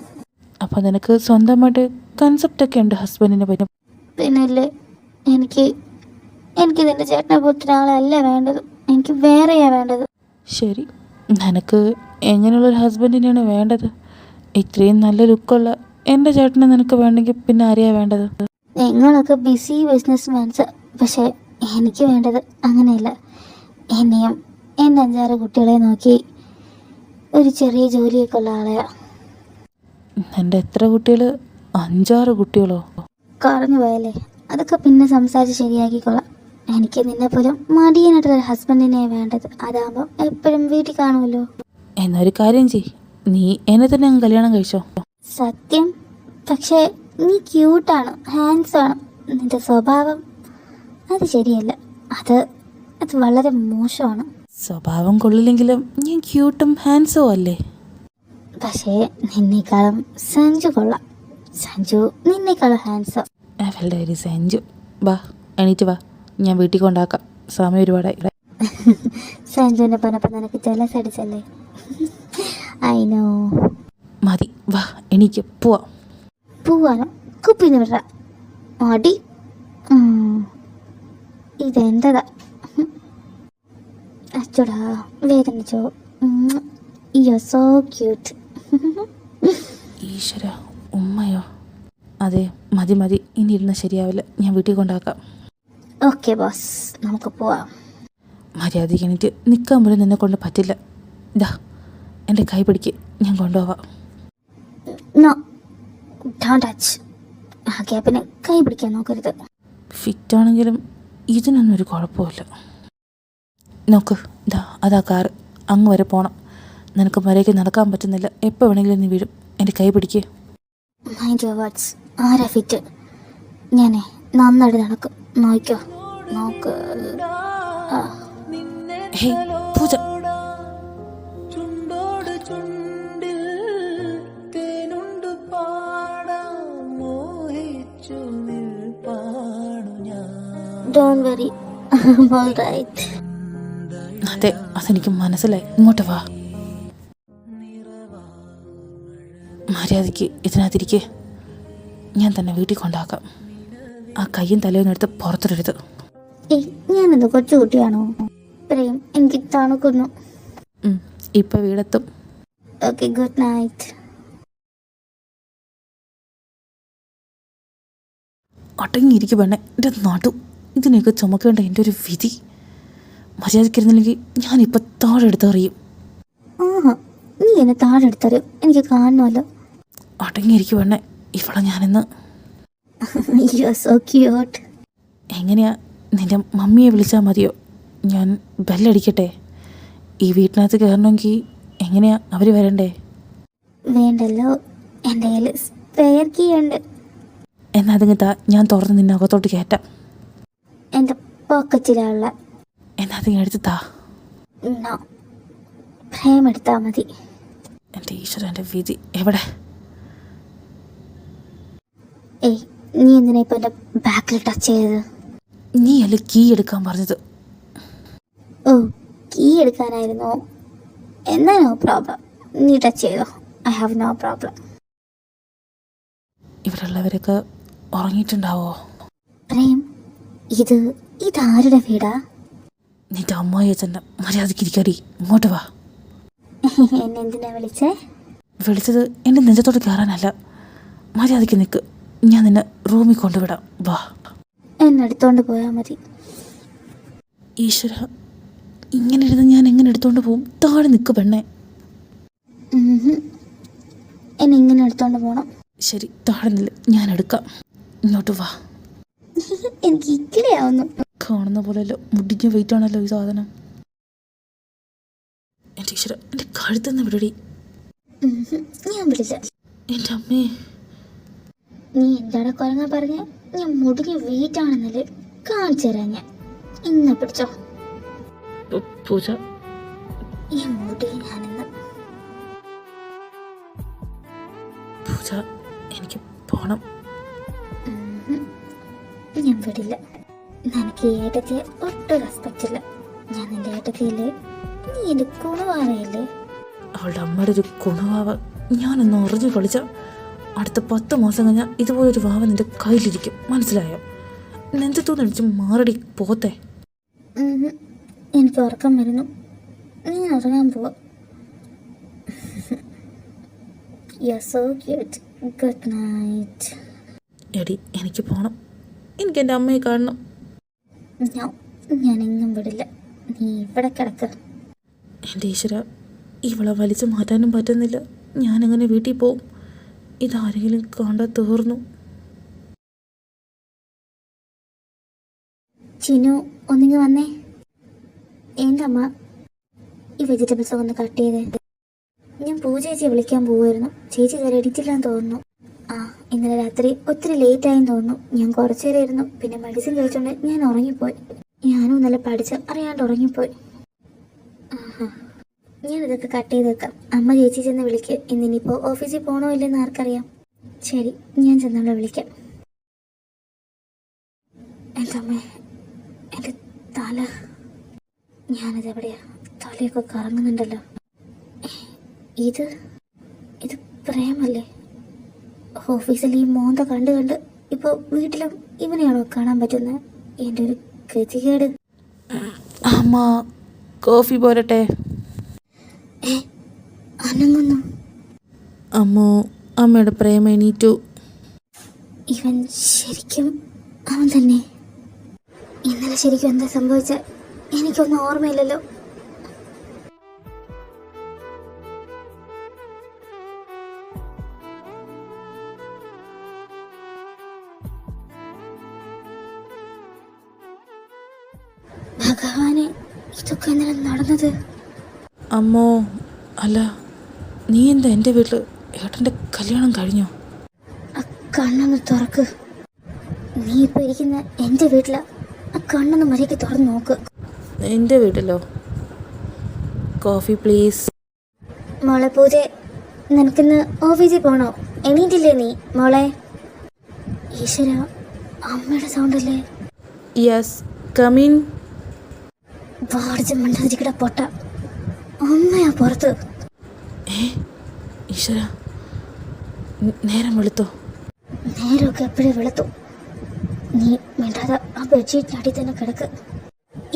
അപ്പം നിനക്ക് സ്വന്തമായിട്ട് കൺസെപ്റ്റൊക്കെ ഉണ്ട് ഹസ്ബൻഡിനെ പറ്റി? പിന്നല്ലേ, എനിക്ക് നിന്റെ ചേട്ടനെ പോലത്തെ ഒരാളല്ല വേണ്ടത്. എനിക്ക് വേറെയാ വേണ്ടത്. ശരി, നിനക്ക് എങ്ങനെയുള്ളൊരു ഹസ്ബൻഡിനെയാണ് വേണ്ടത്? ഇത്രയും നല്ല ലുക്കുള്ള എൻ്റെ ചേട്ടനെ നിനക്ക് വേണമെങ്കിൽ പിന്നെ ആരെയാ വേണ്ടത്? നിങ്ങളൊക്കെ ബിസി ബിസിനസ് മാൻസ്. പക്ഷേ എനിക്ക് വേണ്ടത് അങ്ങനെയല്ല. എന്നെയും എൻ്റെ 5-6 കുട്ടികളെ നോക്കി ഒരു ചെറിയ ജോലിയൊക്കെ ഉള്ള ആളെയാ. എൻ്റെ എത്ര കുട്ടികൾ? 5-6 കുട്ടികളോ? കുറഞ്ഞു പോയല്ലേ? അതൊക്കെ പിന്നെ സംസാരിച്ച് ശരിയാക്കിക്കൊള്ളാം. എനിക്ക് നിന്നെ പോലും മടിയനായിട്ടൊരു ഹസ്ബൻഡിനെ വേണ്ടത്. അതാകുമ്പോൾ എപ്പോഴും വീട്ടിൽ കാണുമല്ലോ. എന്നൊരു കാര്യം ചെയ്, നീ എന്നെ തന്നെ അങ്ങ് കല്യാണം കഴിച്ചോ. സത്യം. പക്ഷേ നീ ക്യൂട്ടാണ്, ഹാൻഡ്സാണ്. നിന്റെ സ്വഭാവം അത് ശരിയല്ല. അത് വളരെ മോശമാണ്. സ്വഭാവം കൊള്ളില്ലെങ്കിലും ഞാൻ ക്യൂട്ടും ഹാൻഡ്സും അല്ലേ? പക്ഷേ നിന്നേക്കാളും സഞ്ജു കൊള്ളാം. സഞ്ജു നിന്നേക്കാളും ഹാൻഡ്സം. അവളുടെ ഒരു സഞ്ജു. വാ, എണീറ്റ് വാ, ഞാൻ വീട്ടിൽ കൊണ്ടാക്കാം. സമയം ഒരുപാടായി. സഞ്ജുവിനെ പറഞ്ഞപ്പോൾ നിനക്ക് ജലസ് അടിച്ചല്ലേ? I know. മതി, വാ എണീക്ക്, പോവാം. പോവാനോ? കുപ്പിന്ന് വിട മടി. ഇതെന്റതാ. അച്ചോടാ, വേദനിച്ചോ? You so cute. ഈശ്വര, ഉമ്മയോ? അതെ, മതി മതി, ഇനി ഇരുന്നാൽ ശരിയാവില്ല. ഞാൻ വീട്ടിൽ കൊണ്ടാക്കാം. ഓക്കെ ബോസ്, നമുക്ക് പോവാം. മര്യാദയ്ക്ക് എണീറ്റ് നിൽക്കാൻ പോലും നിന്നെ കൊണ്ട് പറ്റില്ല. ഇതാ എൻ്റെ കൈ പിടിക്ക്, ഞാൻ കൊണ്ടുപോവാം. No, don't touch. ആ ഗ്യാപ്പിന് കൈ പിടിക്കാൻ നോക്കരുത്. ഫിറ്റാണെങ്കിലും ഇതിനൊന്നും ഒരു കുഴപ്പമില്ല. നോക്ക്, ഇതാ അതാ കാറ്. അങ്ങ് വരെ പോകണം. നിനക്ക് മര്യാദയ്ക്ക് നടക്കാൻ പറ്റുന്നില്ല. എപ്പോൾ വേണമെങ്കിലും നീ വീഴും. എൻ്റെ കൈ പിടിക്ക്. Mind your words. ആരാ ഫിറ്റ്? ഞാനേ നന്നായിട്ട് നടക്കും. നോക്കോ, നോക്ക്. Hey Pooja, don't worry, I am alright. അതെ, അതെനിക്ക് മനസ്സിലായി. ഇങ്ങോട്ട് വാ. മര്യാദയ്ക്ക് ഇതിനകത്തിരിക്കേ. ഞാൻ തന്നെ വീട്ടിൽ കൊണ്ടാക്കാം. ആ കയ്യും തലയൊന്നും എടുത്ത് പുറത്തിടരുത്. ഏയ്, ഞാനെന്ത് കൊച്ചുകുട്ടിയാണോ? പ്രേം, എനിക്ക് തണുക്കുന്നു. ഇപ്പം വീടെത്തും. Okay, good night. അടങ്ങിയിരിക്കും പെണ്ണെ, എൻ്റെ നടു. ഇതിനെയൊക്കെ ചുമക്കേണ്ട എൻ്റെ ഒരു വിധി. മര്യാദയ്ക്കിരുന്നില്ലെങ്കിൽ ഞാനിപ്പോൾ താഴെ എടുത്തെറിയും. ആഹാ, നീ എന്നെ താഴെ എടുത്തറിയും, എനിക്ക് കാണണമല്ലോ. അടങ്ങിയിരിക്കും പെണ്ണെ, ഇവളെ ഞാനിന്ന്. You are so cute. എങ്ങനെയാ, നിൻ്റെ മമ്മിയെ വിളിച്ചാൽ മതിയോ? ഞാൻ ബെല്ലടിക്കട്ടെ? ഈ വീട്ടിനകത്ത് കയറണമെങ്കിൽ എങ്ങനെയാ അവർ വരണ്ടേ? വേണ്ടല്ലോ, എൻ്റെ കയ്യിൽ സ്പെയർ കീ ഉണ്ട്. എന്നാൽ അതിങ്ങ് താ, ഞാൻ തുറന്ന് നിന്നെ അകത്തോട്ട് കയറ്റാം. എൻ്റെ പോക്കറ്റിലുള്ള. എന്നാൽ അതിങ്ങ് എടുത്ത് താ. നോ, പ്രേം എടുത്താൽ മതി. എൻ്റെ ഈശ്വരൻ, എൻ്റെ വിധി എവിടെ? ഏയ്, നീ എന്തിനാ ഇപ്പം എൻ്റെ ബാക്കിൽ ടച്ച് ചെയ്തത്? നീ അല്ലേ കീ എടുക്കാൻ പറഞ്ഞത്? ഓ, കീ എടുക്കാനായിരുന്നോ? എന്നാ നോ പ്രോബ്ലം, നീ ടച്ച് ചെയ്തോ. I have no problem. ഇവിടെ ഉള്ളവരൊക്കെ ഉറങ്ങിയിട്ടുണ്ടാവോ? പ്രേം, ഇതാരുടെ വീടാ? നിന്റെ അമ്മായി അച്ഛൻ്റെ മര്യാദയ്ക്കിരിക്കടി, ഇങ്ങോട്ട് വാ. എന്നെ എന്തിനാ വിളിച്ചേ? വിളിച്ചത് എൻ്റെ നെഞ്ചത്തോട്ട് കയറാനല്ല. മര്യാദയ്ക്ക് നിൽക്ക്, ഞാൻ നിന്നെ റൂമിൽ കൊണ്ടുവിടാം, വാ. എന്നെ എടുത്തോണ്ട് പോയാൽ മതി. ഈശ്വര, ഇങ്ങനെ ഇരുന്ന് ഞാൻ എങ്ങനെ എടുത്തോണ്ട് പോവും? താഴെ നിൽക്ക് പെണ്ണെ. എന്നെ ഇങ്ങനെ എടുത്തോണ്ട് പോകണം. ശരി, താഴെ നില്ല്, ഞാൻ എടുക്കാം. ഇങ്ങോട്ട് വാ. എനിക്ക് ഇക്കിടെയാവുന്നു. കാണുന്ന പോലെയല്ലോ, മുടിഞ്ഞ വെയിറ്റ് ആണല്ലോ ഈ സാധനം. എൻ്റെ ഈശ്വര, എൻ്റെ കഴുത്തുനിന്ന് വിടടി. ഞാൻ വിളിച്ച എൻ്റെ അമ്മേ. നീ എന്താണ് കുരങ്ങാൻ പറഞ്ഞ? ഞാൻ മുടിഞ്ഞ വെയിറ്റ് ആണെന്നല്ലേ കാണിച്ചു തരാം. ഞാൻ ഇന്ന് പിടിച്ചോ പൂജ. ഈ മുടി ഞാനിന്ന്. പൂജ, എനിക്ക് പോണം. ഞാൻ വിടില്ല. നിനക്ക് ഈ ഏട്ടത്തിയെ ഒട്ടും റെസ്പെക്റ്റ് ഇല്ല. ഞാൻ നിന്റെ ഏട്ടത്തിയല്ലേ, നീ എൻ്റെ കുണവാവയല്ലേ? അവളുടെ അമ്മയുടെ ഒരു കുണവാവ. ഞാനൊന്ന് ഉറഞ്ഞു കളിച്ച അടുത്ത 10 മാസം കഴിഞ്ഞാൽ ഇതുപോലൊരു വാവ നിന്റെ കയ്യിലിരിക്കും, മനസ്സിലായോ? നെഞ്ചത്തൂന്ന് അടിച്ച് മാറടി പോത്തെ. എനിക്ക് ഉറക്കം വരുന്നു, നീ ഉറങ്ങാൻ പോവാ. You are so cute. Good night. എടി, എനിക്ക് പോണം. എനിക്ക് എൻ്റെ അമ്മയെ കാണണം. ഞാനെങ്ങും വിടില്ല, നീ ഇവിടെ കിടക്ക. എൻ്റെ ഈശ്വര, ഇവളെ വലിച്ചു മാറ്റാനും പറ്റുന്നില്ല. ഞാനെങ്ങനെ വീട്ടിൽ പോവും? ഇതാരെങ്കിലും കണ്ടാൽ തീർന്നു. ചിനു, ഒന്നിങ്ങ് വന്നേ. എന്തമ്മ ഈ വെജിറ്റബിൾസ് ഒന്ന് കട്ട് ചെയ്തേ. ഞാൻ പൂജേച്ചിയെ വിളിക്കാൻ പോവുമായിരുന്നു. ചേച്ചി കയറി അടിച്ചില്ലാന്ന് തോന്നുന്നു. ഇന്നലെ രാത്രി ഒത്തിരി ലേറ്റായെന്ന് തോന്നുന്നു. ഞാൻ കുറച്ചു നേരം ഇരുന്നു, പിന്നെ മെഡിസിൻ കഴിച്ചുകൊണ്ട് ഞാൻ ഉറങ്ങിപ്പോയി. ഞാനും ഇന്നലെ പഠിച്ച് അറിയാണ്ട് ഉറങ്ങിപ്പോയി. ഞാൻ ഇതൊക്കെ കട്ട് ചെയ്ത് വെക്കാം. അമ്മ ചേച്ചി ചെന്ന് വിളിക്ക്. ഇന്നിനിപ്പോൾ ഓഫീസിൽ പോകണോ ഇല്ലെന്ന് ആർക്കറിയാം. ശരി, ഞാൻ ചെന്നുള്ള വിളിക്കാം. എൻ്റെ അമ്മ, എൻ്റെ തല. ഞാനിതെവിടെയാ? തലയൊക്കെ കറങ്ങുന്നുണ്ടല്ലോ. ഇത് പ്രേമല്ലേ? ഓഫീസിൽ ഈ മോന്ത കണ്ട് ഇപ്പോൾ വീട്ടിലും ഇവനെയാണോ കാണാൻ പറ്റുന്നത്? എൻ്റെ ഒരു ഗതികേട്. അമ്മ, കോഫി പോരട്ടെ? അനങ്ങുന്നു. അമ്മോ, അമ്മയുടെ പ്രേമ എണീറ്റു. ഇവൻ ശരിക്കും അവൻ തന്നെ? ഇന്നലെ ശരിക്കും എന്താ സംഭവിച്ച? എനിക്കൊന്നും ഓർമ്മയില്ലല്ലോ. ഭഗവാനെ, ഇതൊക്കെ എന്തിനാ നടന്നത്? അമ്മോ, അല്ല, നീ എന്താ എൻ്റെ വീട്ടിൽ? ഏട്ടൻ്റെ കല്യാണം കഴിഞ്ഞോ? ആ കണ്ണൊന്ന് തുറക്ക്. നീ ഇപ്പോൾ ഇരിക്കുന്ന എൻ്റെ വീട്ടിലാ. ആ കണ്ണൊന്ന് മര്യാദയ്ക്ക് തുറന്ന് നോക്ക്. എൻ്റെ വീട്ടിലോ? Coffee please. മോളെ പൂജ, നിനക്കിന്ന് ഓഫീസിൽ പോകണോ? എണീറ്റില്ലേ നീ മോളെ? ഈശ്വര, അമ്മയുടെ സൗണ്ടല്ലേ? Yes, come in. വാടിച്ച് മണ്ടാതിരിക്കട പൊട്ട. അമ്മയാ പുറത്ത്. ഈശ്വര, നേരം വെളുത്തോ? നേരമൊക്കെ എപ്പോഴും വെളുത്തു. നീ മിണ്ടാതെ ആ ബെഡ്ഷീറ്റിനടി തന്നെ കിടക്ക്.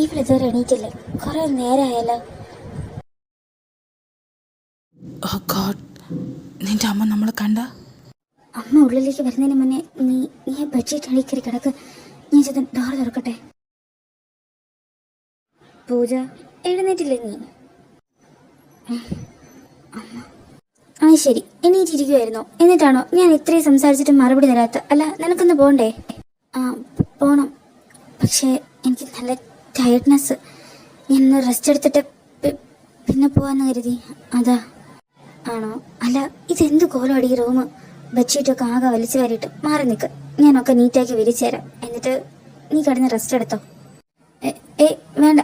ഇവിടെ ഇതുവരെ എണീറ്റില്ലേ? കുറെ നേരമായല്ലോ. ഓ ഗോഡ്, നിന്റെ അമ്മ നമ്മളെ കണ്ട? അമ്മ ഉള്ളിലേക്ക് വരുന്നതിന് മുന്നേ നീ ബെഡ്ഷീറ്റ് അടിക്കറി കിടക്ക്. ഞാൻ ചെന്ന് ഡോർ തുറക്കട്ടെ. പൂജ, എഴുന്നേറ്റില്ലേ നീ? ആ ശരി, എണീറ്റിരിക്കുമായിരുന്നോ? എന്നിട്ടാണോ ഞാൻ ഇത്രയും സംസാരിച്ചിട്ട് മറുപടി തരാത്ത? അല്ല, നിനക്കൊന്ന് പോകണ്ടേ? ആ, പോണം. പക്ഷേ എനിക്ക് നല്ല ടയർഡ്നെസ്. ഞാനൊന്ന് റെസ്റ്റ് എടുത്തിട്ട് പിന്നെ പോവാന്ന് കരുതി. അതാ. ആണോ? അല്ല, ഇതെന്ത് കോലമടി ഈ റൂം. ബെഡ്ഷീറ്റൊക്കെ ആകെ വലിച്ചു വാരിയിട്ട് മാറി നിൽക്ക്. ഞാനൊക്കെ നീറ്റാക്കി വിരിച്ചു തരാം. എന്നിട്ട് നീ കിടന്ന് റെസ്റ്റ് എടുത്തോ. വേണ്ട,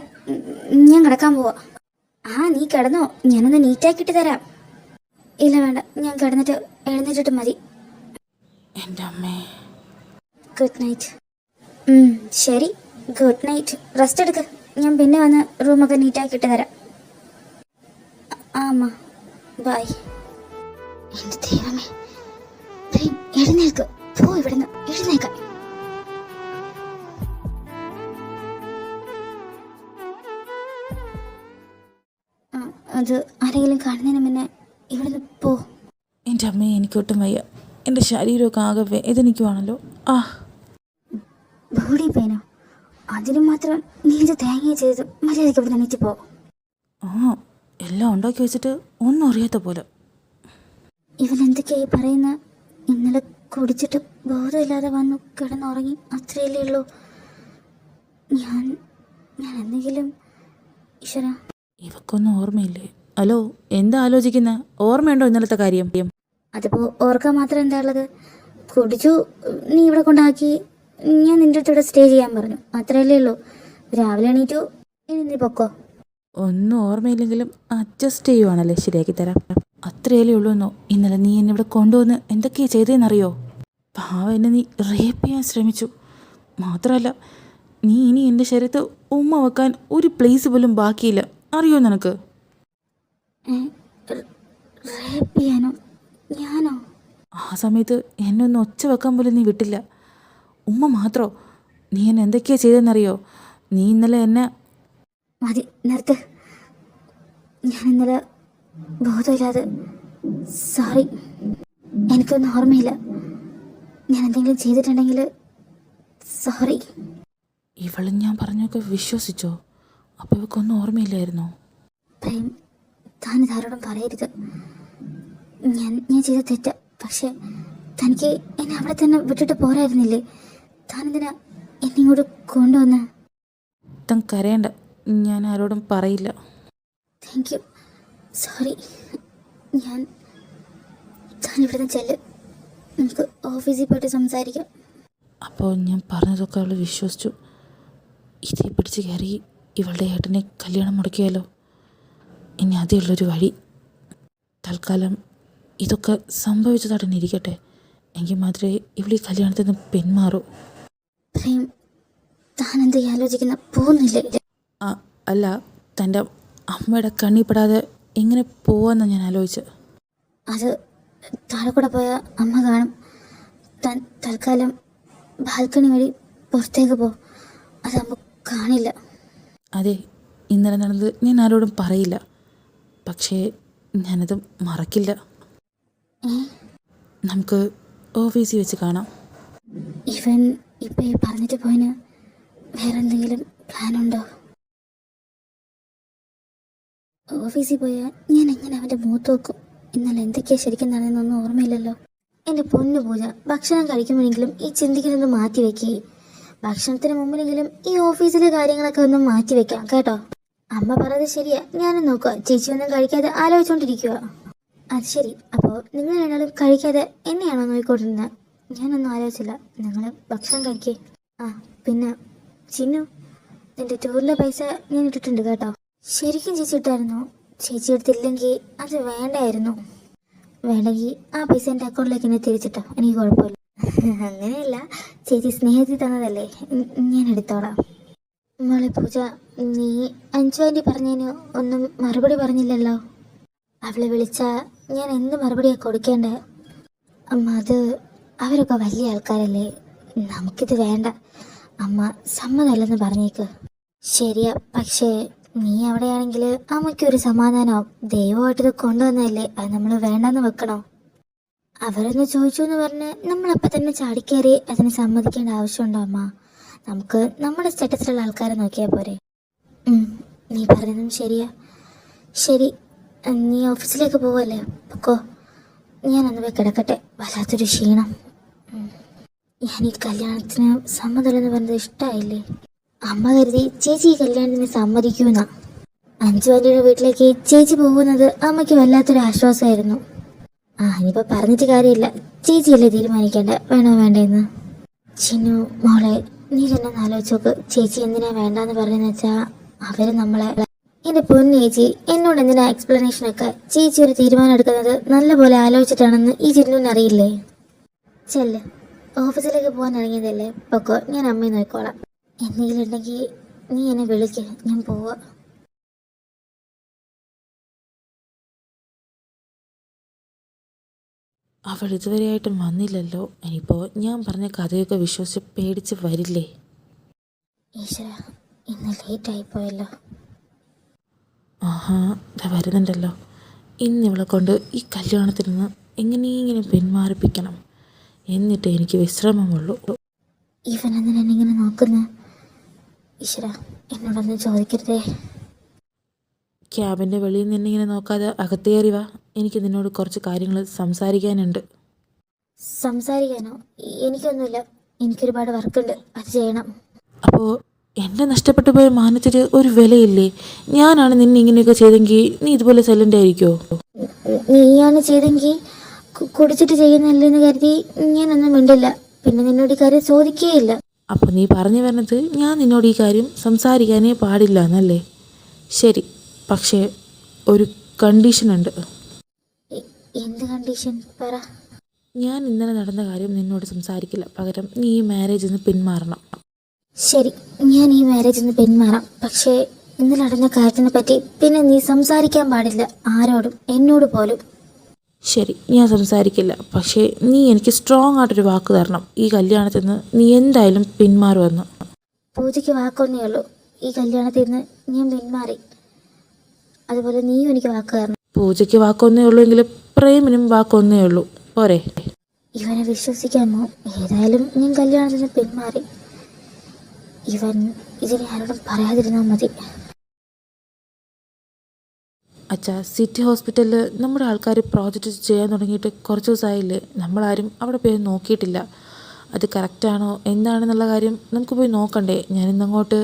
ഞാൻ കിടക്കാൻ പോവാ. ആ, നീ കിടന്നോ, ഞാനൊന്ന് നീറ്റാക്കിയിട്ട് തരാം. ഇല്ല വേണ്ട, ഞാൻ കിടന്നിട്ട് എഴുന്നേറ്റിട്ട് മതി. എൻ്റെ അമ്മേ. Good night. ശരി, ഗുഡ് നൈറ്റ്. റെസ്റ്റ് എടുക്ക്. ഞാൻ പിന്നെ വന്ന് റൂമൊക്കെ നീറ്റാക്കിയിട്ട് തരാം. ആ അമ്മ, ബൈ. എൻ്റെ ദൈവമേ, എഴുന്നേൽക്ക്. പോ ഇവിടുന്ന്, എഴുന്നേൽക്കാം. അത് ആരെങ്കിലും കാണുന്നതിന് മുന്നേ ഇവിടുന്ന് പോ. എൻ്റെ അമ്മയെ എനിക്കൊട്ടും വയ്യ. എൻ്റെ ശരീരമൊക്കെ ആകെ വേദനിക്കുവാണല്ലോ. ആ, ബോഡി പെയിനോ? അതിന് മാത്രം നീ ഇത് തേങ്ങ ചെയ്ത് മര്യാദയ്ക്ക് ഇവിടെ എണീറ്റ് പോ. ആ, എല്ലാം ഉണ്ടാക്കി വെച്ചിട്ട് ഒന്നും അറിയാത്ത പോലെ. ഇവൻ എന്തൊക്കെയായി പറയുന്ന? ഇന്നലെ കുടിച്ചിട്ട് ബോധമില്ലാതെ വന്നു കിടന്നുറങ്ങി, അത്രയല്ലേ ഉള്ളൂ. ഞാൻ എന്തെങ്കിലും ഈശ്വര. ഇവക്കൊന്നും ഓർമ്മയില്ലേ? ഹലോ, എന്താ ആലോചിക്കുന്ന? ഓർമ്മയുണ്ടോ ഇന്നലത്തെ കാര്യം? അതിപ്പോ ഓർക്കാൻ മാത്രം എന്താ ഉള്ളത്? കുടിച്ചു, നീ ഇവിടെ കൊണ്ടാക്കി, ഞാൻ നിന്റെ അടുത്തൂടെ സ്റ്റേ ചെയ്യാൻ പറഞ്ഞു, അത്രയല്ലേ ഉള്ളൂ. രാവിലെ എണീറ്റു, ഇനി നീ പൊക്കോ. ഒന്നും ഓർമ്മയില്ലെങ്കിലും അഡ്ജസ്റ്റ് ചെയ്യുവാണല്ലേ, ശരിയാക്കി തരാം. അത്രയല്ലേ ഉള്ളൂ എന്നോ? ഇന്നലെ നീ എന്നെ ഇവിടെ കൊണ്ടുവന്ന് എന്തൊക്കെയാ ചെയ്തതെന്നറിയോ? പാവ, എന്നെ നീ റേപ്പ് ചെയ്യാൻ ശ്രമിച്ചു. മാത്രമല്ല, നീ ഇനി എൻ്റെ ശരീരത്ത് ഉമ്മ വെക്കാൻ ഒരു പ്ലേസ് പോലും ബാക്കിയില്ല, അറിയോ നിനക്ക്? റേപ്പ് ചെയ്യാനോ? ഞാനോ? ആ സമയത്ത് എന്നെ ഒന്ന് ഒച്ച വെക്കാൻ പോലും നീ വിട്ടില്ല. ഉമ്മ മാത്രോ? നീ എന്നെ എന്തൊക്കെയാ ചെയ്തതെന്നറിയോ? നീ ഇന്നലെ എന്നെ... മതി, നിർത്ത്. ഞാൻ ഇന്നലെ ബോധമില്ലാതെ, സോറി, എനിക്കൊന്നും ഓർമ്മയില്ല. ഞാൻ എന്തെങ്കിലും ചെയ്തിട്ടുണ്ടെങ്കിൽ സോറി. ഇവളും ഞാൻ പറഞ്ഞൊക്കെ വിശ്വസിച്ചോ? അപ്പോൾ ഇവക്കൊന്നും ഓർമ്മയില്ലായിരുന്നോ? പ്രേം, താൻ ഇതാരോടും പറയരുത്. ഞാൻ ചെയ്ത തെറ്റ. പക്ഷെ തനിക്ക് എന്നെ അവിടെ തന്നെ വിട്ടിട്ട് പോരായിരുന്നില്ലേ? താൻ എന്തിനാ എന്നെ ഇങ്ങോട്ട് കൊണ്ടുവന്ന്? താൻ കരയണ്ട, ഞാൻ ആരോടും പറയില്ല. Thank you. സോറി. താൻ ഇവിടെ നിന്ന് ചെല്ല്, നമുക്ക് ഓഫീസിൽ പോയിട്ട് സംസാരിക്കാം. അപ്പോൾ ഞാൻ പറഞ്ഞതൊക്കെ അവൾ വിശ്വസിച്ചു. ഇതിൽ പിടിച്ച് കയറി ഇവളുടെ ഏട്ടനെ കല്യാണം മുടക്കിയാലോ? ഇനി അതിലുള്ളൊരു വഴി. തൽക്കാലം ഇതൊക്കെ സംഭവിച്ചതായിട്ട് തന്നെ ഇരിക്കട്ടെ. എങ്കിൽ മാത്രമേ ഇവളീ കല്യാണത്തിൽ നിന്ന് പിന്മാറൂ. പ്രേം, താൻ എന്താ ആലോചിക്കുന്ന? പോകുന്നില്ലേ? അല്ല, തൻ്റെ അമ്മയുടെ കണ്ണിപ്പെടാതെ എങ്ങനെ പോവാന്നാണ് ഞാൻ ആലോചിച്ചത്. അത് താഴെ കൂടെ പോയ അമ്മ കാണും. താൻ തൽക്കാലം ബാൽക്കണി വഴി പുറത്തേക്ക് പോ, അതാകുമ്പോൾ കാണില്ല. അതെ, ഇന്നലെ നടന്നത് ഞാൻ ആരോടും പറയില്ല. പക്ഷേ ഞാനത് മറക്കില്ല. നമുക്ക് ഓഫീസിൽ വെച്ച് കാണാം. ഇവൻ ഇപ്പം ഈ പറഞ്ഞിട്ട് പോയിന് വേറെന്തെങ്കിലും പ്ലാനുണ്ടോ? ഓഫീസിൽ പോയാൽ ഞാൻ എങ്ങനെ അവൻ്റെ മുഖത്ത് നോക്കും? ഇന്നലെ എന്തൊക്കെയാണ് ശരിക്കും നടന്നതെന്നൊന്നും ഓർമ്മയില്ലല്ലോ. എൻ്റെ പൊന്നു പൂജ, ഭക്ഷണം കഴിക്കുമ്പോഴെങ്കിലും ഈ ചിന്തിക്കലൊന്ന് മാറ്റി വെക്കുകയും ഭക്ഷണത്തിന് മുമ്പിലെങ്കിലും ഈ ഓഫീസിലെ കാര്യങ്ങളൊക്കെ ഒന്ന് മാറ്റി വെക്കാം കേട്ടോ. അമ്മ പറഞ്ഞത് ശരിയാ, ഞാനും നോക്കുക. ചേച്ചി ഒന്നും കഴിക്കാതെ ആലോചിച്ചുകൊണ്ടിരിക്കുക. അത് ശരി, അപ്പോൾ നിങ്ങൾ രണ്ടാളും കഴിക്കാതെ എന്നെയാണോ നോക്കിക്കൊണ്ടിരുന്നത്? ഞാനൊന്നും ആലോചിച്ചില്ല. നിങ്ങൾ ഭക്ഷണം കഴിക്കേ. ആ പിന്നെ ചിന്നു, നിന്റെ ടൂറിലെ പൈസ ഞാൻ ഇട്ടിട്ടുണ്ട് കേട്ടോ. ശരിക്കും ചേച്ചി ഇട്ടായിരുന്നു? ചേച്ചി എടുത്തില്ലെങ്കിൽ അത് വേണ്ടായിരുന്നു. വേണമെങ്കിൽ ആ പൈസ എൻ്റെ അക്കൗണ്ടിലേക്ക് എന്നെ തിരിച്ചിട്ടോ, എനിക്ക് കുഴപ്പമില്ല. അങ്ങനെയല്ല, ചേച്ചി സ്നേഹത്തിൽ തന്നതല്ലേ, ഞാൻ എടുത്തോളാം. മോളെ പൂജ, നീ അഞ്ചു ആൻറ്റി പറഞ്ഞതിന് ഒന്നും മറുപടി പറഞ്ഞില്ലല്ലോ. അവളെ വിളിച്ചാൽ ഞാൻ എന്ത് മറുപടിയാണ് കൊടുക്കേണ്ടേ? അമ്മ, അത് അവരൊക്കെ വലിയ ആൾക്കാരല്ലേ, നമുക്കിത് വേണ്ട. അമ്മ സമ്മതമല്ലെന്ന് പറഞ്ഞേക്ക്. ശരിയാ, പക്ഷേ നീ അവിടെയാണെങ്കിൽ അമ്മയ്ക്കൊരു സമാധാനമാവും. ദൈവമായിട്ടിത് കൊണ്ടുവന്നതല്ലേ, അത് നമ്മൾ വേണ്ടെന്ന് വെക്കണോ? അവരൊന്ന് ചോദിച്ചു എന്ന് പറഞ്ഞ് നമ്മളപ്പം തന്നെ ചാടിക്കയറി അതിന് സമ്മതിക്കേണ്ട ആവശ്യമുണ്ടോ അമ്മ? നമുക്ക് നമ്മുടെ സ്റ്റാറ്റസിലുള്ള ആൾക്കാരെ നോക്കിയാൽ പോരെ? നീ പറയുന്നതും ശരിയാ. ശരി, നീ ഓഫീസിലേക്ക് പോവല്ലേ? പൊക്കോ, ഞാനൊന്ന് പോയി കിടക്കട്ടെ. വല്ലാത്തൊരു ക്ഷീണം. ഞാൻ ഈ കല്യാണത്തിന് സമ്മതമെന്ന് പറഞ്ഞത് ഇഷ്ടമായില്ലേ? അമ്മ കരുതി ചേച്ചി ഈ കല്യാണത്തിന് സമ്മതിക്കൂന്നാ. അഞ്ചു വലിയുടെ വീട്ടിലേക്ക് ചേച്ചി പോകുന്നത് അമ്മയ്ക്ക് വല്ലാത്തൊരു ആശ്വാസമായിരുന്നു. ഇനിയിപ്പോൾ പറഞ്ഞിട്ട് കാര്യമില്ല, ചേച്ചിയല്ലേ തീരുമാനിക്കേണ്ട വേണോ വേണ്ടേന്ന്. ചിന്നു മോളെ, നീ തന്നെ ആലോചിച്ച് നോക്ക്. ചേച്ചി എന്തിനാ വേണ്ടാന്ന് പറഞ്ഞെന്ന് വെച്ചാൽ അവര് നമ്മളെ... എൻ്റെ പൊന്നു ചേച്ചി, എന്നോട് എന്തിനാ എക്സ്പ്ലനേഷനൊക്കെ? ചേച്ചി ഒരു തീരുമാനം എടുക്കുന്നത് നല്ലപോലെ ആലോചിച്ചിട്ടാണെന്ന് ഈ ചിന്നുവിന് അറിയില്ലേ? ചെല്ല്, ഓഫീസിലേക്ക് പോകാൻ ഇറങ്ങിയതല്ലേ, പൊക്കോ, ഞാൻ അമ്മയെ നോക്കിക്കോളാം. എന്തെങ്കിലും ഉണ്ടെങ്കിൽ നീ എന്നെ വിളിക്ക്, ഞാൻ പോവാ. അവൾ ഇതുവരെയായിട്ടും വന്നില്ലല്ലോ. ഇനിയിപ്പോൾ ഞാൻ പറഞ്ഞ കഥയൊക്കെ വിശ്വസിച്ച് പേടിച്ച് വരില്ലേ? ഈശ്വര, ഇന്ന് ലേറ്റായിപ്പോയല്ലോ. ഇതാ വരുന്നുണ്ടല്ലോ. ഇന്ന് ഇവളെ കൊണ്ട് ഈ കല്യാണത്തിൽ നിന്ന് എങ്ങനെയെങ്കിലും പിന്മാറിപ്പിക്കണം, എന്നിട്ട് എനിക്ക് വിശ്രമമുള്ളൂ. ഇവനെന്തിനാ ഇങ്ങനെ നോക്കുന്നത്? ഈശ്വര, എന്നോടൊന്നും ചോദിക്കരുതേ. ക്യാബിൻ്റെ വെളിയിൽ നിന്ന് ഇങ്ങനെ നോക്കാതെ അകത്ത് കയറി വാ. എനിക്ക് നിന്നോട് കുറച്ച് കാര്യങ്ങൾ സംസാരിക്കാനുണ്ട്. സംസാരിക്കാനോ? എനിക്കൊന്നുമില്ല, എനിക്കൊരുപാട് വർക്കുണ്ട്, അത് ചെയ്യണം. അപ്പോൾ എൻ്റെ നഷ്ടപ്പെട്ടു പോയ മാനത്തിന് ഒരു വിലയില്ലേ? ഞാനാണ് നിന്നെ ഇങ്ങനെയൊക്കെ ചെയ്തെങ്കിൽ നീ ഇതുപോലെ സൈലൻ്റ് ആയിരിക്കുമോ? നീയാണ് ചെയ്തെങ്കിൽ കുടിച്ചിട്ട് ചെയ്യുന്നല്ലെന്ന് കരുതി ഞാനൊന്നും മിണ്ടില്ല. പിന്നെ നിന്നോട് ഈ കാര്യം ചോദിക്കുകയില്ല. അപ്പോൾ നീ പറഞ്ഞു വരുന്നത് ഞാൻ നിന്നോട് ഈ കാര്യം സംസാരിക്കാനേ പാടില്ല എന്നല്ലേ? ശരി, പക്ഷേ ഒരു കണ്ടീഷനുണ്ട്. എന്ത് കണ്ടീഷൻ? പറ. ഞാൻ ഇന്നലെ നടന്ന കാര്യം നിന്നോട് സംസാരിക്കില്ല. പകരം നീ ഈ മാരേജിൽ നിന്ന് പിന്മാറണം. ശരി, ഞാൻ ഈ മാരേജിൽ നിന്ന് പിന്മാറാം. പക്ഷേ ഇന്നലെ നടന്ന കാര്യത്തിനെ പറ്റി പിന്നെ നീ സംസാരിക്കാൻ പാടില്ല, ആരോടും, എന്നോട് പോലും. ശരി, ഞാൻ സംസാരിക്കില്ല. പക്ഷേ നീ എനിക്ക് സ്ട്രോങ് ആയിട്ടൊരു വാക്ക് തരണം. ഈ കല്യാണത്തിൽ നിന്ന് നീ എന്തായാലും പിന്മാറുമെന്ന്. പൂജയ്ക്ക് വാക്കൊന്നേ ഉള്ളൂ. ഈ കല്യാണത്തിൽ നിന്ന് ഞാൻ പിന്മാറി. അതുപോലെ നീയും എനിക്ക് വാക്ക് തരണം. പൂജയ്ക്ക് വാക്കൊന്നേ ഉള്ളൂ എങ്കിലും പ്രേമിനും വാക്കൊന്നേ ഉള്ളൂ, പോരെ? ഇവനെ വിശ്വസിക്കാമോ? ഏതായാലും ഞാൻ കല്യാണത്തിൽ നിന്ന് പിന്മാറി. ഇവൻ ഇതിനെ ആരോടും പറയാതിരുന്നാൽ മതി. അച്ഛാ, സിറ്റി ഹോസ്പിറ്റലിൽ നമ്മുടെ ആൾക്കാർ പ്രോജക്റ്റ് ചെയ്യാൻ തുടങ്ങിയിട്ട് കുറച്ച് ദിവസമായില്ലേ? നമ്മളാരും അവിടെ പോയി നോക്കിയിട്ടില്ല. അത് കറക്റ്റാണോ എന്താണെന്നുള്ള കാര്യം നമുക്ക് പോയി നോക്കണ്ടേ? ഞാനിന്നങ്ങോട്ട്...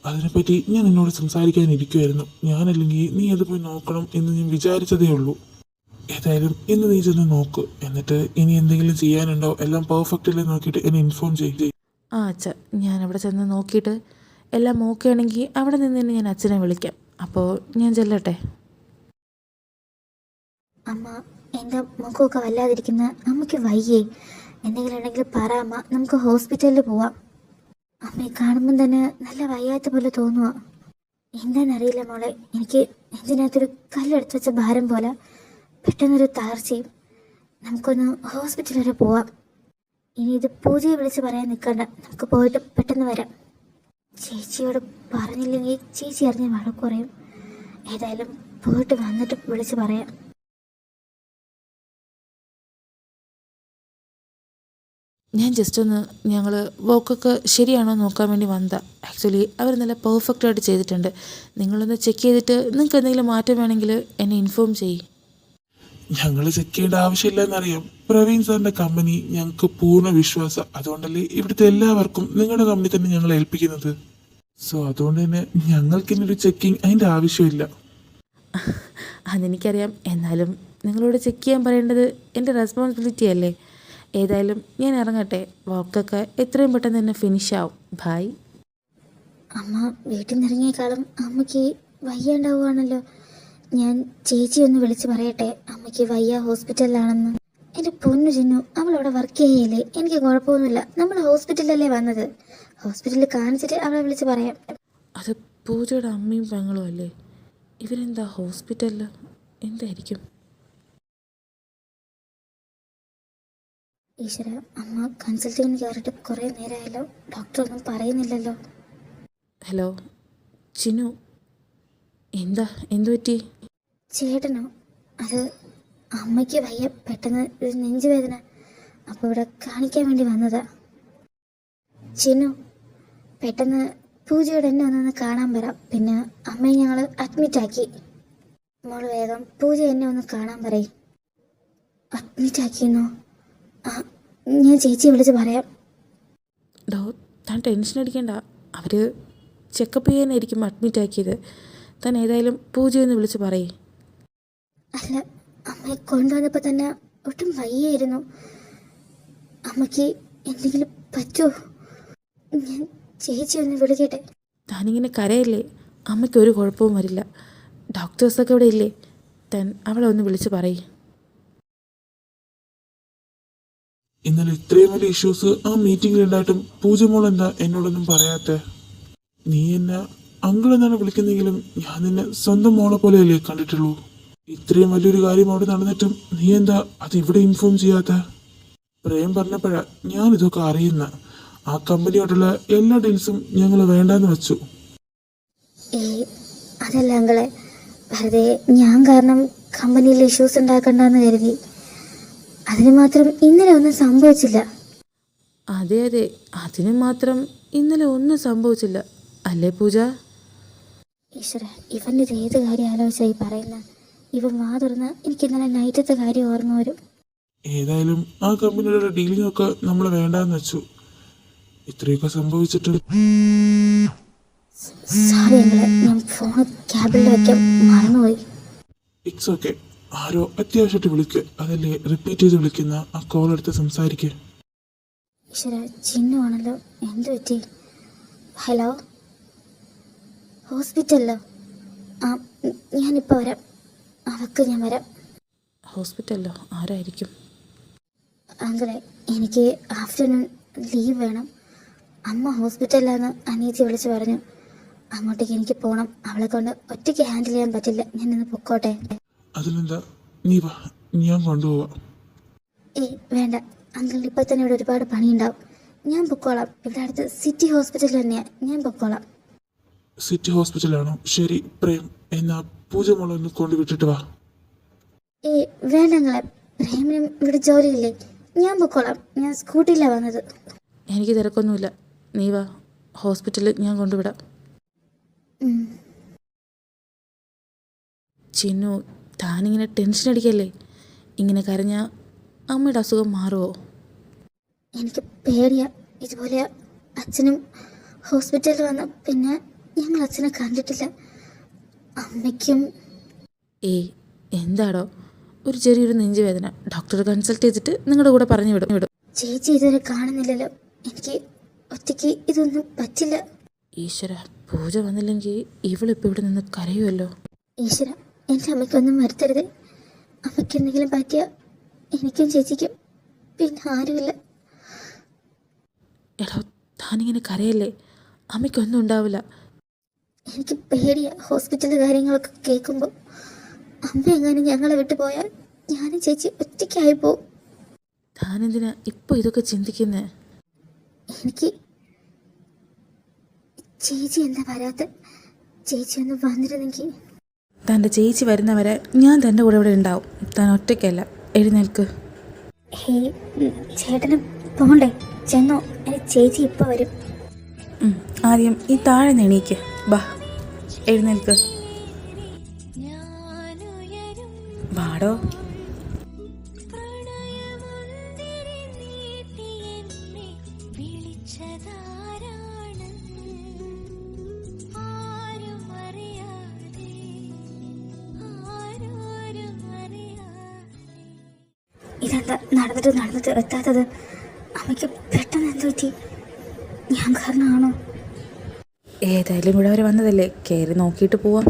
അതിനെപ്പറ്റി ഞാൻ നിന്നോട് സംസാരിക്കാനിരിക്കുമായിരുന്നു. ഞാനല്ലെങ്കിൽ നീ അത് പോയി നോക്കണം എന്ന് ഞാൻ വിചാരിച്ചതേ ഉള്ളൂ. ഏതായാലും ഇന്ന് നീ ചെന്ന് നോക്ക്. എന്നിട്ട് ഇനി എന്തെങ്കിലും ചെയ്യാനുണ്ടോ എല്ലാം പെർഫെക്റ്റ് അല്ലേ നോക്കിയിട്ട് എന്നെ ഇൻഫോം ചെയ്യും. അച്ഛാ, ഞാൻ അവിടെ ചെന്ന് നോക്കിയിട്ട് എല്ലാം ഓക്കെ ആണെങ്കിൽ അവിടെ നിന്ന് തന്നെ ഞാൻ അച്ഛനെ വിളിക്കാം. അപ്പോൾ ഞാൻ ചെല്ലട്ടെ? അമ്മ, എൻ്റെ മുഖമൊക്കെ വല്ലാതിരിക്കുന്ന അമ്മയ്ക്ക് വയ്യേ? എന്തെങ്കിലും ഉണ്ടെങ്കിൽ പറ അമ്മ, നമുക്ക് ഹോസ്പിറ്റലിൽ പോവാം. അമ്മയെ കാണുമ്പം തന്നെ നല്ല വയ്യാത്ത പോലെ തോന്നുക. എന്താണെന്നറിയില്ല മോളെ, എനിക്ക് നെഞ്ചിനകത്തൊരു കല്ലെടുത്ത് വെച്ച ഭാരം പോലെ പെട്ടെന്നൊരു തളർച്ചയും. നമുക്കൊന്ന് ഹോസ്പിറ്റൽ വരെ പോവാം. ഇനി ഇത് പൂജയെ വിളിച്ച് പറയാൻ നിൽക്കണ്ട, നമുക്ക് പോയിട്ട് പെട്ടെന്ന് വരാം. ചേച്ചിയോട് പറഞ്ഞില്ലെങ്കിൽ ചേച്ചി അറിഞ്ഞ് വഴക്ക് കുറയും. ഏതായാലും പോയിട്ട് വന്നിട്ട് വിളിച്ച് പറയാം. ഞാൻ ജസ്റ്റ് ഒന്ന് ഞങ്ങൾ വർക്കൊക്കെ ശരിയാണോ നോക്കാൻ വേണ്ടി വന്നതാണ്. ആക്ച്വലി അവർ നല്ല പെർഫെക്റ്റായിട്ട് ചെയ്തിട്ടുണ്ട്. നിങ്ങളൊന്ന് ചെക്ക് ചെയ്തിട്ട് നിങ്ങൾക്ക് എന്തെങ്കിലും മാറ്റം വേണമെങ്കിൽ എന്നെ ഇൻഫോം ചെയ്യും. ഞങ്ങൾ ചെക്ക് ചെയ്യേണ്ട ആവശ്യമില്ലെന്നറിയാം. പ്രവീൺ സാറിന്റെ കമ്പനി ഞങ്ങൾക്ക് പൂർണ്ണ വിശ്വാസം. അതുകൊണ്ടല്ലേ ഇവിടുത്തെ എല്ലാവർക്കും നിങ്ങളുടെ കമ്പനി തന്നെ ഞങ്ങൾ ഏൽപ്പിക്കുന്നത്. സോ അതുകൊണ്ട് തന്നെ ഞങ്ങൾക്കിന്നൊരു ചെക്കിങ് അതിൻ്റെ ആവശ്യമില്ല. അതെനിക്കറിയാം. എന്നാലും നിങ്ങളോട് ചെക്ക് ചെയ്യാൻ പറയേണ്ടത് എൻ്റെ റെസ്പോൺസിബിലിറ്റി അല്ലേ? ഏതായാലും ഞാൻ ഇറങ്ങട്ടെ. വർക്കൊക്കെ എത്രയും പെട്ടെന്ന് തന്നെ ഫിനിഷ് ആവും. ബായ്. അമ്മ വീട്ടിൽ നിന്ന് ഇറങ്ങിയേക്കാളും അമ്മയ്ക്ക് വയ്യാണ്ടാവുകയാണല്ലോ. ഞാൻ ചേച്ചി ഒന്ന് വിളിച്ച് പറയട്ടെ അമ്മയ്ക്ക് വയ്യ, ഹോസ്പിറ്റലിലാണെന്ന്. എൻ്റെ പൊന്നു ചിന്നു, അവളവിടെ വർക്ക് ചെയ്യല്ലേ? എനിക്ക് കുഴപ്പമൊന്നുമില്ല. നമ്മൾ ഹോസ്പിറ്റലിലല്ലേ വന്നത്. ഹോസ്പിറ്റലിൽ കാണിച്ചിട്ട് അവളെ വിളിച്ച് പറയാം. അത് പൂജയുടെ അമ്മയും പെങ്ങളും അല്ലേ? ഇവരെന്താ ഹോസ്പിറ്റലിൽ? എന്തായിരിക്കും? ഈശ്വര, അമ്മ കൺസൾട്ടിങ്ങിന് കയറിയിട്ട് കുറേ നേരമായല്ലോ. ഡോക്ടർ ഒന്നും പറയുന്നില്ലല്ലോ. ഹലോ ചിന്നു, എന്താ എന്തു പറ്റി? ചേട്ടനോ? അത് അമ്മയ്ക്ക് വയ്യ, പെട്ടെന്ന് ഒരു നെഞ്ചുവേദന, അപ്പോൾ ഇവിടെ കാണിക്കാൻ വേണ്ടി വന്നതാ. ചിന്നു, പെട്ടെന്ന് പൂജയോട് എന്നെ ഒന്നൊന്ന് കാണാൻ വരാം. പിന്നെ അമ്മയെ ഞങ്ങൾ അഡ്മിറ്റാക്കി. മോള് വേഗം പൂജ എന്നെ ഒന്ന് കാണാൻ പറയും. അഡ്മിറ്റാക്കിയെന്നോ? ആ, ഞാൻ ചേച്ചിയെ വിളിച്ച് പറയാം. ഡോ, താൻ ടെൻഷൻ അടിക്കണ്ട. അവർ ചെക്കപ്പ് ചെയ്യാനായിരിക്കും അഡ്മിറ്റ് ആക്കിയത്. താൻ ഏതായാലും പൂജയൊന്ന് വിളിച്ച് പറയേ. അല്ല, അമ്മയെ കൊണ്ടുവന്നപ്പോൾ തന്നെ ഒട്ടും വയ്യായിരുന്നു. അമ്മയ്ക്ക് എന്തെങ്കിലും പറ്റുമോ? ഞാൻ ചേച്ചി ഒന്ന് വിളിക്കട്ടെ? താനിങ്ങനെ കരയല്ലേ, അമ്മയ്ക്ക് ഒരു കുഴപ്പവും വരില്ല. ഡോക്ടേഴ്സൊക്കെ ഇവിടെ ഇല്ലേ? താൻ അവളെ ഒന്ന് വിളിച്ച് പറയേ. ഇന്നലെ ഇത്രയും വലിയ ഇഷ്യൂസ് ആ മീറ്റിംഗിൽ ഉണ്ടായിട്ടും പൂജ മോൾ എന്താ എന്നോടൊന്നും പറയാത്തെ? നീ എന്നെ അങ്കിൾ എന്നാണ് വിളിക്കുന്നെങ്കിലും ഞാൻ നിന്നെ സ്വന്തം മോളെ പോലെയല്ലേ കണ്ടിട്ടുള്ളൂ. ഇത്രയും വലിയൊരു കാര്യം അവിടെ നടന്നിട്ടും നീ എന്താ അത് ഇവിടെ ഇൻഫോം ചെയ്യാത്ത? പ്രേം പറഞ്ഞപ്പോഴാ ഞാൻ ഇതൊക്കെ അറിയുന്ന. ആ കമ്പനിയോടുള്ള എല്ലാ ഡീൽസും ഞങ്ങൾ വേണ്ടാന്ന് വെച്ചു. അതല്ല അങ്കിളെ, വെറുതെ ഞാൻ കാരണം കമ്പനിയിൽ ഇഷ്യൂസ് ഉണ്ടാക്കണ്ടെന്ന് കരുതി. അതിന് മാത്രം ഇന്നലെ ഒന്നും സംഭവിച്ചില്ല. അതെ അതെ, അതിന് മാത്രം ഇന്നലെ ഒന്നും സംഭവിച്ചില്ല അല്ലേ പൂജ? ഈശ്വര, ഇവൻ്റെ ഇത് ഏത് കാര്യം ആലോചിച്ചായി പറയുന്ന? ഇവൻ വാ തുറന്ന് എനിക്ക് ഇന്നലെ നൈറ്റത്തെ കാര്യം ഓർമ്മ വരും. ഏതായാലും ആ കമ്പനിയുടെ ഡീലിംഗ് ഒക്കെ നമ്മൾ വേണ്ടാന്ന് വെച്ചു. ഇത്രയൊക്കെ സംഭവിച്ചിട്ട് സോറി അങ്കിളെ, ഞാൻ ഫോൺ ക്യാബിൽ വെക്കാൻ മറന്നുപോയി. It's okay. ആരോ അത്യാവശ്യമായിട്ട് വിളിക്കുക, അതല്ലേ റിപ്പീറ്റ് ചെയ്ത് വിളിക്കുന്ന ആ കോൾ എടുത്ത് സംസാരിക്കുക. ഈശ്വര, ചിന്നു ആണല്ലോ. എന്ത് പറ്റി? ഹലോ, ഹോസ്പിറ്റലിലോ? ആ, ഞാനിപ്പോൾ വരാം. അവക്ക് ഞാൻ വരാം. ഹോസ്പിറ്റലിലോ? ആരായിരിക്കും? അങ്കിളെ, എനിക്ക് ആഫ്റ്റർനൂൺ ലീവ് വേണം. അമ്മ ഹോസ്പിറ്റലിലാന്ന് അനിയത്തി വിളിച്ച് പറഞ്ഞു. അങ്ങോട്ടേക്ക് എനിക്ക് പോകണം. അവളെ കൊണ്ട് ഒറ്റയ്ക്ക് ഹാൻഡിൽ ചെയ്യാൻ പറ്റില്ല. ഞാനിന്ന് പൊക്കോട്ടെ? അതിലെന്താ, നീ വാ, ഞാൻ കൊണ്ടുപോവാം. വേണ്ട അങ്കിളിന് ഇപ്പോൾ തന്നെ ഇവിടെ ഒരുപാട് പണിയുണ്ടാവും. ഞാൻ പൊക്കോളാം. ഇവിടെ അടുത്ത് സിറ്റി ഹോസ്പിറ്റൽ തന്നെയാണ്. ഞാൻ പൊക്കോളാം. സിറ്റി ഹോസ്പിറ്റലാണോ? ശരി പ്രേം, എന്നാ പൂജ മോളെ ഒന്ന് കൊണ്ടുവിട്ടിട്ട് വാ. വേണ്ട അങ്കിളെ, പ്രേമിനും ഇവിടെ ജോലിയില്ലേ? ഞാൻ പൊക്കോളാം. ഞാൻ സ്കൂട്ടിയിലാണ് വന്നത്. എനിക്ക് തിരക്കൊന്നുമില്ല, നീ വാ, ഹോസ്പിറ്റലിൽ ഞാൻ കൊണ്ടുവിടാം. ചിന്നു, താനിങ്ങനെ ടെൻഷൻ അടിക്കല്ലേ. ഇങ്ങനെ കരഞ്ഞാൽ അമ്മയുടെ അസുഖം മാറുമോ? എനിക്ക് പേടിയാ. ഇതുപോലെ അച്ഛനും ഹോസ്പിറ്റലിൽ വന്ന പിന്നെ ഞങ്ങൾ അച്ഛനെ കണ്ടിട്ടില്ല. അമ്മയ്ക്കും. എന്താടോ, ഒരു ചെറിയൊരു നെഞ്ചുവേദന, ഡോക്ടറെ കൺസൾട്ട് ചെയ്തിട്ട് നിങ്ങളുടെ കൂടെ പറഞ്ഞു വിടും. ചേച്ചി ഇതുവരെ കാണുന്നില്ലല്ലോ. എനിക്ക് ഒറ്റയ്ക്ക് ഇതൊന്നും പറ്റില്ല. ഈശ്വര, പൂജ വന്നില്ലെങ്കിൽ ഇവളിപ്പോൾ ഇവിടെ നിന്ന് കരയുമല്ലോ. ഈശ്വര, എൻ്റെ അമ്മയ്ക്കൊന്നും വരുത്തരുത്. അമ്മയ്ക്ക് എന്തെങ്കിലും പറ്റിയ എനിക്കും ചേച്ചിക്കും പിന്നെ ആരുമില്ല. എടോ, താനിങ്ങനെ കരയല്ലേ, അമ്മയ്ക്കൊന്നും ഉണ്ടാവില്ല. എനിക്ക് പേടിയാ ഹോസ്പിറ്റലിലെ കാര്യങ്ങളൊക്കെ കേൾക്കുമ്പോൾ. അമ്മ എങ്ങാനും ഞങ്ങളെ വിട്ടു പോയാൽ ഞാനും ചേച്ചി ഒറ്റയ്ക്കായി പോവും. താനെന്തിനാ ഇപ്പോൾ ഇതൊക്കെ ചിന്തിക്കുന്നേ? എനിക്ക് ചേച്ചി എന്താ വരാത്ത? ചേച്ചി ഒന്ന് വന്നിരുന്നെങ്കിൽ. തൻ്റെ ചേച്ചി വരുന്നവരെ ഞാൻ തൻ്റെ കൂടെ ഇവിടെ ഉണ്ടാവും. താൻ ഒറ്റയ്ക്കല്ല. എഴുന്നേൽക്ക്. ചേട്ടന് പോണ്ടേ? ചെന്നോ, എൻ്റെ ചേച്ചി ഇപ്പോൾ വരും. ആദ്യം ഈ താഴെ എണീക്ക്. ബാ, എഴുന്നേൽക്ക്. വാടോ. ഇതെന്താ നടന്നിട്ട് എത്താത്തത്? അമ്മയ്ക്ക് പെട്ടെന്ന് എന്ത് പറ്റി? ഞാൻ കാരണമാണോ? ഏതായാലും ഇവിടെ വരെ വന്നതല്ലേ, കയറി നോക്കിയിട്ട് പോവാം.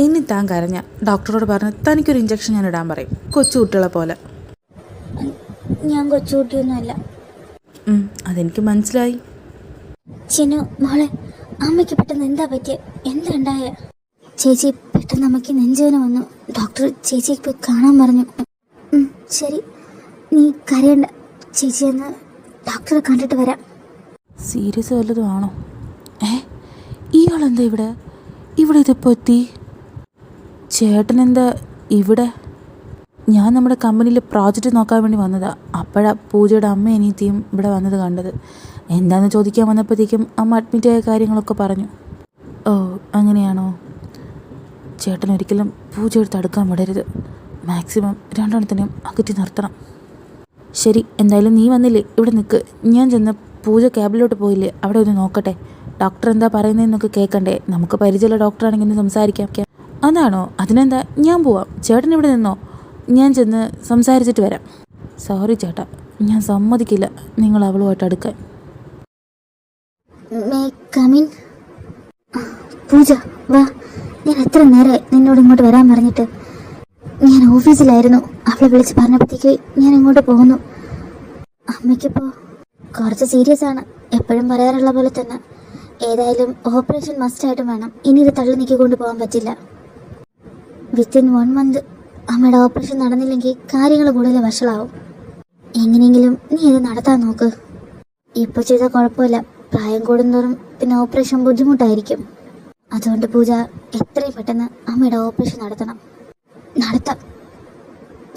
ഇനി താൻ കരഞ്ഞ ഡോക്ടറോട് പറഞ്ഞ് തനിക്കൊരു ഇഞ്ചക്ഷൻ ഞാൻ ഇടാൻ പറയും, കൊച്ചു കുട്ടികളെ പോലെ. ഞാൻ കൊച്ചുകുട്ടിയൊന്നുമല്ല. അതെനിക്ക് മനസ്സിലായി. ചിന്നു മോളെ, അമ്മയ്ക്ക് പെട്ടെന്ന് എന്താ പറ്റിയ? എന്താ ഉണ്ടായ? ചേച്ചി, പെട്ടെന്ന് അമ്മയ്ക്ക് നെഞ്ചുവേദന വന്നു. ഡോക്ടർ ചേച്ചിക്ക് പോയി കാണാൻ പറഞ്ഞു. ശരി, നീ കരയണ്ട. ചേച്ചി എന്ന് ഡോക്ടറെ കണ്ടിട്ട് വരാം. സീരിയസ് വല്ലതും ആണോ? ഇയാളെന്താ ഇവിടെ? ഇവിടെ ഇതിപ്പോൾ എത്തി? ചേട്ടൻ എന്താ ഇവിടെ? ഞാൻ നമ്മുടെ കമ്പനിയിൽ പ്രോജക്റ്റ് നോക്കാൻ വേണ്ടി വന്നതാണ്. അപ്പോഴാണ് പൂജയുടെ അമ്മ അനിയത്തിയും ഇവിടെ വന്നത് കണ്ടത്. എന്താണെന്ന് ചോദിക്കാൻ വന്നപ്പോഴത്തേക്കും അമ്മ അഡ്മിറ്റായ കാര്യങ്ങളൊക്കെ പറഞ്ഞു. ഓ അങ്ങനെയാണോ? ചേട്ടൻ ഒരിക്കലും പൂജയുടെ തടുക്കാൻ വിടരുത്. മാക്സിമം രണ്ടെണ്ണത്തിനെയും അകറ്റി നിർത്തണം. ശരി, എന്തായാലും നീ വന്നില്ലേ, ഇവിടെ നിൽക്ക്. ഞാൻ ചെന്ന് പൂജ ക്യാബിലോട്ട് പോയില്ലേ, അവിടെ ഒന്ന് നോക്കട്ടെ. ഡോക്ടർ എന്താ പറയുന്നതെന്നൊക്കെ കേൾക്കണ്ടേ? നമുക്ക് പരിചയമുള്ള ഡോക്ടറാണെങ്കിൽ ഒന്ന് സംസാരിക്കാം. അതാണോ? അതിനെന്താ, ഞാൻ പോവാം. ചേട്ടൻ ഇവിടെ നിന്നോ, ഞാൻ ചെന്ന് സംസാരിച്ചിട്ട് വരാം. സോറി ചേട്ടാ, ഞാൻ സമ്മതിക്കില്ല നിങ്ങൾ അവളുമായിട്ട് അടുക്കാൻ. May come in? പൂജ വാ. ഞാൻ എത്ര നേരമായി നിന്നോട് ഇങ്ങോട്ട് വരാൻ പറഞ്ഞിട്ട്. ഞാൻ ഓഫീസിലായിരുന്നു. അവളെ വിളിച്ച് പറഞ്ഞപ്പോഴത്തേക്ക് ഞാൻ ഇങ്ങോട്ട് പോകുന്നു. അമ്മയ്ക്കിപ്പോൾ കുറച്ച് സീരിയസ് ആണ്, എപ്പോഴും പറയാറുള്ള പോലെ തന്നെ. ഏതായാലും ഓപ്പറേഷൻ മസ്റ്റായിട്ടും വേണം. ഇനി ഇത് തള്ളി നീക്കിക്കൊണ്ട് പോകാൻ പറ്റില്ല. വിത്തിൻ 1 month അമ്മയുടെ ഓപ്പറേഷൻ നടന്നില്ലെങ്കിൽ കാര്യങ്ങൾ കൂടുതൽ വഷളാവും. എങ്ങനെയെങ്കിലും നീ ഇത് നടത്താൻ നോക്ക്. ഇപ്പോൾ ചെയ്താൽ കുഴപ്പമില്ല, പ്രായം കൂടുന്തോറും പിന്നെ ഓപ്പറേഷൻ ബുദ്ധിമുട്ടായിരിക്കും. അതുകൊണ്ട് പൂജ എത്രയും പെട്ടെന്ന് അമ്മയുടെ ഓപ്പറേഷൻ നടത്തണം. നടത്താം.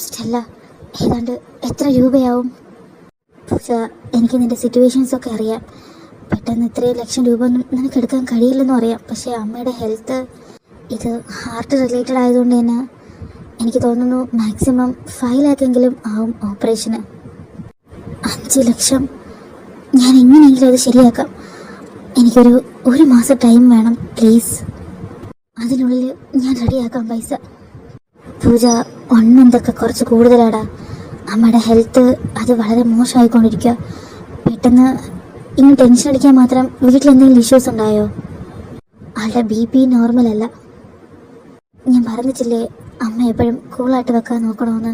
സ്റ്റെല്ല, ഏതാണ്ട് എത്ര രൂപയാവും? പൂജ, എനിക്ക് നിൻ്റെ സിറ്റുവേഷൻസൊക്കെ അറിയാം. പെട്ടെന്ന് ഇത്രയും ലക്ഷം രൂപ ഒന്നും നിനക്ക് എടുക്കാൻ കഴിയില്ലെന്നും അറിയാം. പക്ഷേ അമ്മയുടെ ഹെൽത്ത്, ഇത് ഹാർട്ട് റിലേറ്റഡ് ആയതുകൊണ്ട് തന്നെ എനിക്ക് തോന്നുന്നു മാക്സിമം 5 lakh ആവും ഓപ്പറേഷന്. 5 ലക്ഷം ഞാൻ എങ്ങനെയെങ്കിലും അത് ശരിയാക്കാം. എനിക്കൊരു 1 മാസം ടൈം വേണം പ്ലീസ്. അതിനുള്ളിൽ ഞാൻ റെഡിയാക്കാം പൈസ. പൂജ, 1 month കുറച്ച് കൂടുതലാടാ. അമ്മയുടെ ഹെൽത്ത് അത് വളരെ മോശമായിക്കൊണ്ടിരിക്കുക. പെട്ടെന്ന് ഇങ്ങനെ ടെൻഷൻ അടിക്കാൻ മാത്രം വീട്ടിലെന്തെങ്കിലും ഇഷ്യൂസ് ഉണ്ടായോ? ആളുടെ BP നോർമലല്ല. ഞാൻ പറഞ്ഞിട്ടില്ലേ അമ്മ എപ്പോഴും കൂളായിട്ട് വെക്കാൻ നോക്കണമെന്ന്.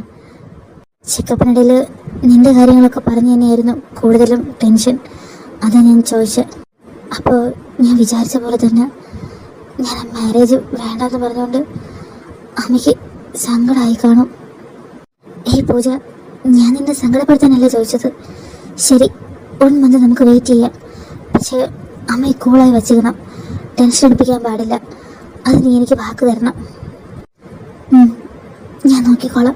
ചെക്കപ്പിനിടയിൽ നിൻ്റെ കാര്യങ്ങളൊക്കെ പറഞ്ഞു തന്നെയായിരുന്നു കൂടുതലും ടെൻഷൻ. അതാണ് ഞാൻ ചോദിച്ചത്. അപ്പോൾ ഞാൻ വിചാരിച്ച പോലെ തന്നെ ഞാൻ മാരേജ് വേണ്ടെന്ന് പറഞ്ഞുകൊണ്ട് അമ്മയ്ക്ക് സങ്കടമായി കാണും. ഏയ് പൂജ, ഞാൻ നിന്നെ സങ്കടപ്പെടുത്താനല്ല ചോദിച്ചത്. ശരി, 1 month നമുക്ക് വെയിറ്റ് ചെയ്യാം. പക്ഷേ അമ്മയെ കൂളായി വച്ചിക്കണം, ടെൻഷൻ എടുപ്പിക്കാൻ പാടില്ല. അത് നീ എനിക്ക് വാക്ക് തരണം. ഞാൻ നോക്കിക്കോളാം.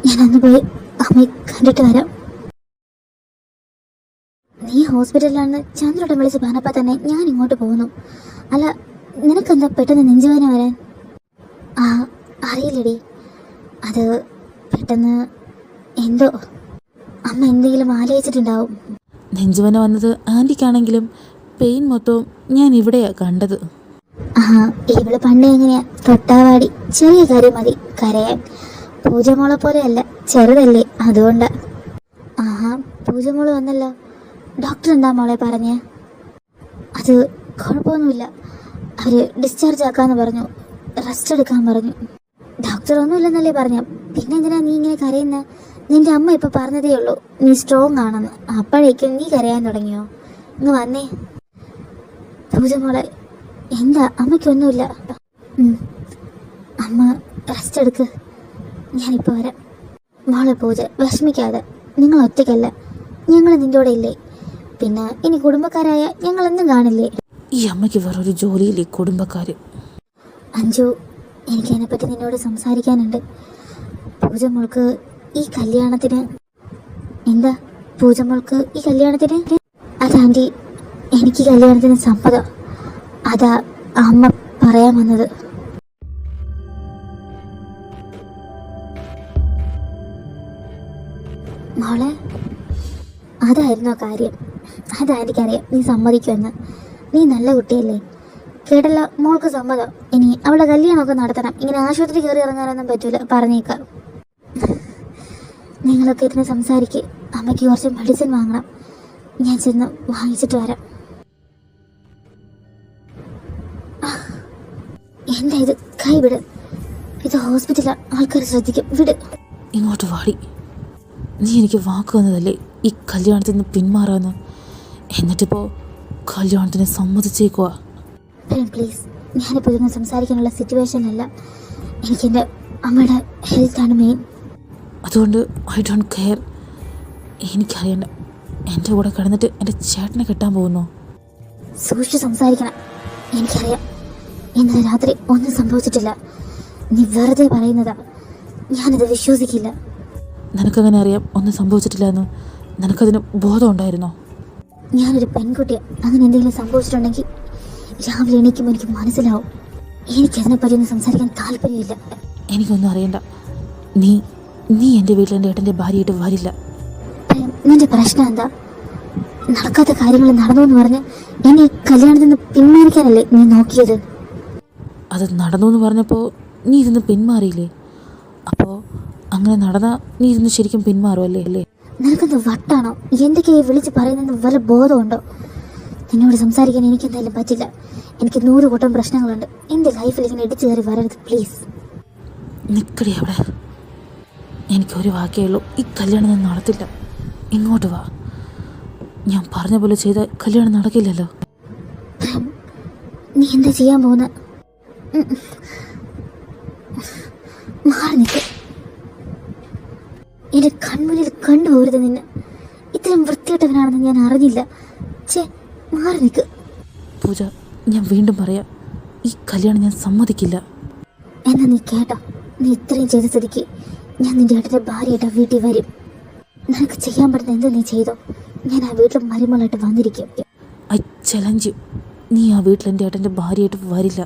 ഞാൻ അന്ന് പോയി അമ്മയെ കണ്ടിട്ട് വരാം. നീ ഹോസ്പിറ്റലിലാണെന്ന് ചന്ദ്രോട്ടം വിളിച്ച് പറഞ്ഞപ്പോൾ തന്നെ ഞാൻ ഇങ്ങോട്ട് പോകുന്നു. അല്ല, നിനക്കെന്താ പെട്ടെന്ന് നെഞ്ചുവേദന വരാൻ? അറിയില്ലടി, അത് പെട്ടെന്ന് എന്തോ അമ്മ എന്തെങ്കിലും ആലോചിച്ചിട്ടുണ്ടാവും. നെഞ്ചുവേദന വന്നത് ആൻറ്റിക്കാണെങ്കിലും പെയിൻ മൊത്തവും ഞാൻ ഇവിടെയാണ് കണ്ടത്. ഇവള് പണ്ട് എങ്ങനെയാ, തൊട്ടാവാടി, ചെറിയ കാര്യം മതി കരയാൻ. പൂജമോളെ പോലെയല്ല, ചെറുതല്ലേ, അതുകൊണ്ടാ. പൂജമോള് വന്നല്ലോ. ഡോക്ടർ എന്താ മോളെ പറഞ്ഞേ? അത് കുഴപ്പമൊന്നുമില്ല, അവർ ഡിസ്ചാർജ് ആക്കാന്ന് പറഞ്ഞു, റെസ്റ്റ് എടുക്കാൻ പറഞ്ഞു. ഡോക്ടർ ഒന്നുമില്ലെന്നല്ലേ പറഞ്ഞു. പിന്നെ എന്തിനാ നീ ഇങ്ങനെ കരയുന്ന? നിന്റെ അമ്മ ഇപ്പൊ പറഞ്ഞതേ ഉള്ളൂ നീ സ്ട്രോങ് ആണെന്ന്. അപ്പോഴേക്കും നീ കരയാൻ തുടങ്ങിയോ? ഇങ്ങ് വന്നേ. പൂജമോളെ, എന്താ? അമ്മയ്ക്കൊന്നുമില്ല. അമ്മ റെസ്റ്റ് എടുക്ക്, ഞാനിപ്പോൾ വരാം. മോളെ പൂജ, വിഷമിക്കാതെ. നിങ്ങൾ ഒറ്റയ്ക്കല്ല, ഞങ്ങൾ നിൻ്റെ കൂടെ ഇല്ലേ? പിന്നെ ഇനി കുടുംബക്കാരായ ഞങ്ങൾ എന്നും കാണില്ലേ? ഈ അമ്മയ്ക്ക് വേറൊരു ജോലിയില്ലേ കുടുംബക്കാർ? അഞ്ജു, എനിക്ക് അതിനെപ്പറ്റി നിന്നോട് സംസാരിക്കാനുണ്ട്. പൂജമോൾക്ക് ഈ കല്യാണത്തിന് എന്താ? പൂജമോൾക്ക് ഈ കല്യാണത്തിന് അതാൻറ്റി, എനിക്ക് കല്യാണത്തിന് സമ്മതം. അതാ അമ്മ പറയാൻ വന്നത്. മോളെ, അതായിരുന്നോ കാര്യം? അതാ എനിക്കറിയാം നീ സമ്മതിക്കുമെന്ന്. നീ നല്ല കുട്ടിയല്ലേ? കേട്ടല്ല, മോൾക്ക് സമ്മതം. ഇനി അവളുടെ കല്യാണമൊക്കെ നടത്തണം. ഇങ്ങനെ ആശുപത്രി കയറി ഇറങ്ങാനൊന്നും പറ്റൂല, പറഞ്ഞേക്കാം. നിങ്ങളൊക്കെ ഇരുന്ന് സംസാരിക്കുക. അമ്മയ്ക്ക് കുറച്ച് മെഡിസിൻ വാങ്ങണം, ഞാൻ ചെന്ന് വാങ്ങിച്ചിട്ട് വരാം. എന്താ ഇത്? കൈ വിട്, ഇത് ഹോസ്പിറ്റലാ, ആൾക്കാർ ശ്രദ്ധിക്കും. വിട്. ഇങ്ങോട്ട് വാടി. നീ എനിക്ക് വാക്ക് വന്നതല്ലേ ഈ കല്യാണത്തിൽ നിന്ന് പിന്മാറാന്ന്. എന്നിട്ടിപ്പോൾ കല്യാണത്തിന് സമ്മതിച്ചേക്കുക. പ്ലീസ്, ഞാനിപ്പോൾ ഇതൊന്നും സംസാരിക്കാനുള്ള സിറ്റുവേഷനല്ല. എനിക്കെൻ്റെ അമ്മയുടെ ഹെൽത്താണ് മെയിൻ. അതുകൊണ്ട് ഐ ഡോണ്ട് കെയർ. എനിക്കറിയണ്ട. എൻ്റെ കൂടെ കിടന്നിട്ട് എൻ്റെ ചേട്ടനെ കെട്ടാൻ പോകുന്നു. സൂക്ഷിച്ച് സംസാരിക്കണം. എനിക്കറിയാം ഇന്നലെ രാത്രി ഒന്നും സംഭവിച്ചിട്ടില്ല. നീ വെറുതെ പറയുന്നതാ. ഞാനത് വിശ്വസിക്കില്ല. നിനക്കങ്ങനെ അറിയാം ഒന്നും സംഭവിച്ചിട്ടില്ല എന്ന്? നിനക്കതിന് ബോധം ഉണ്ടായിരുന്നോ? ഞാനൊരു പെൺകുട്ടിയാണ്. അങ്ങനെ എന്തെങ്കിലും സംഭവിച്ചിട്ടുണ്ടെങ്കിൽ രാവിലെ എണീക്കുമ്പോൾ എനിക്ക് മനസ്സിലാവും. എനിക്കതിനെപ്പറ്റിയൊന്നും സംസാരിക്കാൻ താല്പര്യമില്ല. എനിക്കൊന്നും അറിയണ്ട. നീ നീ എൻ്റെ വീട്ടിൽ എൻ്റെ ഏട്ടൻ്റെ ഭാര്യയായിട്ട് വരില്ല. പ്രേം, നിന്റെ പ്രശ്നം എന്താ? നടക്കാത്ത കാര്യങ്ങൾ നടന്നു എന്ന് പറഞ്ഞ് എന്നെ ഈ കല്യാണത്തിൽ നിന്ന് പിന്മാറിക്കാനല്ലേ നീ നോക്കിയത്? അത് നടന്നു എന്ന് പറഞ്ഞപ്പോൾ നീ ഇതിന്ന് പിന്മാറിയില്ലേ? അപ്പോൾ അങ്ങനെ നടന്നാൽ നീ ഇതിന്ന് ശരിക്കും പിന്മാറുമല്ലേ അല്ലേ? നിനക്കെന്ത് വട്ടാണോ? എന്തൊക്കെയായി വിളിച്ച് പറയുന്നതെന്ന് വല്ല ബോധമുണ്ടോ? നിന്നോട് സംസാരിക്കാൻ എനിക്ക് എന്തായാലും പറ്റില്ല. എനിക്ക് 100 കൂട്ടം പ്രശ്നങ്ങളുണ്ട്. എൻ്റെ ലൈഫിൽ ഇങ്ങനെ ഇടിച്ചു കയറി വരരുത് പ്ലീസ്. നിൽക്കടി അവിടെ. എനിക്കൊരു വാക്കേ ഉള്ളൂ, ഈ കല്യാണം ഞാൻ നടത്തില്ല. ഇങ്ങോട്ട് വാ. ഞാൻ പറഞ്ഞ പോലെ ചെയ്ത കല്യാണം നടക്കില്ലല്ലോ. നീ എന്താ ചെയ്യാൻ പോകുന്ന? മാറി നിൽക്ക്. എൻ്റെ കൺമുന്നിൽ കണ്ടുപോകരുത് നിന്നെ. ഇത്രയും വൃത്തികെട്ടവനാണെന്ന് ഞാൻ അറിഞ്ഞില്ല. ചേ, മാറി നിൽക്ക്. പൂജ, ഞാൻ വീണ്ടും പറയാം, ഈ കല്യാണം ഞാൻ സമ്മതിക്കില്ല. എന്നാ നീ കേട്ടോ, നീ ഇത്രയും ചെയ്ത സ്ഥിതിക്ക് ഞാൻ നിന്റെ ഏട്ടൻ്റെ ഭാര്യയായിട്ട് ആ വീട്ടിൽ വരും. നിനക്ക് ചെയ്യാൻ പറ്റുന്ന എന്ത് നീ ചെയ്തോ. ഞാൻ ആ വീട്ടിൽ മരുമകളായിട്ട് വന്നിരിക്കും. I challenge. നീ ആ വീട്ടിൽ എൻ്റെ ഏട്ടൻ്റെ ഭാര്യയായിട്ട് വരില്ല.